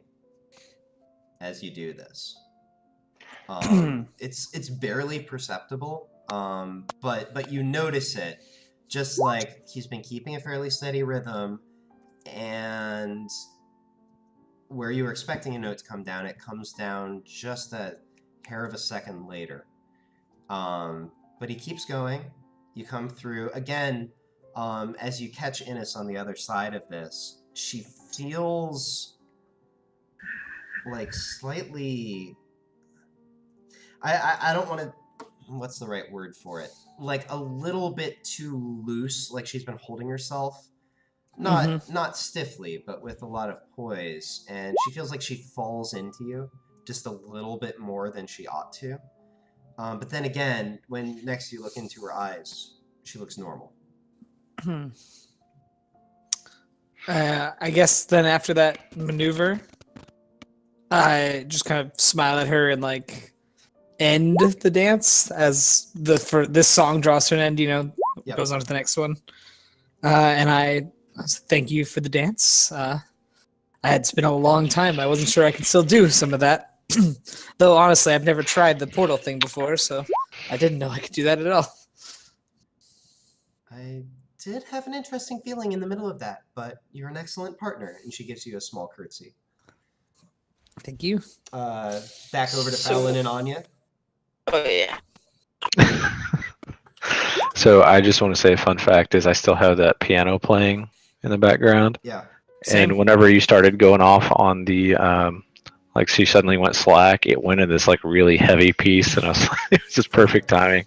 as you do this. It's barely perceptible, but you notice it, just like he's been keeping a fairly steady rhythm, and where you were expecting a note to come down, it comes down just a hair of a second later. But he keeps going. You come through again. As you catch Innes on the other side of this, she feels like slightly. I don't want to. What's the right word for it? Like a little bit too loose, like she's been holding herself. Not stiffly, but with a lot of poise, and she feels like she falls into you just a little bit more than she ought to. But then again, when next you look into her eyes, she looks normal. I guess then after that maneuver, I just kind of smile at her and like end the dance as this song draws to an end. You know, Yep. goes on to the next one. And I thank you for the dance. It's been a long time. I wasn't sure I could still do some of that. Though honestly, I've never tried the portal thing before, so I didn't know I could do that at all. I did have an interesting feeling in the middle of that, but you're an excellent partner, and she gives you a small curtsy. Thank you. Back over to Fallon and Anya. Oh yeah. So I just want to say a fun fact is I still have that piano playing in the background. Yeah. Same. And whenever you started going off on the like she suddenly went slack, it went in this like really heavy piece, and I was like, it was just perfect timing.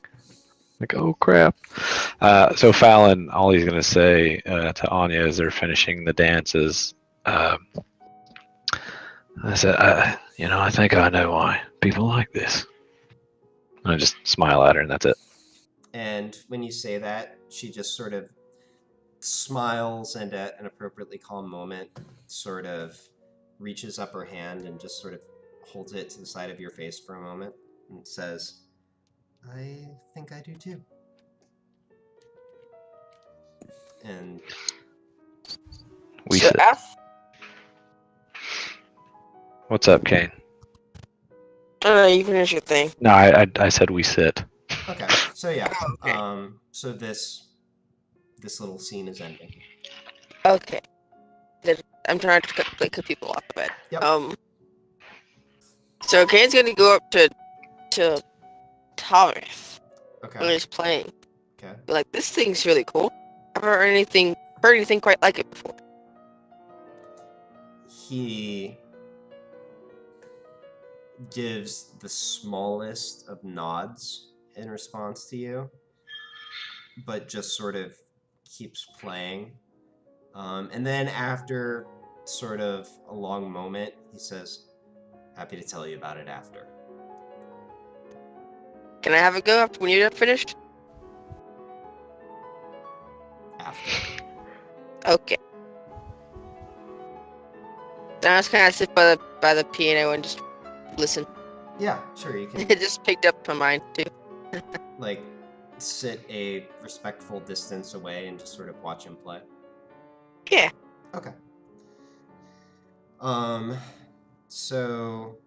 Like, oh crap. So Fallon, all he's gonna say to Anya as they're finishing the dance is, I said, I think I know why people like this. And I just smile at her, and that's it. And when you say that, she just sort of smiles, and at an appropriately calm moment, sort of reaches up her hand and just sort of holds it to the side of your face for a moment and says, I think I do too. And We So sit. What's up, Kane? You finish your thing. No, I said we sit. okay, so yeah, Okay. so this little scene is ending. Okay. I'm trying to cut people off of it. Yep. So Kane's gonna go up to Thomas when Okay. he's playing. Okay. Be like, this thing's really cool. I've heard anything quite like it before. He gives the smallest of nods in response to you, but just sort of keeps playing. And then after sort of a long moment, he says, happy to tell you about it after. Can I have a go after when you're finished? After. Okay. Then I just kind of sit by the piano and just listen. Yeah, sure, you can It just picked up my mind too. like sit a respectful distance away and just sort of watch him play. Yeah. Okay. So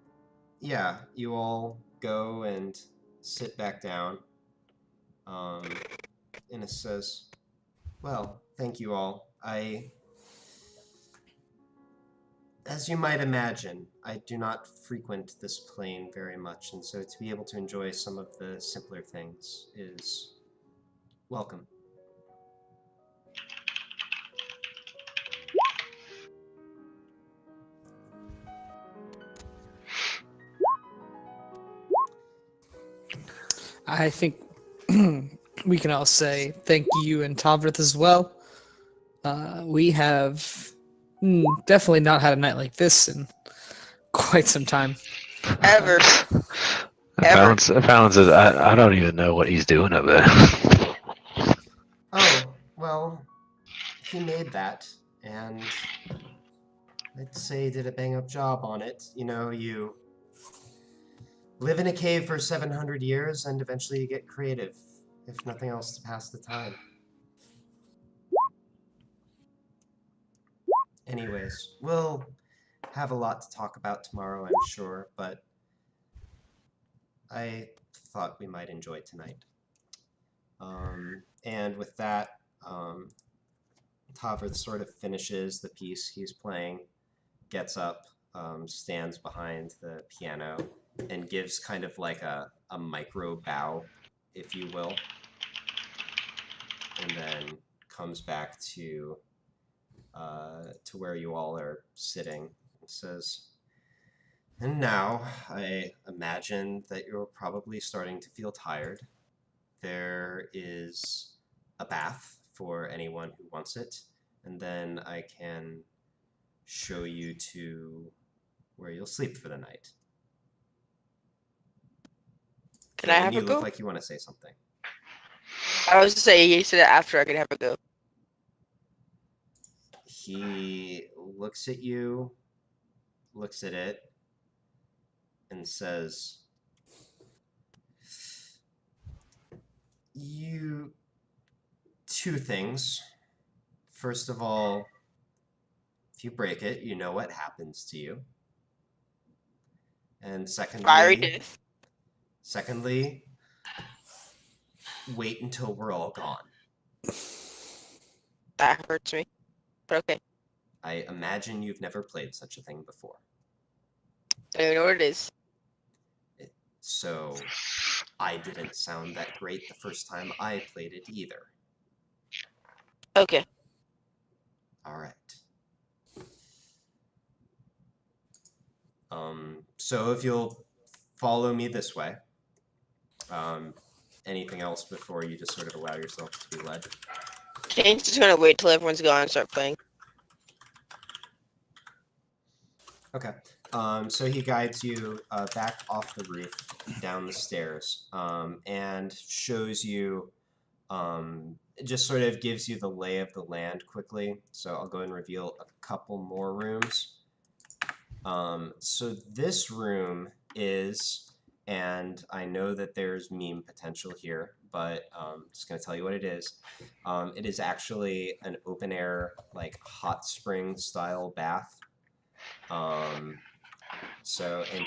yeah, you all go and sit back down. And it says, well, thank you all. As you might imagine, I do not frequent this plane very much, and so to be able to enjoy some of the simpler things is welcome. I think we can all say thank you and Tovrith as well. We have definitely not had a night like this in quite some time. Ever. Fallon says, I don't even know what he's doing up there. Oh, well, he made that, and I'd say he did a bang-up job on it. You know, you live in a cave for 700 years, and eventually you get creative, if nothing else, to pass the time. Anyways, we'll have a lot to talk about tomorrow, I'm sure, but I thought we might enjoy tonight. And with that, Tavrith sort of finishes the piece he's playing, gets up, stands behind the piano, and gives kind of like a micro bow, if you will, and then comes back to where you all are sitting and says, and now I imagine that you're probably starting to feel tired. There is a bath for anyone who wants it, and then I can show you to where you'll sleep for the night. Can I have you a look go? like you want to say something. I was to say he said it after I could have a go. He looks at you, looks at it, and says, two things. First of all, if you break it, you know what happens to you. And Fiery death. secondly, wait until we're all gone. That hurts me. But okay. I imagine you've never played such a thing before. Don't even know what it is. So I didn't sound that great the first time I played it either. Okay. All right. So if you'll follow me this way, anything else before you just sort of allow yourself to be led? Kane's just gonna wait till everyone's gone and start playing. Okay. So he guides you back off the roof, down the stairs, and shows you, just sort of gives you the lay of the land quickly. So I'll go and reveal a couple more rooms. So this room is, and I know that there's meme potential here, but just going to tell you what it is. It is actually an open air, like hot spring style bath. And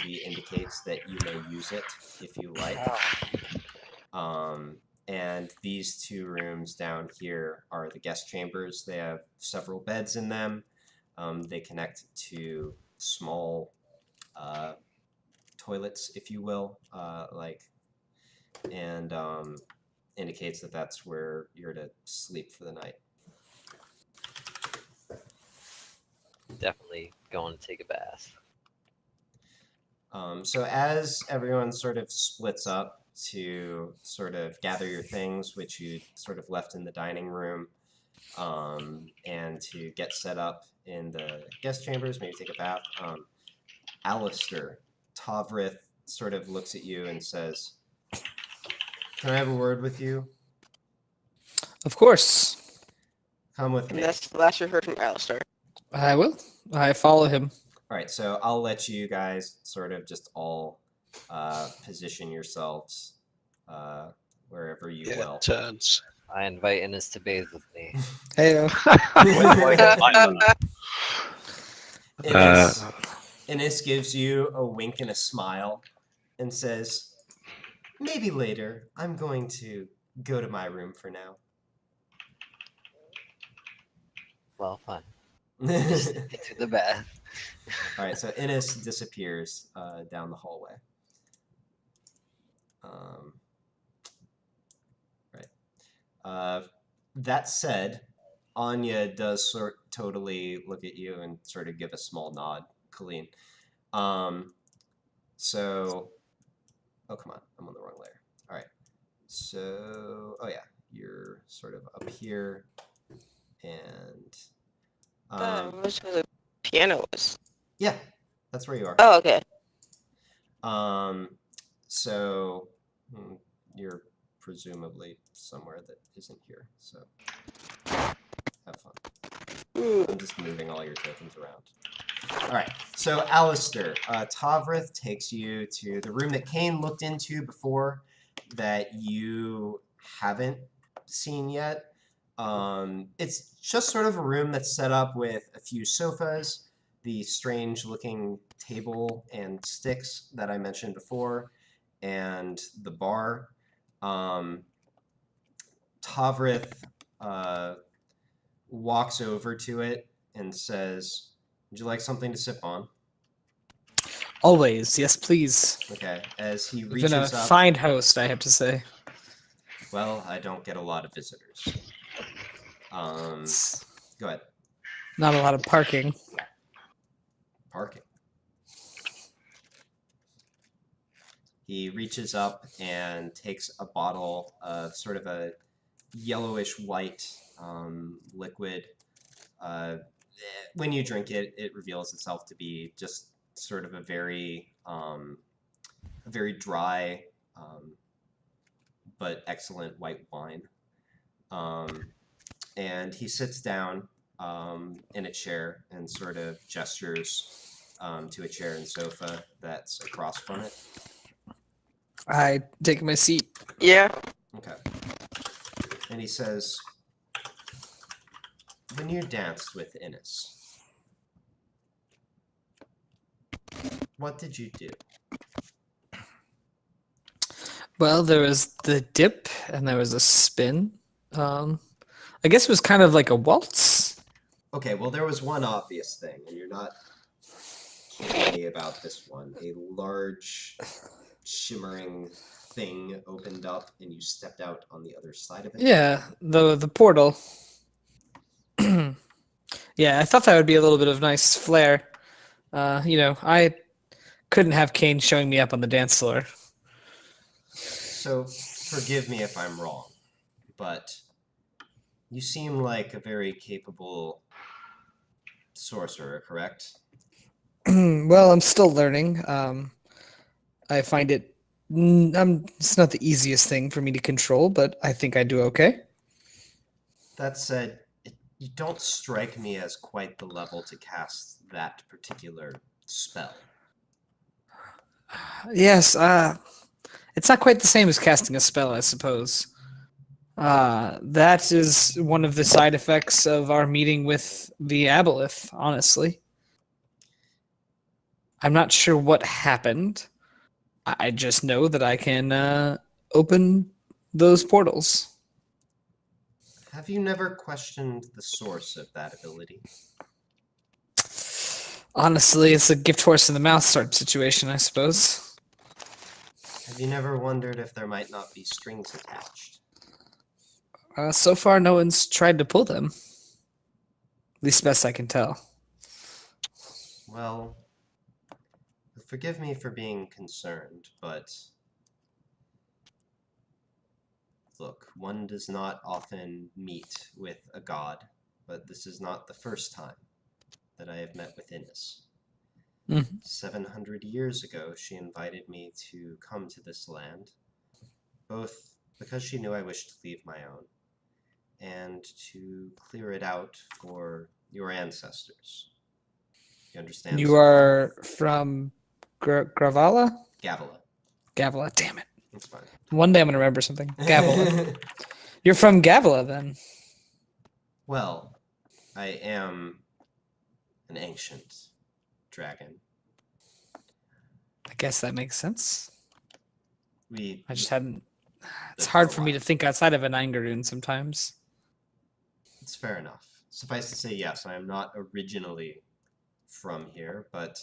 he indicates that you may use it if you like. And these two rooms down here are the guest chambers. They have several beds in them. They connect to small toilets, if you will, and indicates that that's where you're to sleep for the night. Definitely going to take a bath. So as everyone sort of splits up to sort of gather your things, which you sort of left in the dining room, and to get set up in the guest chambers, maybe take a bath, Alistair, Tavrith sort of looks at you and says, "Can I have a word with you? Of course. Come with And me." that's the last we heard from Alistair. I will. I follow him. All right, so I'll let you guys sort of just all position yourselves wherever you Yeah, will. turns. I invite Innes to bathe with me. Hey. Innes gives you a wink and a smile and says, "Maybe later. I'm going to go to my room for now." Well, fine. Just into the bath. All right, so Innes disappears down the hallway. That said, Anya does totally look at you and sort of give a small nod, Colleen. Oh, come on, I'm on the wrong layer. All right, so, oh yeah, you're sort of up here, and That was where the piano was. yeah, that's where you are. Oh, okay. So you're presumably somewhere that isn't here, so have fun. I'm just moving all your tokens around. All right, so Alistair, Tavrith takes you to the room that Kane looked into before that you haven't seen yet. It's just sort of a room that's set up with a few sofas, the strange-looking table and sticks that I mentioned before, and the bar. Tavrith walks over to it and says, "Would you like something to sip on?" Always. Yes, please. Okay, as he You've reaches been a up. fine host, I have to say. Well, I don't get a lot of visitors. It's Go ahead. not a lot of parking. Parking. He reaches up and takes a bottle of sort of a yellowish white liquid. When you drink it, it reveals itself to be just sort of a very dry but excellent white wine. And he sits down in a chair and sort of gestures to a chair and sofa that's across from it. I take my seat. Yeah. Okay. And he says, "When you danced with Innes, what did you do?" Well, there was the dip and there was a spin. I guess it was kind of like a waltz. Okay, well, there was one obvious thing, and you're not kidding me about this one. A large, shimmering thing opened up, and you stepped out on the other side of it. Yeah, the portal. Yeah, I thought that would be a little bit of nice flair. I couldn't have Kane showing me up on the dance floor. So, forgive me if I'm wrong, but you seem like a very capable sorcerer, correct? Well, I'm still learning. I find it. It's not the easiest thing for me to control, but I think I do okay. That said, you don't strike me as quite the level to cast that particular spell. Yes, it's not quite the same as casting a spell, I suppose. That is one of the side effects of our meeting with the Aboleth, honestly. I'm not sure what happened. I just know that I can open those portals. Have you never questioned the source of that ability? Honestly, it's a gift horse in the mouth sort of situation, I suppose. Have you never wondered if there might not be strings attached? So far, no one's tried to pull them. At least best I can tell. Well, forgive me for being concerned, but look, one does not often meet with a god, but this is not the first time that I have met with Innis. 700 years ago, she invited me to come to this land, both because she knew I wished to leave my own, and to clear it out for your ancestors. You understand? You are from Gravala? Gavila. Gavila, damn it. That's fine. One day I'm going to remember something. Gavila. You're from Gavila, then? Well, I am an ancient dragon. I guess that makes sense. I just hadn't... It's lived hard a for me while. to think outside of an Angaroon sometimes. It's fair enough. Suffice to say, yes, I am not originally from here, but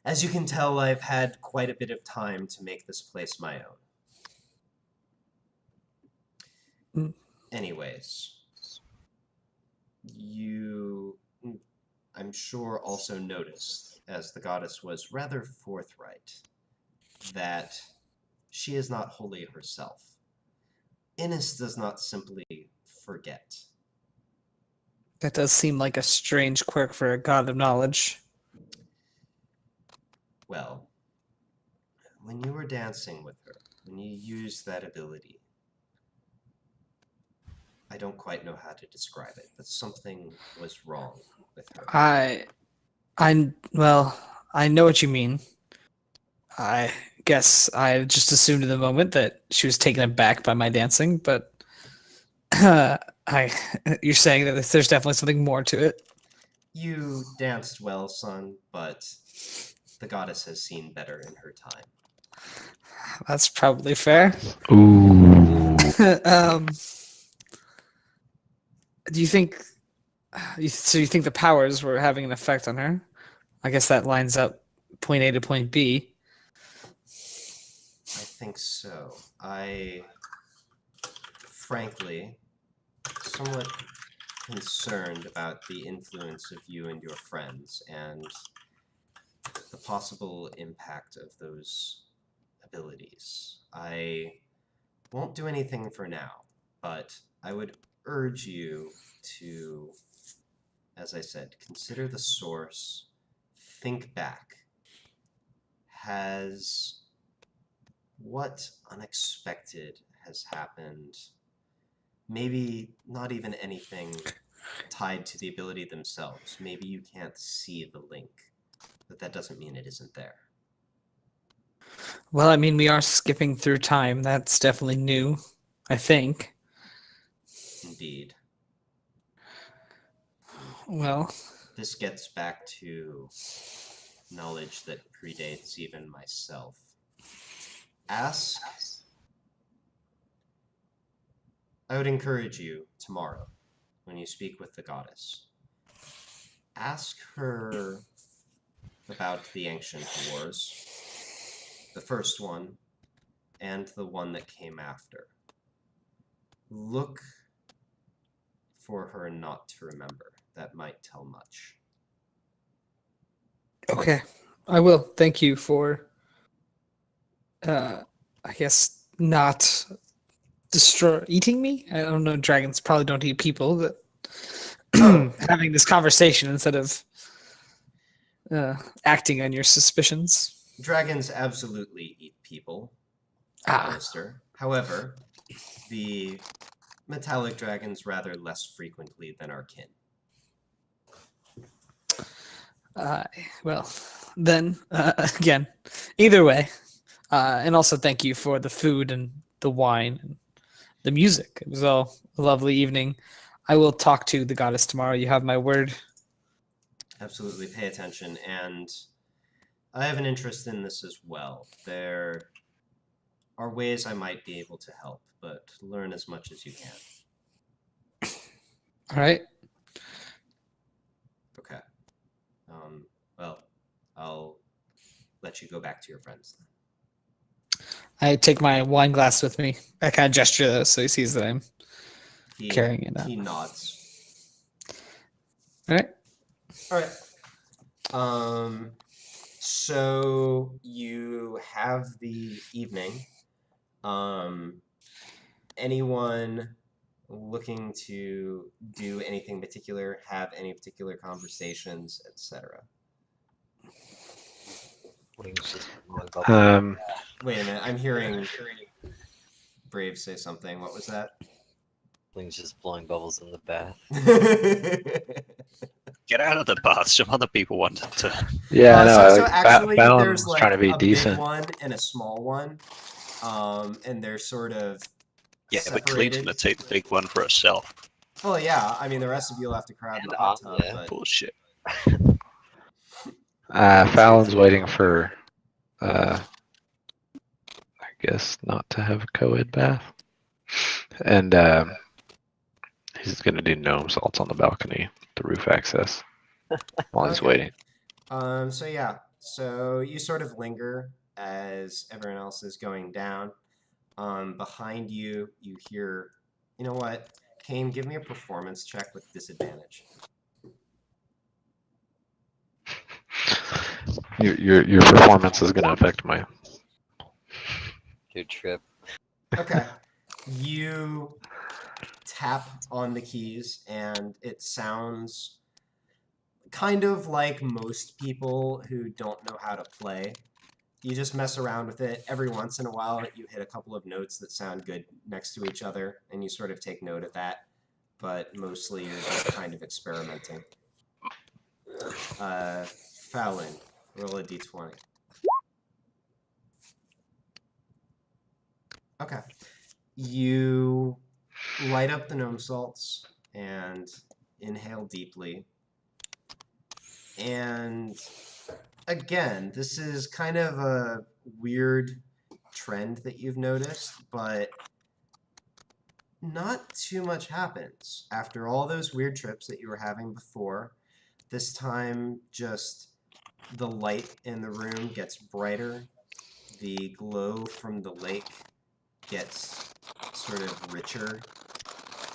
as you can tell, I've had quite a bit of time to make this place my own. Mm. Anyways, you, I'm sure, also noticed, as the goddess was rather forthright, that she is not wholly herself. Innis does not simply forget. That does seem like a strange quirk for a god of knowledge. Well, when you were dancing with her, when you used that ability, I don't quite know how to describe it, but something was wrong with her. Well, I know what you mean. I guess I just assumed in the moment that she was taken aback by my dancing, but you're saying that there's definitely something more to it. You danced well, son, but the goddess has seen better in her time. That's probably fair. Ooh. Do you think? So you think the powers were having an effect on her? I guess that lines up point A to point B. I think so. I, frankly, somewhat concerned about the influence of you and your friends and the possible impact of those abilities. I won't do anything for now, but I would urge you to, as I said, consider the source, think back. Has what unexpected has happened? Maybe not even anything tied to the ability themselves. Maybe you can't see the link, but that doesn't mean it isn't there. Well, I mean, we are skipping through time. That's definitely new, I think. Indeed. Well, This gets back to knowledge that predates even myself. Ask. I would encourage you tomorrow, when you speak with the goddess, ask her about the ancient wars, the first one, and the one that came after. Look for her not to remember. That might tell much. okay. I will. Thank you for, I guess, not eating me? I don't know. Dragons probably don't eat people, but having this conversation instead of acting on your suspicions. Dragons absolutely eat people, Alistair. However, the metallic dragons rather less frequently than our kin. Well, then, again, either way. And also thank you for the food and the wine. the music. It was all a lovely evening. I will talk to the goddess tomorrow. You have my word. Absolutely, pay attention. And I have an interest in this as well. There are ways I might be able to help, but learn as much as you can. All right. Okay. Well, I'll let you go back to your friends then. I take my wine glass with me. I kind of gesture though, so he sees that I'm carrying it out. He nods. All right. All right. So you have the evening. Anyone looking to do anything particular, have any particular conversations, etc.? Wings just blowing bubbles. Wait a minute, I'm hearing Brave say something. What was that? Wings just blowing bubbles in the bath. Get out of the bath. Some other people wanted to. Yeah, I know. So like, actually, Fallon there's was like trying to be a decent. big one and a small one, and they're sort of Yeah, but Cleve's separated. gonna take the big one for herself. Well, yeah. I mean, the rest of you will have to crowd in the hot tub, Yeah. but Bullshit. Fallon's waiting for, I guess, not to have a co-ed bath. And he's going to do gnome salts on the balcony, the roof access, while he's Okay. waiting. So yeah. So you sort of linger as everyone else is going down. Behind you, you hear, you know what? Kane, give me a performance check with disadvantage. Your performance is going to affect my. Your trip. Okay. You tap on the keys, and it sounds kind of like most people who don't know how to play. You just mess around with it. Every once in a while, you hit a couple of notes that sound good next to each other, and you sort of take note of that. But mostly, you're just kind of experimenting. Fallon, roll a d20. Okay. You light up the gnome salts and inhale deeply. And again, this is kind of a weird trend that you've noticed, but not too much happens. After all those weird trips that you were having before, this time just the light in the room gets brighter. The glow from the lake gets sort of richer,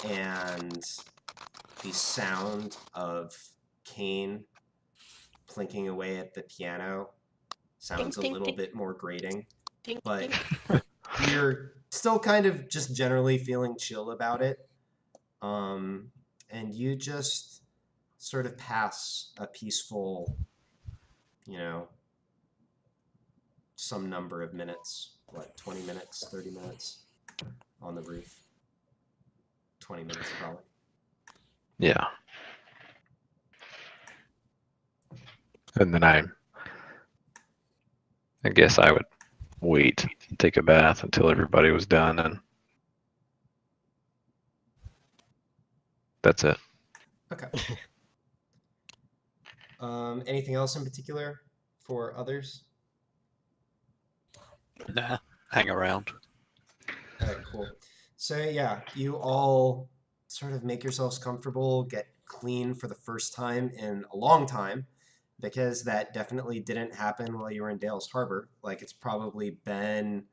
and the sound of Kane plinking away at the piano sounds a little bit more grating, but you're still kind of just generally feeling chill about it. And you just sort of pass a peaceful, some number of minutes, 20 minutes, 30 minutes on the roof. 20 minutes probably. Yeah. And then I guess I would wait and take a bath until everybody was done, and that's it. Okay. Anything else in particular for others? Nah, hang around. All right, cool. So yeah, you all sort of make yourselves comfortable, get clean for the first time in a long time, because that definitely didn't happen while you were in Dale's Harbor. Like, it's probably been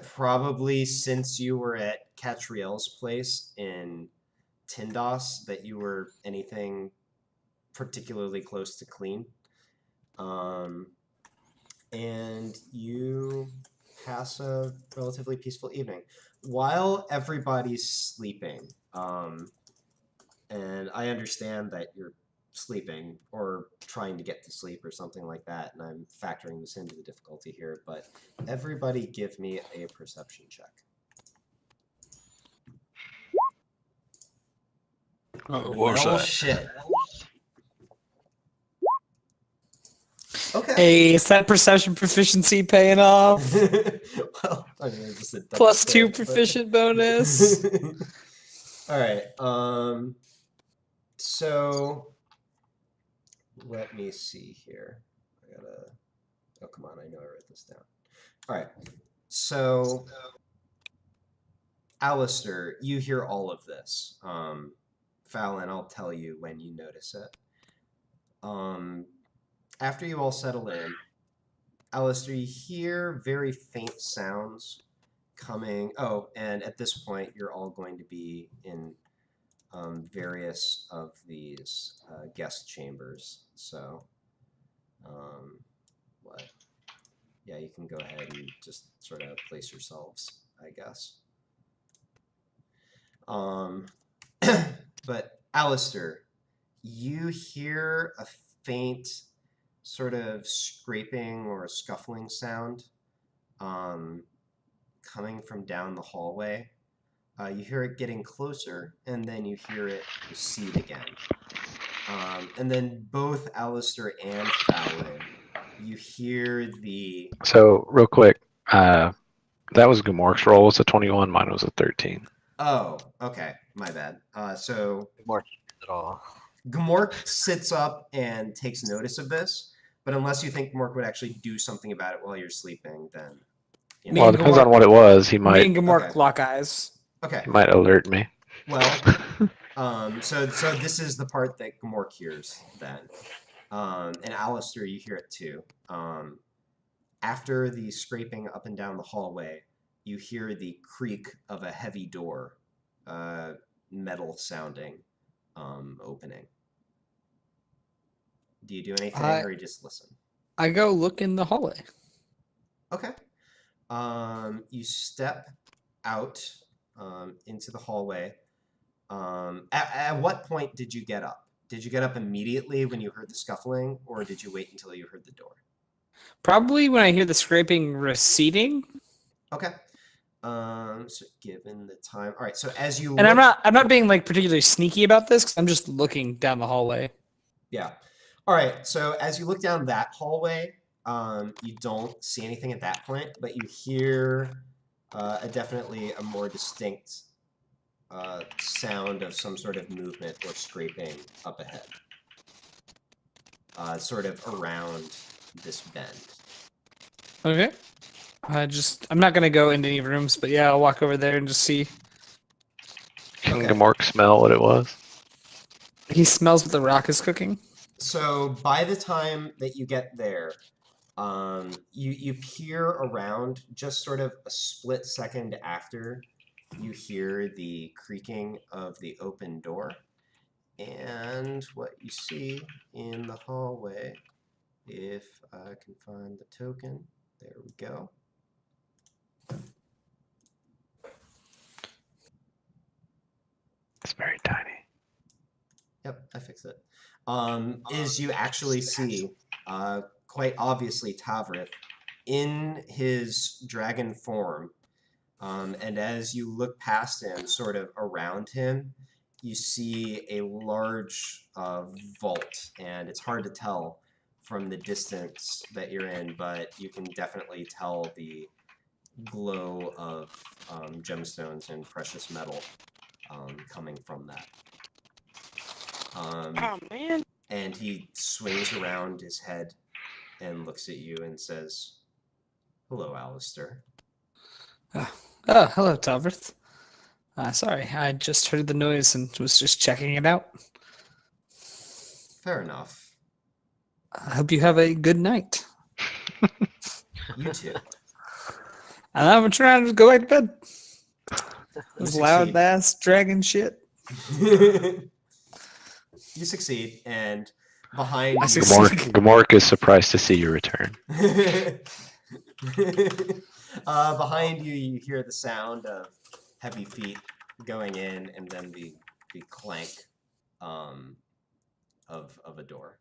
probably since you were at Catriel's place in Tindos that you were anything particularly close to clean. And you pass a relatively peaceful evening while everybody's sleeping. And I understand that you're sleeping or trying to get to sleep or something like that, and I'm factoring this into the difficulty here, but everybody give me a perception check. Oh, what was Well, that? shit. Okay. Hey, is that perception proficiency paying off? Well, I mean, it's just a double +2 crit, but- proficient bonus. All right. So let me see here. I gotta. Oh, come on! I know I wrote this down. All right. So, Alistair, you hear all of this. Fallon, I'll tell you when you notice it. After you all settle in, Alistair, you hear very faint sounds coming. Oh, and at this point, you're all going to be in various of these guest chambers. So, what? Yeah, you can go ahead and just sort of place yourselves, I guess. But Alistair, you hear a faint sort of scraping or a scuffling sound coming from down the hallway. You hear it getting closer, and then you hear it recede again. And then both Alistair and Fallon, you hear the... So, real quick, that was Gamork's roll. Was a 21. Mine was a 13. Oh, okay. My bad. So More at all. Gamork sits up and takes notice of this, but unless you think Gamork would actually do something about it while you're sleeping, then... You Me Well, and it depends on Gamork- what it was. He Me might and Gamork Okay. lock eyes. Okay. he might alert me. Well, so this is the part that Gamork hears then. And Alistair, you hear it too. After the scraping up and down the hallway, you hear the creak of a heavy door, metal sounding, opening. Do you do anything or you just listen? I go look in the hallway. Okay. You step out into the hallway. At what point did you get up? Did you get up immediately when you heard the scuffling, or did you wait until you heard the door? Probably when I hear the scraping receding. Okay. So given the time, all right. So as you And look, I'm not being like particularly sneaky about this because I'm just looking down the hallway. yeah. All right. So as you look down that hallway, you don't see anything at that point, but you hear definitely a more distinct sound of some sort of movement or scraping up ahead, sort of around this bend. Okay. I'm not gonna go into any rooms, but yeah, I'll walk over there and just see. Can Okay. Gamork smell what it was? He smells what the rock is cooking. So by the time that you get there, you peer around just sort of a split second after you hear the creaking of the open door. And what you see in the hallway, if I can find the token, there we go. It's very tiny. Yep, I fixed it. Is you actually see, quite obviously, Tavrith in his dragon form. And as you look past him, sort of around him, you see a large vault. And it's hard to tell from the distance that you're in, but you can definitely tell the glow of gemstones and precious metal coming from that. Oh man. And he swings around his head and looks at you and says, "Hello, Alistair." Oh, hello, Tavrith. Sorry, I just heard the noise and was just checking it out. Fair enough. I hope you have a good night. You too. And I'm trying to go back to bed. This succeed. loud ass dragon shit. You succeed, and behind I you... succeed. Gamork is surprised to see you return. Behind you, you hear the sound of heavy feet going in, and then the clank of a door.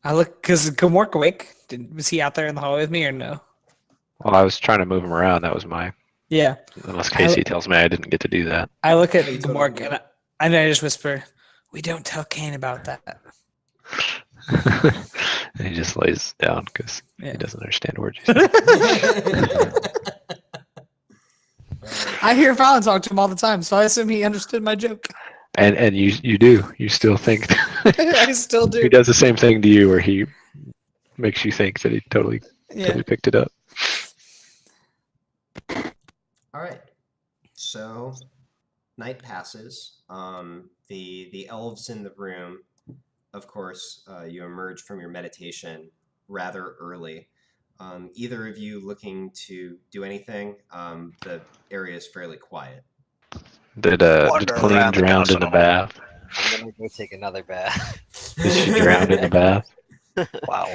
I look because Gamork awake. Was he out there in the hallway with me or no? Well, I was trying to move him around. That was my... Yeah. Unless Casey tells me I didn't get to do that. I look at Yeah, you Gamork totally and I just whisper, "We don't tell Kane about that." And he just lays down because Yeah. he doesn't understand words you say. I hear Fallon talk to him all the time, so I assume he understood my joke. And you do. You still think I still do. he does the same thing to you where he makes you think that he totally picked it up. All right. So night passes. The elves in the room, of course, you emerge from your meditation rather early. Either of you looking to do anything? The area is fairly quiet. Did Wander Colleen around the drown in the castle. bath? I'm gonna go take another bath. Did she drown in the bath? Wow.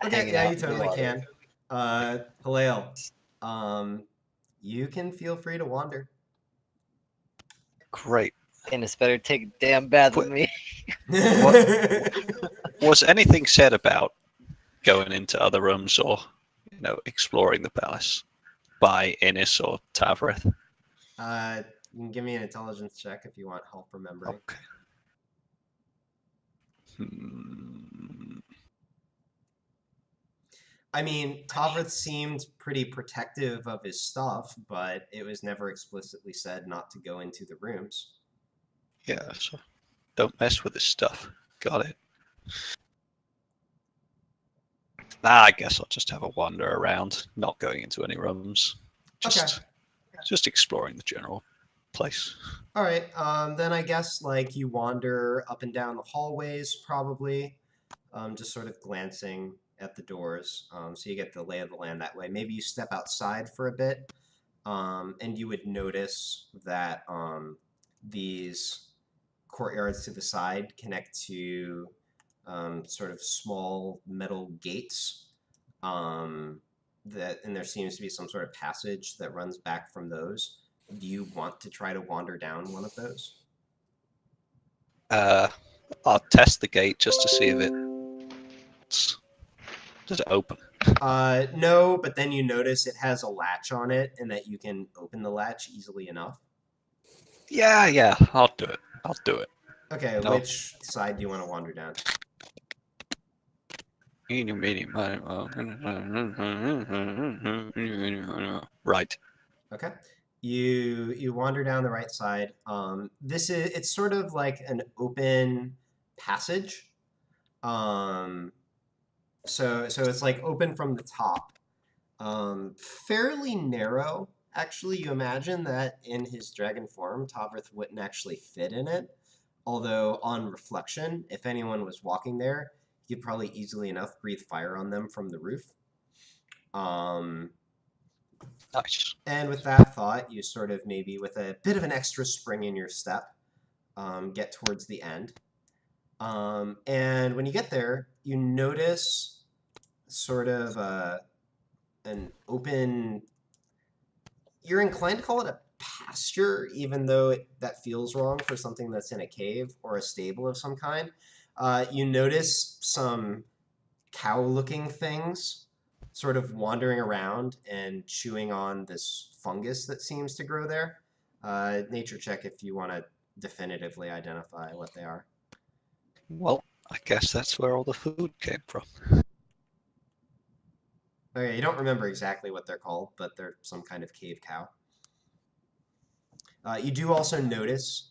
Okay, Hanging yeah, out you in the totally water. can. Halil, you can feel free to wander. Great. Dennis better take a damn bath with me. Was anything said about going into other rooms or, exploring the palace by Innis or Tavrith? You can give me an intelligence check if you want help remembering. Okay. I mean, Tavrith seemed pretty protective of his stuff, but it was never explicitly said not to go into the rooms. Yeah, so don't mess with this stuff. Got it. I guess I'll just have a wander around, not going into any rooms. Just exploring the general place. All right, then I guess like you wander up and down the hallways, probably, just sort of glancing at the doors, so you get the lay of the land that way. Maybe you step outside for a bit, and you would notice that these courtyards to the side connect to sort of small metal gates. And there seems to be some sort of passage that runs back from those. Do you want to try to wander down one of those? I'll test the gate just to see if does it open? No, but then you notice it has a latch on it and that you can open the latch easily enough. Yeah, I'll do it. Okay, No. Which side do you want to wander down? Right. Okay. You wander down the right side. It's sort of like an open passage. So it's like open from the top. Fairly narrow. Actually, you imagine that in his dragon form, Tavrith wouldn't actually fit in it. Although on reflection, if anyone was walking there, he could probably easily enough breathe fire on them from the roof. Nice. And with that thought, you sort of maybe with a bit of an extra spring in your step, get towards the end. And when you get there, you notice sort of an open. You're inclined to call it a pasture, even though that feels wrong for something that's in a cave or a stable of some kind. You notice some cow-looking things sort of wandering around and chewing on this fungus that seems to grow there. Nature check if you want to definitively identify what they are. Well, I guess that's where all the food came from. Okay, you don't remember exactly what they're called, but they're some kind of cave cow. You do also notice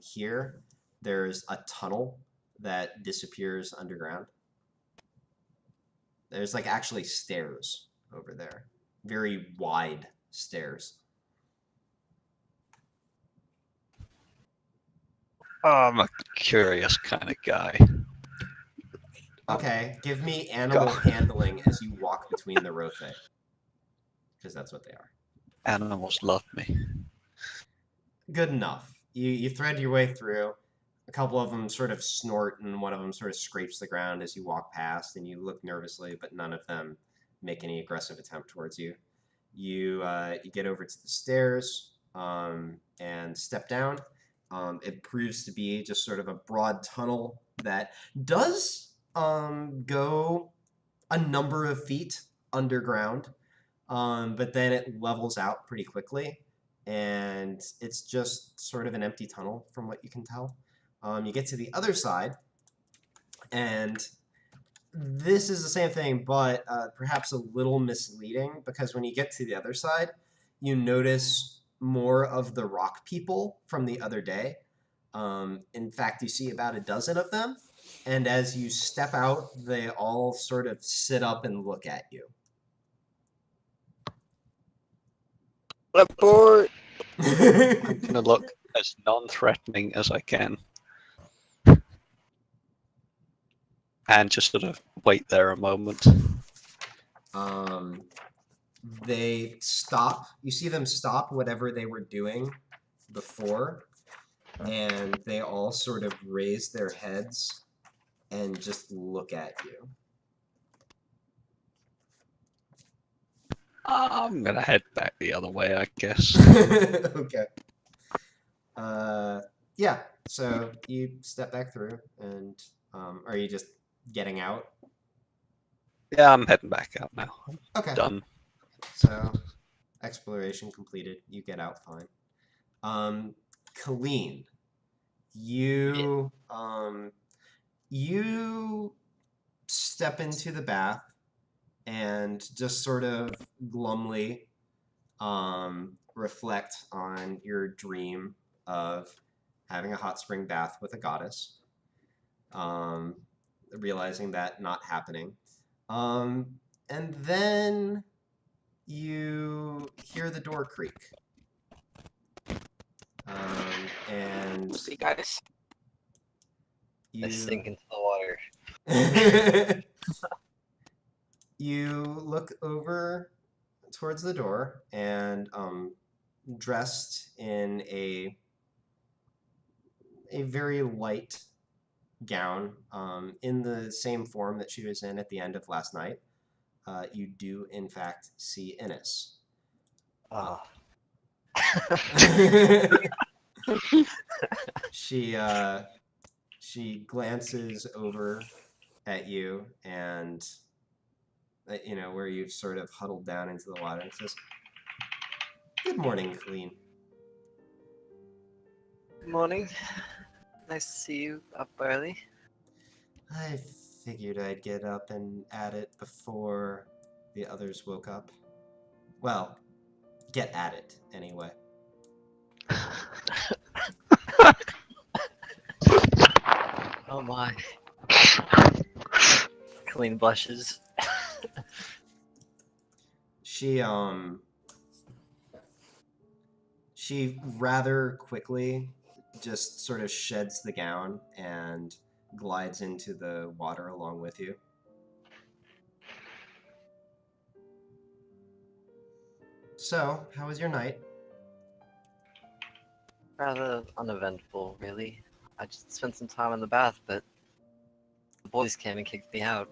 here there's a tunnel that disappears underground. There's like actually stairs over there. Very wide stairs. I'm a curious kind of guy. Okay, give me animal handling as you walk between the rothae. Because that's what they are. Animals love me. Good enough. You thread your way through. A couple of them sort of snort, and one of them sort of scrapes the ground as you walk past, and you look nervously, but none of them make any aggressive attempt towards you. You get over to the stairs and step down. It proves to be just sort of a broad tunnel that does go a number of feet underground, but then it levels out pretty quickly, and it's just sort of an empty tunnel from what you can tell. You get to the other side, and This is the same thing, but perhaps a little misleading because when you get to the other side, you notice more of the rock people from the other day. In fact, you see about a dozen of them, and as you step out, they all sort of sit up and look at you. Report. I'm gonna look as non-threatening as I can, and just sort of wait there a moment. They stop. You see them stop whatever they were doing before, and they all sort of raise their heads and just look at you. I'm gonna head back the other way, I guess. Okay. Yeah. So you step back through, and are you just getting out? Yeah, I'm heading back out now. Okay. Done. So exploration completed. You get out fine. Colleen, you you step into the bath and just sort of glumly reflect on your dream of having a hot spring bath with a goddess, realizing that not happening. And then you hear the door creak. And See, guys. I you sink into the water. you look over towards the door, and dressed in a very light gown, in the same form that she was in at the end of last night, you do in fact see Innes. Oh, She glances over at you, and where you've sort of huddled down into the water, and says, "Good morning, Colleen." good morning. Nice to see you up early. I figured I'd get up and at it before the others woke up. Well, get at it anyway. Oh my. Clean blushes. She rather quickly just sort of sheds the gown and glides into the water along with you. So, how was your night? Rather uneventful, really. I just spent some time in the bath, but the boys came and kicked me out.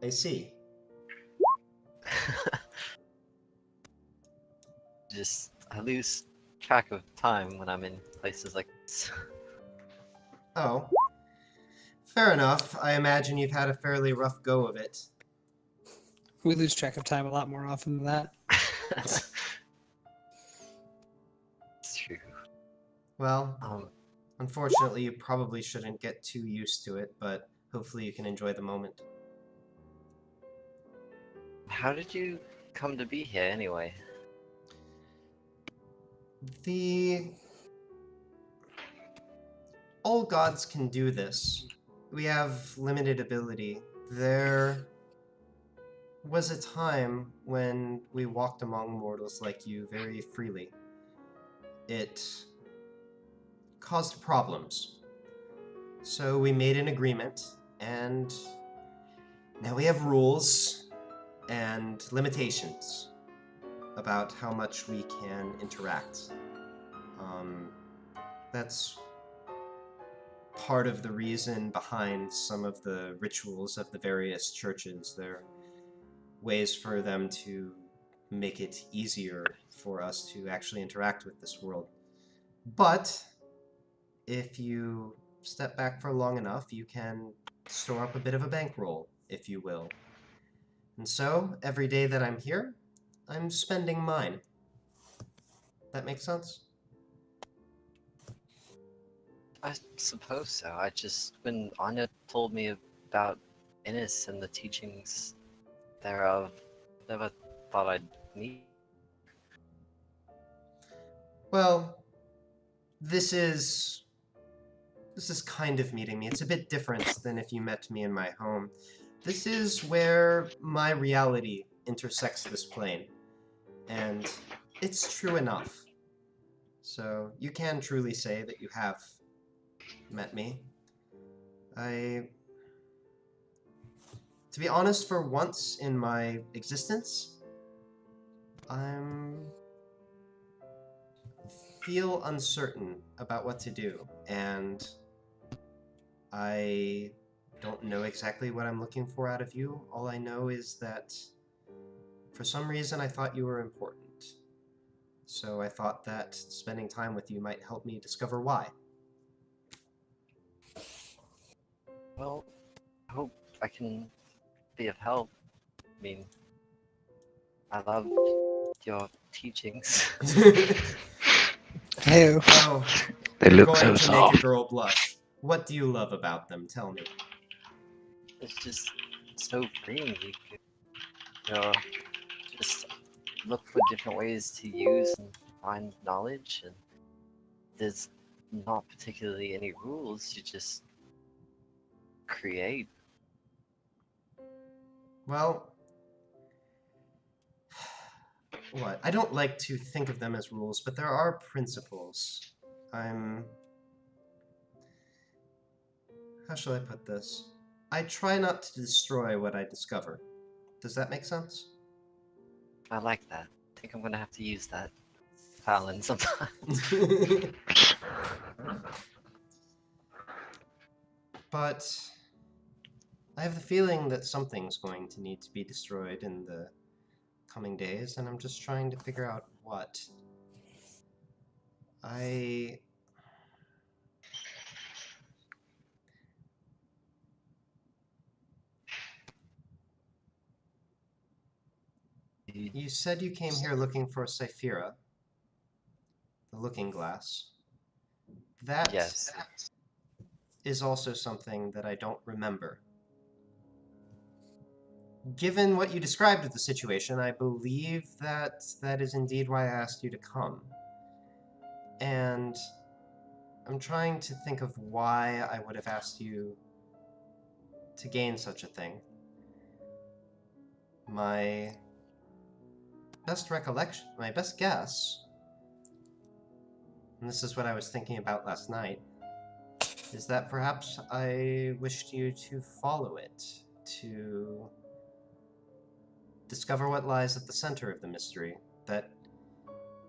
I see. I lose track of time when I'm in places like this. Oh. Fair enough. I imagine you've had a fairly rough go of it. We lose track of time a lot more often than that. It's true. Well, unfortunately, you probably shouldn't get too used to it, but hopefully you can enjoy the moment. How did you come to be here anyway? All gods can do this. We have limited ability. There was a time when we walked among mortals like you very freely. It caused problems. So we made an agreement, and now we have rules and limitations about how much we can interact. That's part of the reason behind some of the rituals of the various churches. They're ways for them to make it easier for us to actually interact with this world. But if you step back for long enough, you can store up a bit of a bankroll, if you will. And so, every day that I'm here, I'm spending mine. That makes sense? I suppose so. I just, when Anya told me about Innis and the teachings thereof, never thought I'd meet. Well, this is kind of meeting me. It's a bit different than if you met me in my home. This is where my reality intersects this plane, and it's true enough. So you can truly say that you have met me. To be honest, for once in my existence, feel uncertain about what to do, and I don't know exactly what I'm looking for out of you. All I know is that for some reason I thought you were important. So I thought that spending time with you might help me discover why. Well, I hope I can be of help. I mean, I love your teachings. Hey, Oh, They you're look going so to make a soft. girl blush. What do you love about them? Tell me. It's just so freeing. You know, just look for different ways to use and find knowledge, and there's not particularly any rules. You just create. Well, what? I don't like to think of them as rules, but there are principles. How shall I put this? I try not to destroy what I discover. Does that make sense? I like that. I think I'm gonna have to use that Fallon sometime. But I have the feeling that something's going to need to be destroyed in the coming days, and I'm just trying to figure out what. You said you came here looking for Cyphera, the looking glass. That Yes. is also something that I don't remember. Given what you described of the situation, I believe that that is indeed why I asked you to come. And I'm trying to think of why I would have asked you to gain such a thing. My best recollection, my best guess, and this is what I was thinking about last night, is that perhaps I wished you to follow it, to discover what lies at the center of the mystery, that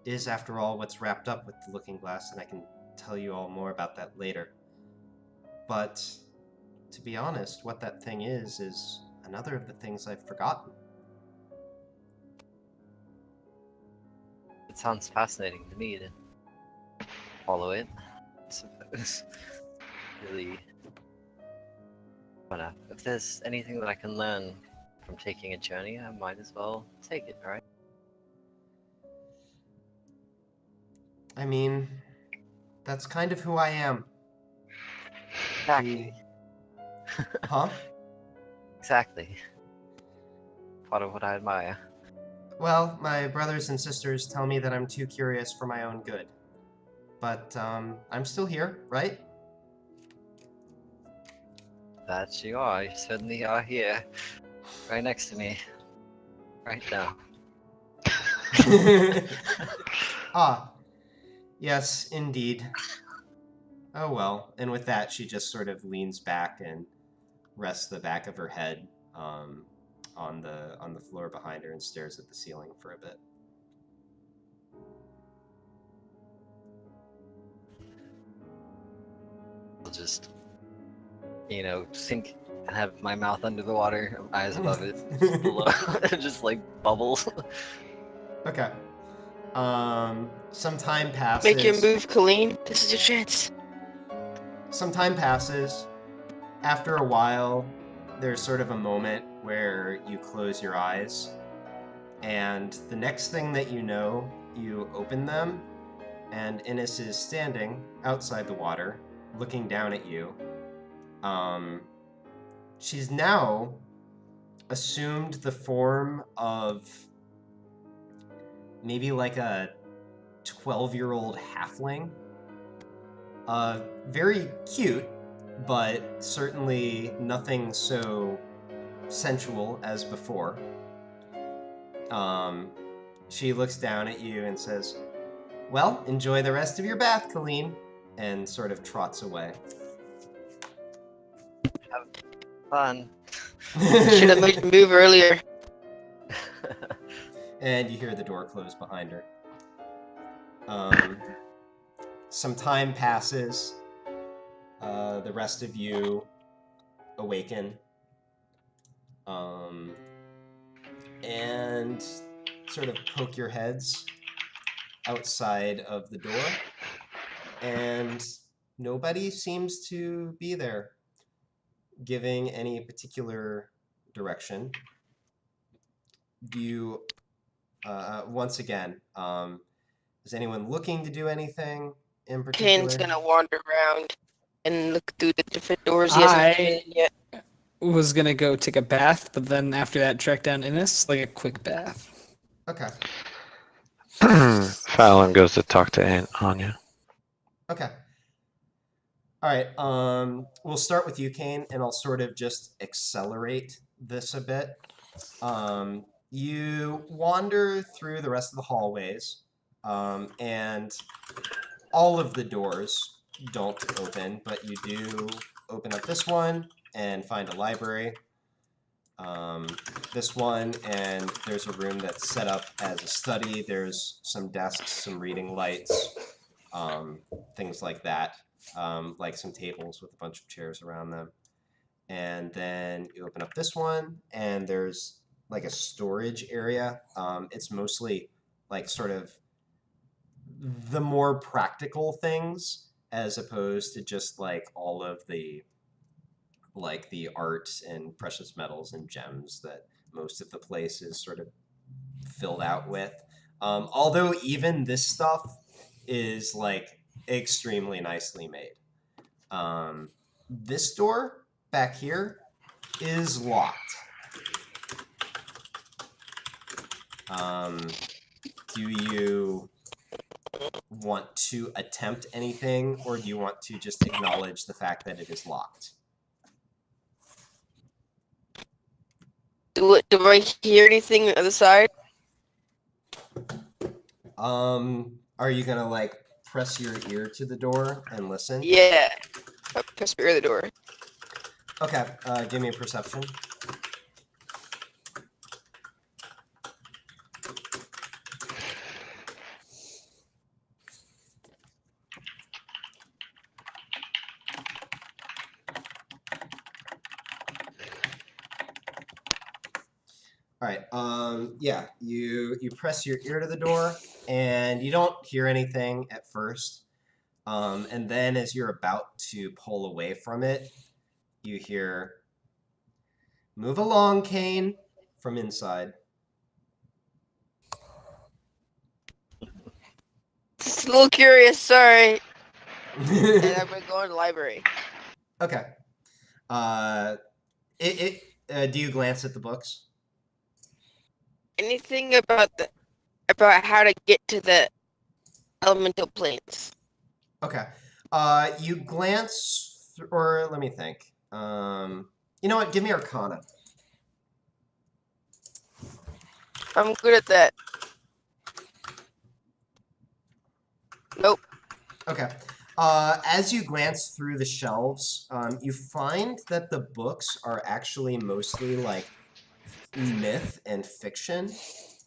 is, after all, what's wrapped up with the looking glass, and I can tell you all more about that later. But, to be honest, what that thing is another of the things I've forgotten. It sounds fascinating to me to follow it, I suppose. Really, if there's anything that I can learn from taking a journey, I might as well take it, right? I mean, that's kind of who I am. Exactly. Huh? Exactly. Part of what I admire. Well, my brothers and sisters tell me that I'm too curious for my own good. But, I'm still here, right? That you are. You certainly are here. Right next to me. Right now. Ah, yes, indeed. Oh well. And with that, she just sort of leans back and rests the back of her head on the floor behind her and stares at the ceiling for a bit. I'll just, sink and have my mouth under the water, eyes above it, just below, just like bubbles. Okay. Some time passes. Make your move, Colleen. This is your chance. Some time passes. After a while, there's sort of a moment where you close your eyes, and the next thing that you know, you open them, and Innis is standing outside the water, looking down at you. She's now assumed the form of maybe like a 12-year-old halfling. Very cute, but certainly nothing so sensual as before. She looks down at you and says, "Well, enjoy the rest of your bath, Colleen," and sort of trots away. Fun. Should have made the move earlier. And you hear the door close behind her. Some time passes. The rest of you awaken. And sort of poke your heads outside of the door. And nobody seems to be there giving any particular direction. Do you, once again, is anyone looking to do anything in particular? Kane's gonna wander around and look through the different doors he hasn't been in yet. Was gonna go take a bath, but then after that, track down Innes, like a quick bath. Okay. Fallon goes to talk to Aunt Anya. Okay. All right. We'll start with you, Kane, and I'll sort of just accelerate this a bit. You wander through the rest of the hallways, and all of the doors don't open, but you do open up this one and find a library. This one, and there's a room that's set up as a study. There's some desks, some reading lights, things like that, like some tables with a bunch of chairs around them. And then you open up this one, and there's like a storage area. It's mostly like sort of the more practical things, as opposed to just like all of the like the art and precious metals and gems that most of the place is sort of filled out with. Although even this stuff is like extremely nicely made. This door back here is locked. Do you want to attempt anything, or do you want to just acknowledge the fact that it is locked? Do I hear anything on the other side? Are you gonna like press your ear to the door and listen? Yeah. I press the ear of the door. Okay, give me a perception. All right. Yeah. You press your ear to the door, and you don't hear anything at first. And then, as you're about to pull away from it, you hear, "Move along, Kane," from inside. Just a little curious, sorry. And I'm gonna go in the library. Okay. Do you glance at the books? Anything about how to get to the elemental planes? Okay. You glance, or let me think. You know what? Give me Arcana. I'm good at that. Nope. Okay. As you glance through the shelves, you find that the books are actually mostly like myth and fiction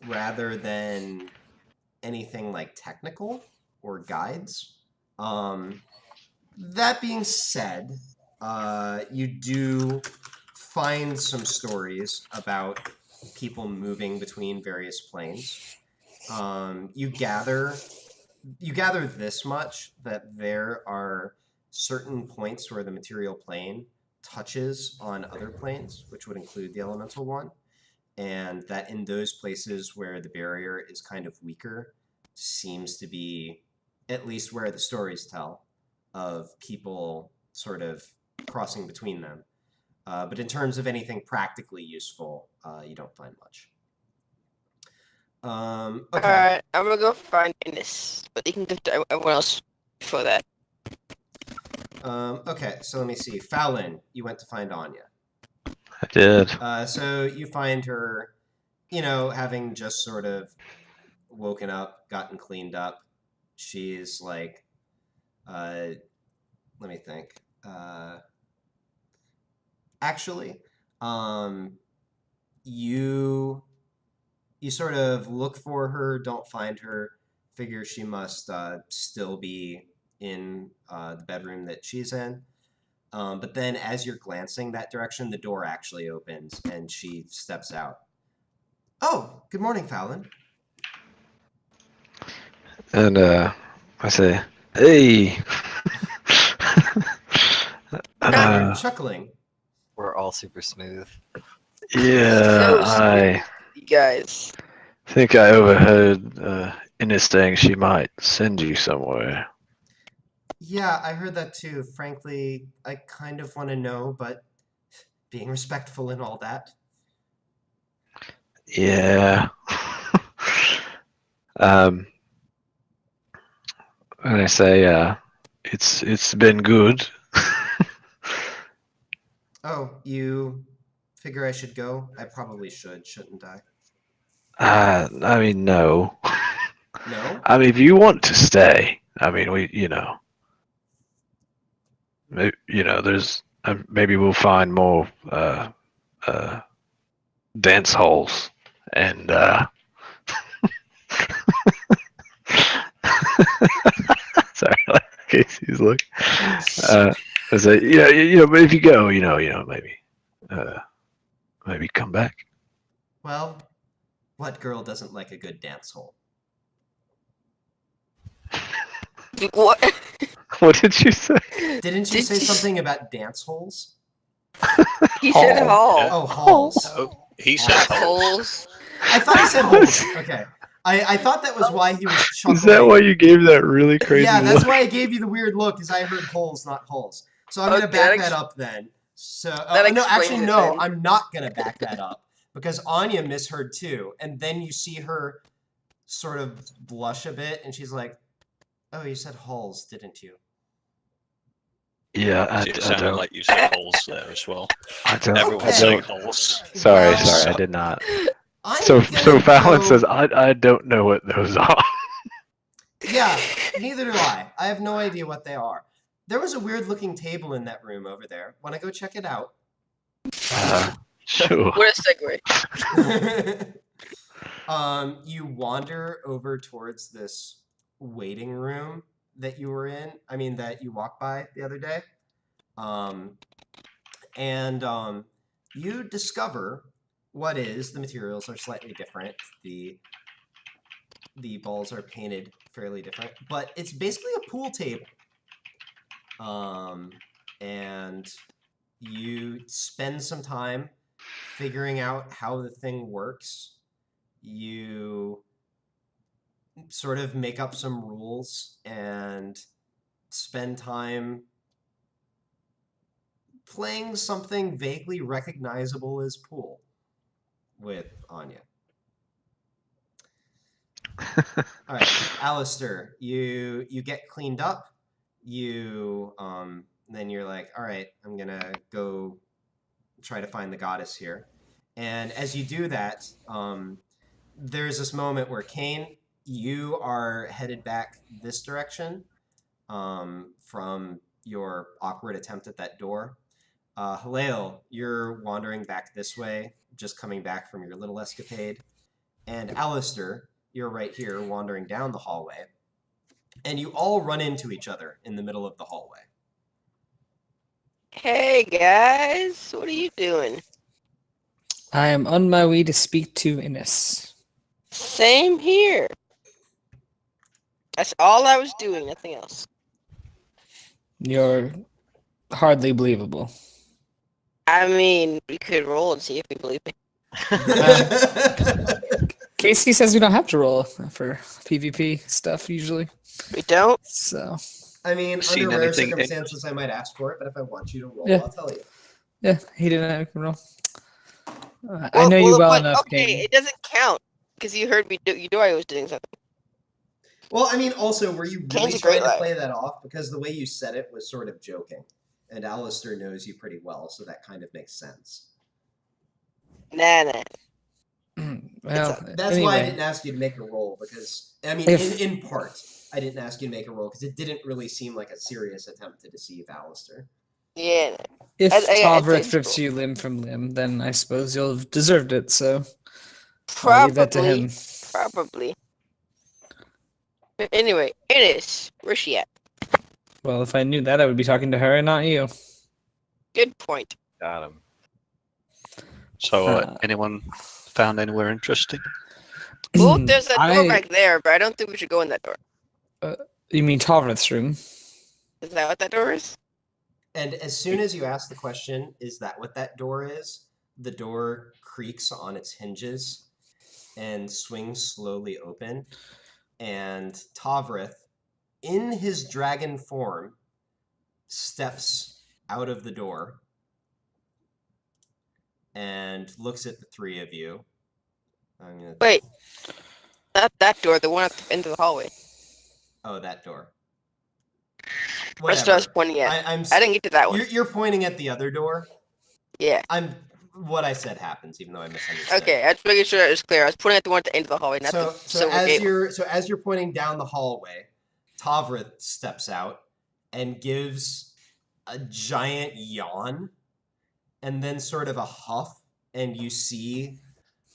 rather than anything like technical or guides. That being said, you do find some stories about people moving between various planes. You gather this much, that there are certain points where the material plane touches on other planes, which would include the elemental one, and that in those places where the barrier is kind of weaker seems to be, at least where the stories tell, of people sort of crossing between them. But in terms of anything practically useful, you don't find much. Okay. Alright, I'm gonna go find Innis, but you can get to everyone else before that. Okay, so let me see. Fallon, you went to find Anya. I did. So you find her, you know, having just sort of woken up, gotten cleaned up. She's like, let me think. Actually, you sort of look for her, don't find her, figure she must still be in the bedroom that she's in. But then as you're glancing that direction, the door actually opens and she steps out. Oh, good morning, Fallon. And I say, hey. You're chuckling. We're all super smooth. Yeah, So I smooth, you guys. think I overheard Innes saying she might send you somewhere. Yeah, I heard that too. Frankly, I kind of want to know, but being respectful and all that. Yeah. And I say, it's been good. Oh, you figure I should go? I probably should, shouldn't I? I mean, no. No? I mean, if you want to stay, I mean, there's maybe we'll find more dance halls and sorry, Casey's look. I say, but if you go, maybe come back. Well, what girl doesn't like a good dance hole? What? What did you say? Didn't you say something about dance holes? He said Hall. hall. Yeah. Oh, halls. Oh, he said Not holes. I thought he said holes. Okay. I thought that was why he was chuckling. Is that why you gave that really crazy Yeah, that's look? why I gave you the weird look, because I heard holes, not holes. So I'm Okay, gonna back that that up then. So that no, actually explains it no, then. I'm not gonna back that up because Anya misheard too, and then you see her sort of blush a bit, and she's like, "Oh, you said holes, didn't you?" Yeah, it sounded like you said holes there as well. I don't. Everyone's Okay. saying holes. Sorry, Well, I did not. I'm So gonna Fallon go- says, I don't know what those are. Yeah, neither do I. I have no idea what they are. There was a weird looking table in that room over there. Want to go check it out? Sure. What a segue. You wander over towards this waiting room that you were in. I mean, that you walked by the other day. And you discover what is, the materials are slightly different. The balls are painted fairly different, but it's basically a pool table. And you spend some time figuring out how the thing works. You sort of make up some rules and spend time playing something vaguely recognizable as pool with Anya. All right, Alistair, you get cleaned up. Then you're like, all right, I'm gonna go try to find the goddess here. And as you do that, there's this moment where Kane, you are headed back this direction from your awkward attempt at that door. Halil, you're wandering back this way, just coming back from your little escapade. And Alistair, you're right here wandering down the hallway. And you all run into each other in the middle of the hallway. Hey guys, what are you doing? I am on my way to speak to Innes. Same here. That's all I was doing, nothing else. You're hardly believable. I mean, we could roll and see if we believe me. Casey says we don't have to roll for PvP stuff usually. We don't? So I mean, Seen under rare anything circumstances, I might ask for it, but if I want you to roll, Yeah. I'll tell you. Yeah, he didn't have a roll. I know you the well point- enough, Okay, Kane. it doesn't count because you heard me. You knew I was doing something. Well, I mean, also, were you really Kane's a great trying to liar. play that off? Because the way you said it was sort of joking. And Alistair knows you pretty well, so that kind of makes sense. Nah. Well, That's why I anyway. didn't ask you to make a roll, because, I mean, If- in part, I didn't ask you to make a roll, because it didn't really seem like a serious attempt to deceive Alistair. Yeah. If I Tovrith think rips so. you limb from limb, then I suppose you'll have deserved it, so I'll leave that to Probably. him. Probably. But anyway, Ines, where's she at? Well, if I knew that, I would be talking to her and not you. Good point. Got him. So, Uh, anyone found anywhere interesting? Well, there's a door I- back there, but I don't think we should go in that door. You mean Tovrith's room? Is that what that door is? And as soon as you ask the question, is that what that door is? The door creaks on its hinges and swings slowly open. And Tovrith, in his dragon form, steps out of the door and looks at the three of you. Wait. Not that door, the one at the end of the hallway. Oh, that door. That's what I was pointing at. I'm I didn't get to that one. You're pointing at the other door. Yeah. What I said happens, even though I misunderstood. Okay, I was making sure it was clear. I was pointing at the one at the end of the hallway, not the So silver as gate. you're pointing down the hallway, Tovrith steps out and gives a giant yawn, and then sort of a huff, and you see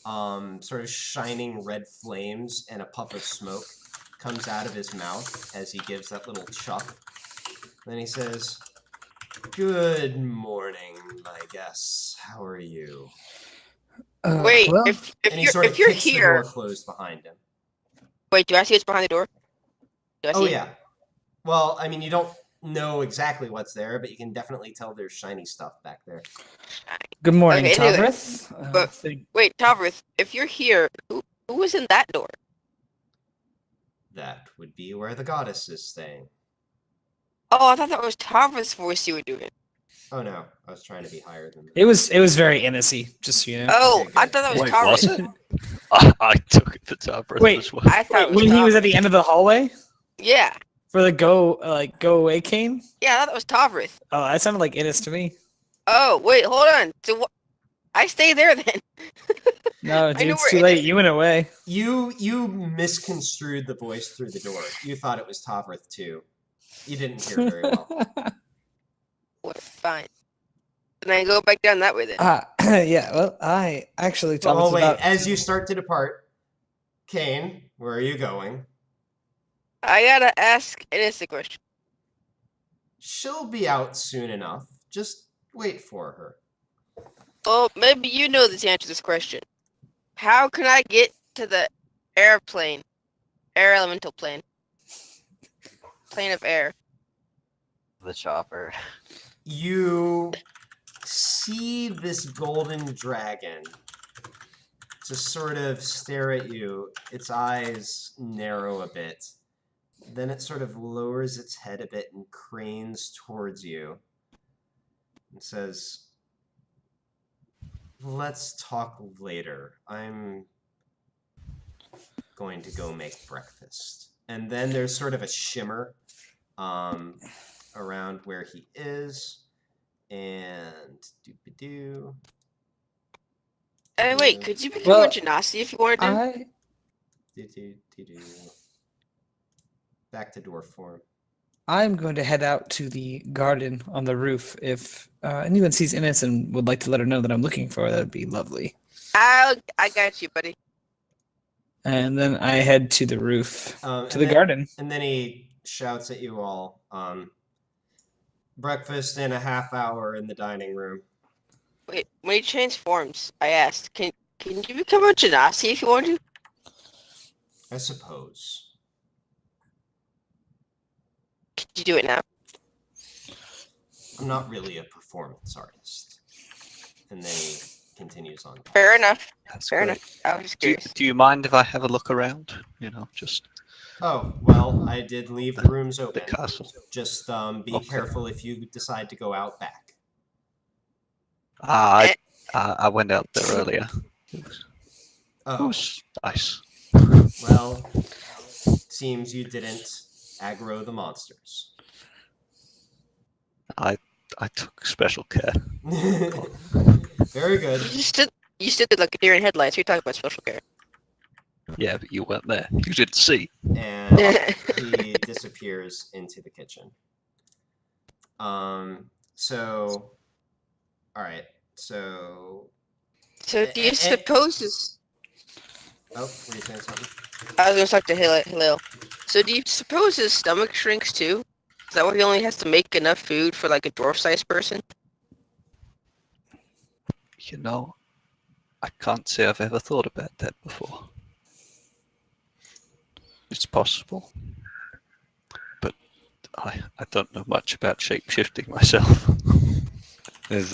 sort of shining red flames and a puff of smoke comes out of his mouth as he gives that little chuck. Then he says, "Good morning, my guests. How are you?" Wait, well, if And he sort of you're kicks the here, door closed behind him. wait, do I see what's behind the door? Do I see Oh it? yeah. Well, I mean, you don't know exactly what's there, but you can definitely tell there's shiny stuff back there. good morning, Okay, anyway, Tovrith. but- Wait, Tovrith, if you're here, who was in that door? That would be where the goddess is staying. Oh, I thought that was Tovrith's voice you were doing. Oh no, I was trying to be higher than that. it was very innocent, just so you know. Oh, Okay, I good. thought that was Wait, Tovrith. was it? I took it for Tovrith Wait, as well. I thought it was When he was Tovrith. at the end of the hallway Yeah. for the go away cane. Yeah, I thought that was Tovrith. Oh, that sounded like Innis to me. Oh, wait, hold on. So what? I stay there then. No, I dude, know it's where too Innis late. is. You went away. You misconstrued the voice through the door. You thought it was Tovrith too. You didn't hear very well. What? Fine. And I go back down that way then. Yeah. Well, I actually talked Oh wait, about. as you start to depart, Kane, where are you going? I gotta ask Ines a question. She'll be out soon enough. Just wait for her. Well, maybe you know the answer to this question. How can I get to the airplane? Air elemental plane. Plane of air. The chopper. You see this golden dragon just sort of stare at you. Its eyes narrow a bit. Then it sort of lowers its head a bit and cranes towards you and says, "Let's talk later. I'm going to go make breakfast." And then there's sort of a shimmer around where he is. And doop-a-doo. Hey, wait, could you become Well, a Genasi if you wanted to? Do-do-do-do. Back to dwarf form. I'm going to head out to the garden on the roof. If anyone sees Innis and would like to let her know that I'm looking for her, that'd be lovely. I got you, buddy. And then I head to the roof, to And the then- garden. And then he shouts at you all, breakfast in a half hour in the dining room. Wait, when he changed forms, I asked, can you become a Genasi if you want to? I suppose. Could you do it now? I'm not really a performance artist. And then he continues on. Fair enough. That's Fair great. enough. I was just Do you, curious. do you mind if I have a look around? You know, just Oh, well, I did leave the rooms The open. castle. Just be Okay. careful if you decide to go out back. I went out there earlier. It Oh, was nice. well, seems you didn't aggro the monsters. I took special care. Very good. You stood there like a deer in headlights. You're talking about special care. Yeah, but you weren't there. You didn't see. And he disappears into the kitchen. So, all right. So, So do you suppose this? oh, were you saying something? I was gonna talk to Hillel. So do you suppose his stomach shrinks too? Is that why he only has to make enough food for like a dwarf-sized person? You know, I can't say I've ever thought about that before. It's possible. But I don't know much about shape-shifting myself. Is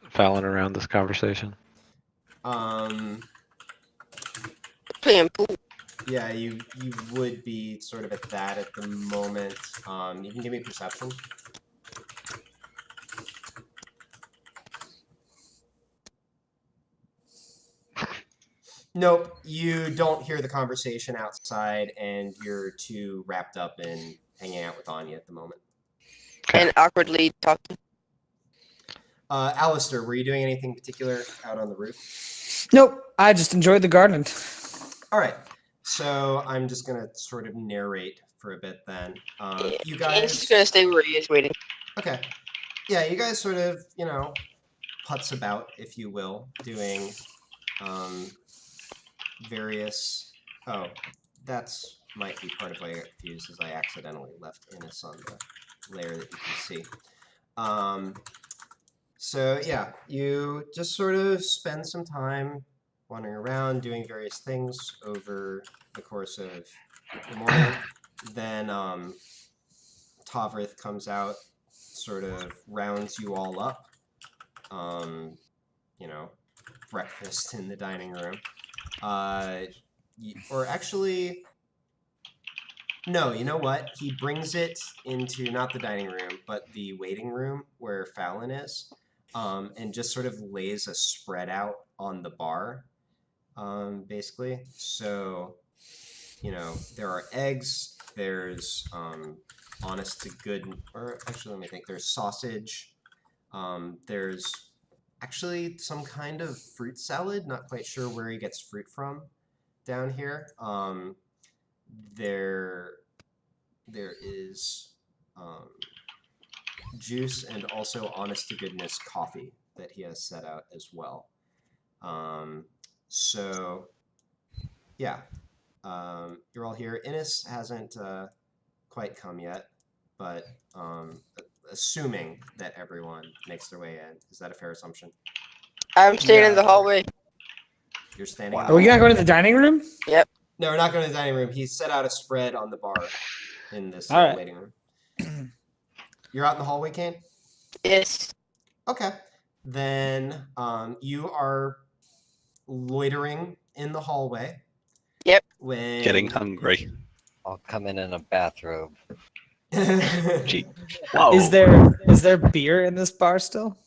Fallon around this conversation? Playing pool. Yeah, you would be sort of at that at the moment. You can give me perception. Nope, you don't hear the conversation outside, and you're too wrapped up in hanging out with Anya at the moment. And awkwardly talking. Alistair, were you doing anything particular out on the roof? Nope. I just enjoyed the garden. All right, so I'm just gonna sort of narrate for a bit then. You Kane's guys. just gonna stay where he is, waiting. Okay. Yeah, you guys sort of, putz about, if you will, doing various. Oh, that's might be part of why I got confused, is I accidentally left Innis on the layer that you can see. So yeah, you just sort of spend some time wandering around, doing various things over the course of the morning. Then Tavrith comes out, sort of rounds you all up. Breakfast in the dining room. Or actually, no, you know what? He brings it into not the dining room, but the waiting room where Fallon is, and just sort of lays a spread out on the bar, basically. So, there are eggs, there's honest to good, or actually, let me think, there's sausage, there's actually some kind of fruit salad, not quite sure where he gets fruit from down here. There is juice and also honest to goodness coffee that he has set out as well. So yeah, you're all here. Innis hasn't quite come yet, but assuming that everyone makes their way in, is that a fair assumption? I'm staying in the hallway. You're standing. Are we gonna go to the dining room? Yep. No, we're not going to the dining room. He set out a spread on the bar in this All right. waiting room. You're out in the hallway, Kane? Yes. Okay. Then you are loitering in the hallway. Yep. When Getting hungry. I'll come in a bathrobe. Gee. Whoa. Is there beer in this bar still?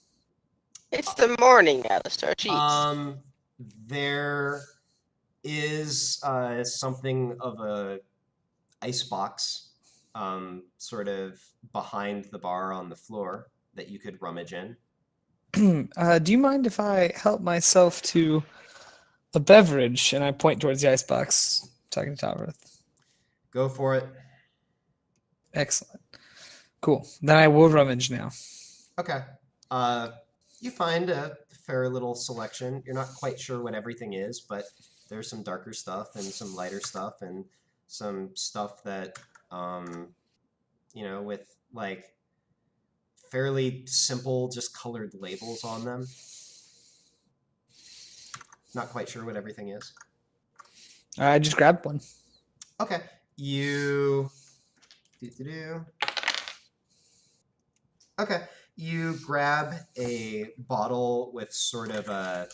It's the morning, Alistair. Jeez. There is something of a icebox sort of behind the bar on the floor that you could rummage in. Do you mind if I help myself to a beverage? And I point towards the icebox, talking to Tavrith. Go for it. Excellent. Cool. Then I will rummage now. Okay. You find a fair little selection. You're not quite sure what everything is, but there's some darker stuff and some lighter stuff and some stuff that, with like fairly simple, just colored labels on them. Not quite sure what everything is. I just grabbed one. Okay. You. Okay. You grab a bottle with sort of a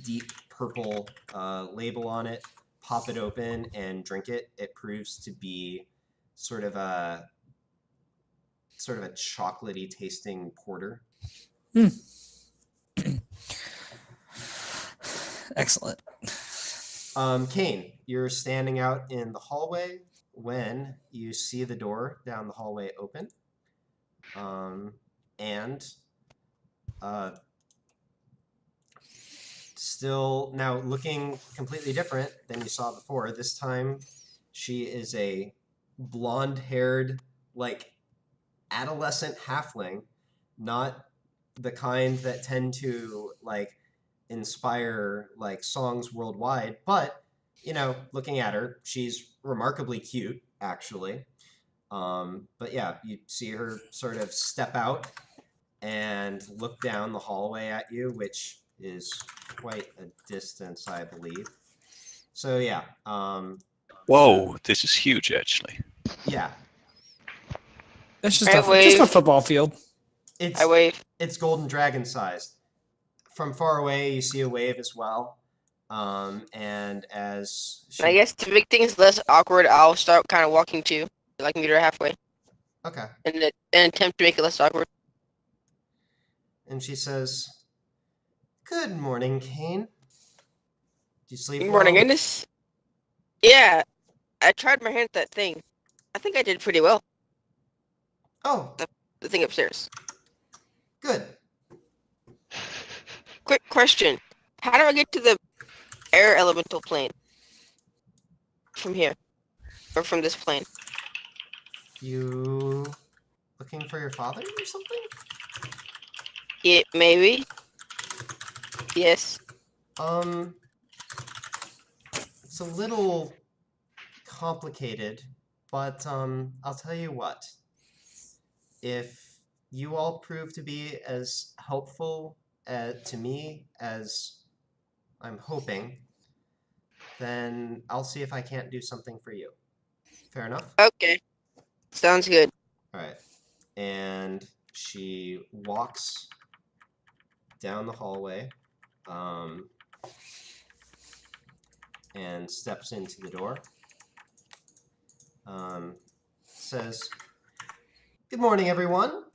deep purple label on it, pop it open and drink it, it proves to be sort of a chocolatey tasting porter. Excellent. Kane, you're standing out in the hallway when you see the door down the hallway open. And still now looking completely different than you saw before. This time she is a blonde-haired, like, adolescent halfling, not the kind that tend to, like, inspire, like, songs worldwide, but, you know, looking at her, she's remarkably cute, actually. But yeah, you see her sort of step out and look down the hallway at you, which is quite a distance, I believe. So yeah, Whoa, this is huge, actually. yeah, It's I just a wave. football field. I wave. it's golden dragon sized. From far away, you see a wave as well. And as she... I guess to make things less awkward, I'll start kind of walking too, like meet her halfway, Okay. in an attempt to make it less awkward. And she says, "Good morning, Kane. Did you sleep Good morning, well?" Ennis. Yeah, I tried my hand at that thing. I think I did pretty well. Oh, The thing upstairs. good. Quick question: how do I get to the air elemental plane from here, or from this plane? You looking for your father or something? Yeah, maybe. Yes. It's a little complicated, but I'll tell you what. If you all prove to be as helpful to me as I'm hoping, then I'll see if I can't do something for you. Fair enough? Okay. Sounds good. All right. And she walks down the hallway and steps into the door. Says, "Good morning, everyone.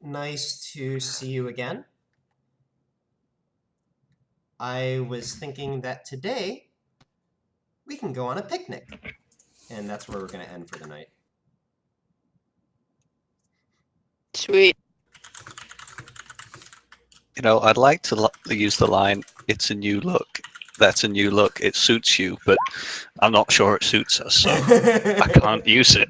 Nice to see you again. I was thinking that today we can go on a picnic." And that's where we're going to end for the night. Sweet. You know, I'd like to use the line, "It's a new look. That's a new look. It suits you," but I'm not sure it suits us, so I can't use it.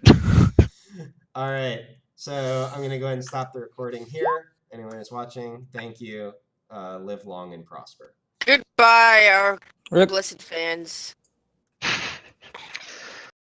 All right. So I'm going to go ahead and stop the recording here. Anyone who's watching, thank you. Live long and prosper. Goodbye, our Rip. blessed fans.